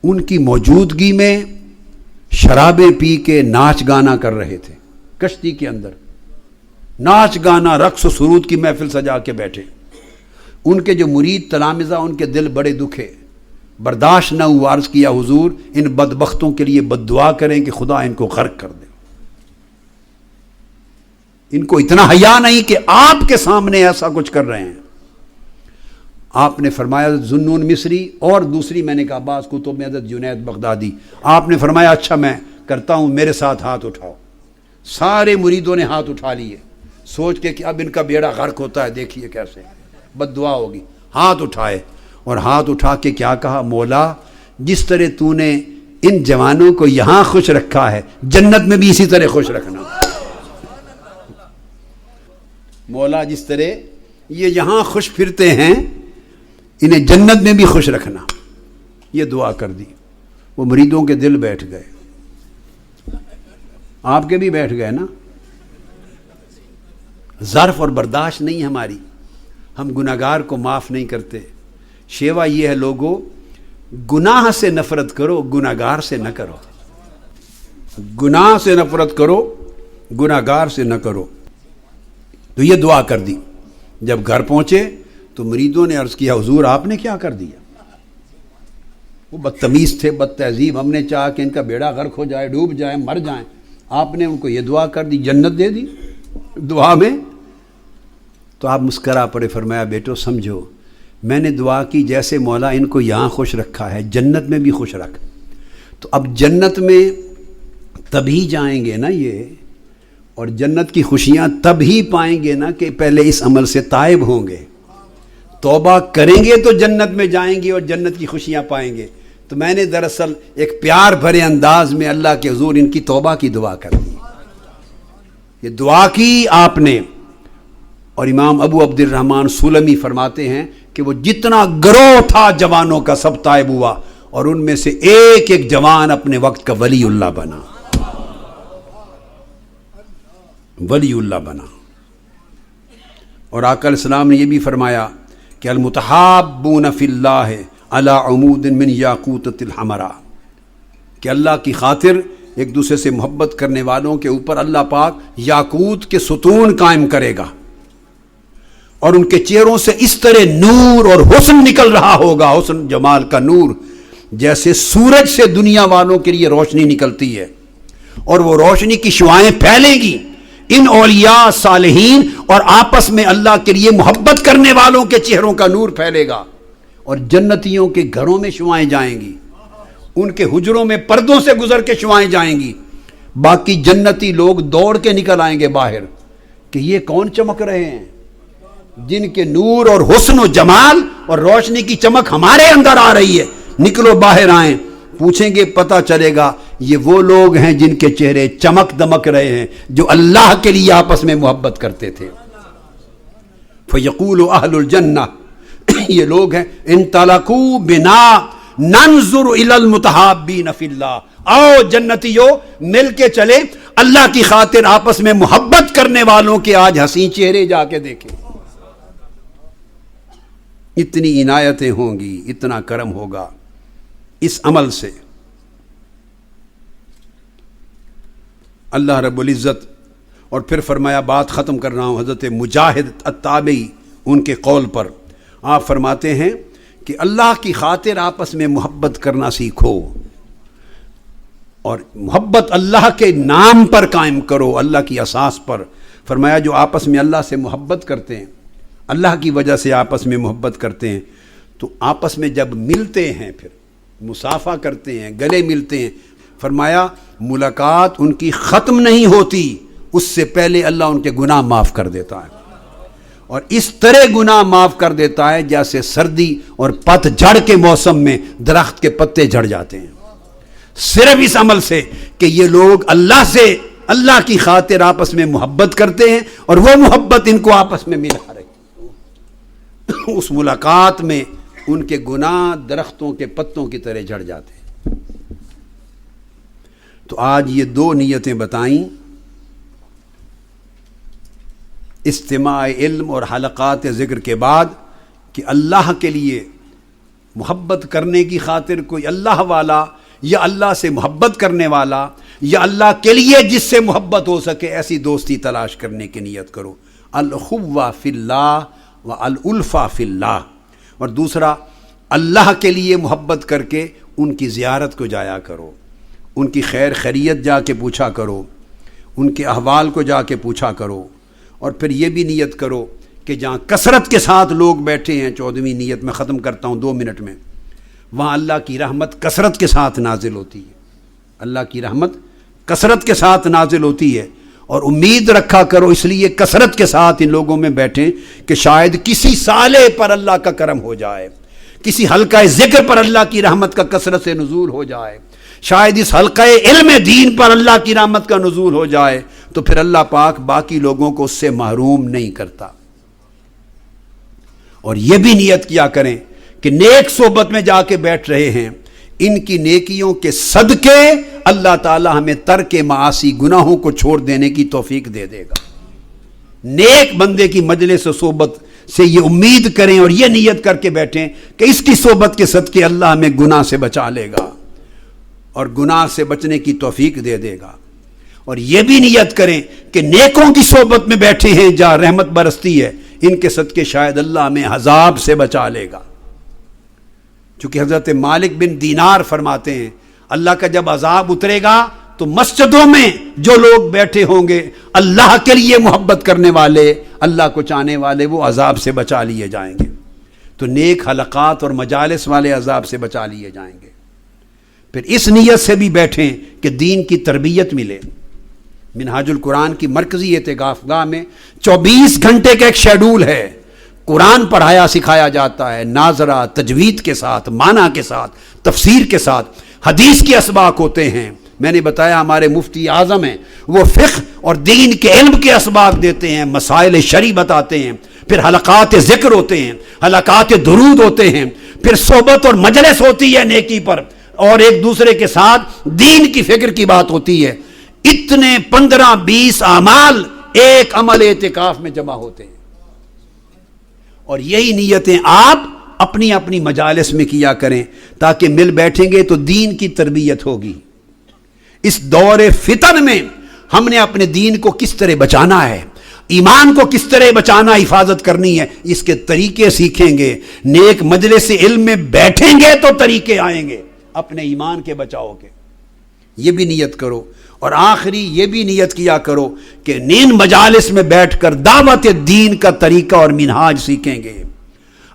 ان کی موجودگی میں شرابیں پی کے ناچ گانا کر رہے تھے، کشتی کے اندر ناچ گانا رقص و سرود کی محفل سجا کے بیٹھے۔ ان کے جو مرید تلامذہ، ان کے دل بڑے دکھے، برداشت نہ ہوا، عرض کیا حضور ان بدبختوں کے لیے بد دعا کریں کہ خدا ان کو غرق کر دے، ان کو اتنا حیا نہیں کہ آپ کے سامنے ایسا کچھ کر رہے ہیں۔ آپ نے فرمایا ذوالنون مصری اور دوسری میں نے کہا بعض کتب میں حضرت جنید بغدادی، آپ نے فرمایا اچھا میں کرتا ہوں، میرے ساتھ ہاتھ اٹھاؤ۔ سارے مریدوں نے ہاتھ اٹھا لیے، سوچ کے کہ اب ان کا بیڑا غرق ہوتا ہے، دیکھیے کیسے بد دعا ہوگی۔ ہاتھ اٹھائے اور ہاتھ اٹھا کے کیا کہا، مولا جس طرح تو نے ان جوانوں کو یہاں خوش رکھا ہے جنت میں بھی اسی طرح خوش رکھنا۔ مولا جس طرح یہ یہاں خوش پھرتے ہیں انہیں جنت میں بھی خوش رکھنا، یہ دعا کر دی۔ وہ مریدوں کے دل بیٹھ گئے، آپ کے بھی بیٹھ گئے نا۔ ظرف اور برداشت نہیں ہماری، ہم گناہگار کو معاف نہیں کرتے۔ شیوا یہ ہے لوگوں، گناہ سے نفرت کرو، گناہگار سے نہ کرو۔ گناہ سے نفرت کرو، گناہگار سے نہ کرو۔ تو یہ دعا کر دی۔ جب گھر پہنچے تو مریدوں نے عرض کیا حضور آپ نے کیا کر دیا؟ وہ بدتمیز تھے، بد تہذیب، ہم نے چاہا کہ ان کا بیڑا غرق ہو جائے، ڈوب جائیں، مر جائیں، آپ نے ان کو یہ دعا کر دی، جنت دے دی دعا میں۔ تو آپ مسکرا پڑے، فرمایا بیٹو سمجھو میں نے دعا کی جیسے مولا ان کو یہاں خوش رکھا ہے جنت میں بھی خوش رکھ۔ تو اب جنت میں تبھی جائیں گے نا یہ، اور جنت کی خوشیاں تب ہی پائیں گے نا کہ پہلے اس عمل سے تائب ہوں گے، توبہ کریں گے تو جنت میں جائیں گے اور جنت کی خوشیاں پائیں گے۔ تو میں نے دراصل ایک پیار بھرے انداز میں اللہ کے حضور ان کی توبہ کی دعا کر دی۔ یہ دعا کی آپ نے، اور امام ابو عبد الرحمن سلمی فرماتے ہیں کہ وہ جتنا گروہ تھا جوانوں کا سب تائب ہوا، اور ان میں سے ایک ایک جوان اپنے وقت کا ولی اللہ بنا، ولی اللہ بنا۔ اور آقا علیہ السلام نے یہ بھی فرمایا کہ المتحابون فی اللہ علی عمود من یاقوتۃ الحمراء، کہ اللہ کی خاطر ایک دوسرے سے محبت کرنے والوں کے اوپر اللہ پاک یاقوت کے ستون قائم کرے گا، اور ان کے چہروں سے اس طرح نور اور حسن نکل رہا ہوگا، حسن جمال کا نور، جیسے سورج سے دنیا والوں کے لیے روشنی نکلتی ہے، اور وہ روشنی کی شعائیں پھیلیں گی ان اولیاء صالحین، اور آپس میں اللہ کے لیے محبت کرنے والوں کے چہروں کا نور پھیلے گا، اور جنتیوں کے گھروں میں شعائیں جائیں گی، ان کے حجروں میں پردوں سے گزر کے شعائیں جائیں گی، باقی جنتی لوگ دوڑ کے نکل آئیں گے باہر کہ یہ کون چمک رہے ہیں، جن کے نور اور حسن و جمال اور روشنی کی چمک ہمارے اندر آ رہی ہے، نکلو باہر آئیں۔ پوچھیں گے پتہ چلے گا یہ وہ لوگ ہیں جن کے چہرے چمک دمک رہے ہیں، جو اللہ کے لیے آپس میں محبت کرتے تھے۔ فَيَقُولُ أَهْلُ الْجَنَّةِ، یہ لوگ ہیں انطلقوا بنا ننظر إِلَى الْمُتَحَابِّينَ فِي اللَّهِ، آؤ جنتیوں مل کے چلے اللہ کی خاطر آپس میں محبت کرنے والوں کے آج حسین چہرے جا کے دیکھیں۔ اتنی عنایتیں ہوں گی، اتنا کرم ہوگا اس عمل سے۔ اللہ رب العزت، اور پھر فرمایا، بات ختم کر رہا ہوں حضرت مجاہد التابعی ان کے قول پر، آپ فرماتے ہیں کہ اللہ کی خاطر آپس میں محبت کرنا سیکھو، اور محبت اللہ کے نام پر قائم کرو، اللہ کی اساس پر۔ فرمایا جو آپس میں اللہ سے محبت کرتے ہیں، اللہ کی وجہ سے آپس میں محبت کرتے ہیں، تو آپس میں جب ملتے ہیں پھر مصافحہ کرتے ہیں، گلے ملتے ہیں، فرمایا ملاقات ان کی ختم نہیں ہوتی، اس سے پہلے اللہ ان کے گناہ معاف کر دیتا ہے، اور اس طرح گناہ معاف کر دیتا ہے جیسے سردی اور پت جھڑ کے موسم میں درخت کے پتے جھڑ جاتے ہیں، صرف اس عمل سے کہ یہ لوگ اللہ سے، اللہ کی خاطر آپس میں محبت کرتے ہیں، اور وہ محبت ان کو آپس میں ملا رہی۔ اس ملاقات میں ان کے گناہ درختوں کے پتوں کی طرح جھڑ جاتے ہیں۔ تو آج یہ دو نیتیں بتائیں، استماع علم اور حلقات ذکر کے بعد، کہ اللہ کے لیے محبت کرنے کی خاطر کوئی اللہ والا یا اللہ سے محبت کرنے والا یا اللہ کے لیے جس سے محبت ہو سکے ایسی دوستی تلاش کرنے کی نیت کرو. الاخوہ فی اللہ و الالفہ فی اللہ. اور دوسرا اللہ کے لیے محبت کر کے ان کی زیارت کو جایا کرو، ان کی خیر خیریت جا کے پوچھا کرو، ان کے احوال کو جا کے پوچھا کرو. اور پھر یہ بھی نیت کرو کہ جہاں کثرت کے ساتھ لوگ بیٹھے ہیں، 14ویں نیت میں ختم کرتا ہوں 2 منٹ میں، وہاں اللہ کی رحمت کثرت کے ساتھ نازل ہوتی ہے. اللہ کی رحمت کثرت کے ساتھ نازل ہوتی ہے. اور امید رکھا کرو اس لیے کثرت کے ساتھ ان لوگوں میں بیٹھیں کہ شاید کسی سالے پر اللہ کا کرم ہو جائے، کسی حلقہ ذکر پر اللہ کی رحمت کا کثرت سے نزول ہو جائے، شاید اس حلقہ علم دین پر اللہ کی رحمت کا نزول ہو جائے، تو پھر اللہ پاک باقی لوگوں کو اس سے محروم نہیں کرتا. اور یہ بھی نیت کیا کریں کہ نیک صحبت میں جا کے بیٹھ رہے ہیں، ان کی نیکیوں کے صدقے اللہ تعالی ہمیں ترک معاصی گناہوں کو چھوڑ دینے کی توفیق دے دے گا. نیک بندے کی مجلس و صحبت سے یہ امید کریں اور یہ نیت کر کے بیٹھیں کہ اس کی صحبت کے صدقے اللہ ہمیں گناہ سے بچا لے گا اور گناہ سے بچنے کی توفیق دے دے گا. اور یہ بھی نیت کریں کہ نیکوں کی صحبت میں بیٹھے ہیں جہاں رحمت برستی ہے، ان کے صدقے شاید اللہ ہمیں عذاب سے بچا لے گا. چونکہ حضرت مالک بن دینار فرماتے ہیں اللہ کا جب عذاب اترے گا تو مسجدوں میں جو لوگ بیٹھے ہوں گے اللہ کے لیے محبت کرنے والے، اللہ کو چاہنے والے، وہ عذاب سے بچا لیے جائیں گے. تو نیک حلقات اور مجالس والے عذاب سے بچا لیے جائیں گے. پھر اس نیت سے بھی بیٹھیں کہ دین کی تربیت ملے. منہاج القرآن کی مرکزی اعتکاف گاہ میں 24 گھنٹے کا ایک شیڈول ہے. قرآن پڑھایا سکھایا جاتا ہے، ناظرہ، تجوید کے ساتھ، معنی کے ساتھ، تفسیر کے ساتھ. حدیث کے اسباق ہوتے ہیں. میں نے بتایا ہمارے مفتی اعظم ہیں، وہ فقہ اور دین کے علم کے اسباق دیتے ہیں، مسائل شرعی بتاتے ہیں. پھر حلقات ذکر ہوتے ہیں، حلقات درود ہوتے ہیں، پھر صحبت اور مجلس ہوتی ہے نیکی پر، اور ایک دوسرے کے ساتھ دین کی فکر کی بات ہوتی ہے. اتنے 15-20 اعمال ایک عمل اعتکاف میں جمع ہوتے ہیں. اور یہی نیتیں آپ اپنی اپنی مجالس میں کیا کریں تاکہ مل بیٹھیں گے تو دین کی تربیت ہوگی. اس دور فتن میں ہم نے اپنے دین کو کس طرح بچانا ہے، ایمان کو کس طرح بچانا، حفاظت کرنی ہے، اس کے طریقے سیکھیں گے. نیک مجلس علم میں بیٹھیں گے تو طریقے آئیں گے اپنے ایمان کے بچاؤ کے. یہ بھی نیت کرو. اور آخری یہ بھی نیت کیا کرو کہ نین مجالس میں بیٹھ کر دعوت دین کا طریقہ اور منہاج سیکھیں گے،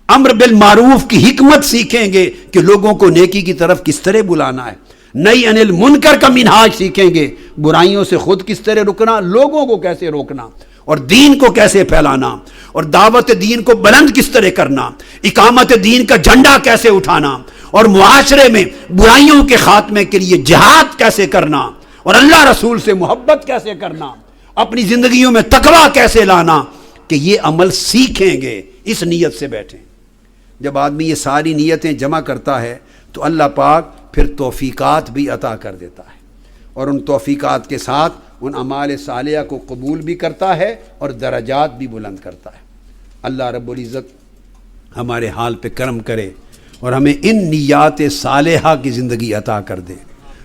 امر بالمعروف کی حکمت سیکھیں گے کہ لوگوں کو نیکی کی طرف کس طرح بلانا ہے، نہی عن المنکر کا منہاج سیکھیں گے، برائیوں سے خود کس طرح رکنا، لوگوں کو کیسے روکنا، اور دین کو کیسے پھیلانا، اور دعوت دین کو بلند کس طرح کرنا، اقامت دین کا جھنڈا کیسے اٹھانا، اور معاشرے میں برائیوں کے خاتمے کے لیے جہاد کیسے کرنا، اور اللہ رسول سے محبت کیسے کرنا، اپنی زندگیوں میں تقویٰ کیسے لانا، کہ یہ عمل سیکھیں گے. اس نیت سے بیٹھیں. جب آدمی یہ ساری نیتیں جمع کرتا ہے تو اللہ پاک پھر توفیقات بھی عطا کر دیتا ہے، اور ان توفیقات کے ساتھ ان اعمال صالحہ کو قبول بھی کرتا ہے اور درجات بھی بلند کرتا ہے. اللہ رب العزت ہمارے حال پہ کرم کرے اور ہمیں ان نیات صالحہ کی زندگی عطا کر دے،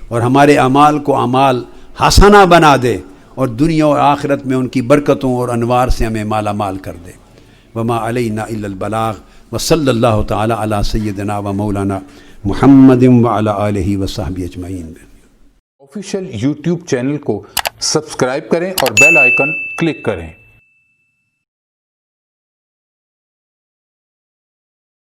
اور ہمارے اعمال کو اعمال حسنہ بنا دے، اور دنیا اور آخرت میں ان کی برکتوں اور انوار سے ہمیں مالا مال کر دے. وما علینا الا البلاغ وصلی اللہ تعالی علی سیدنا و مولانا محمد وعلی آلہ وصحبہ اجمعین. آفیشیل یوٹیوب چینل کو سبسکرائب کریں اور بیل آئیکن کلک کریں.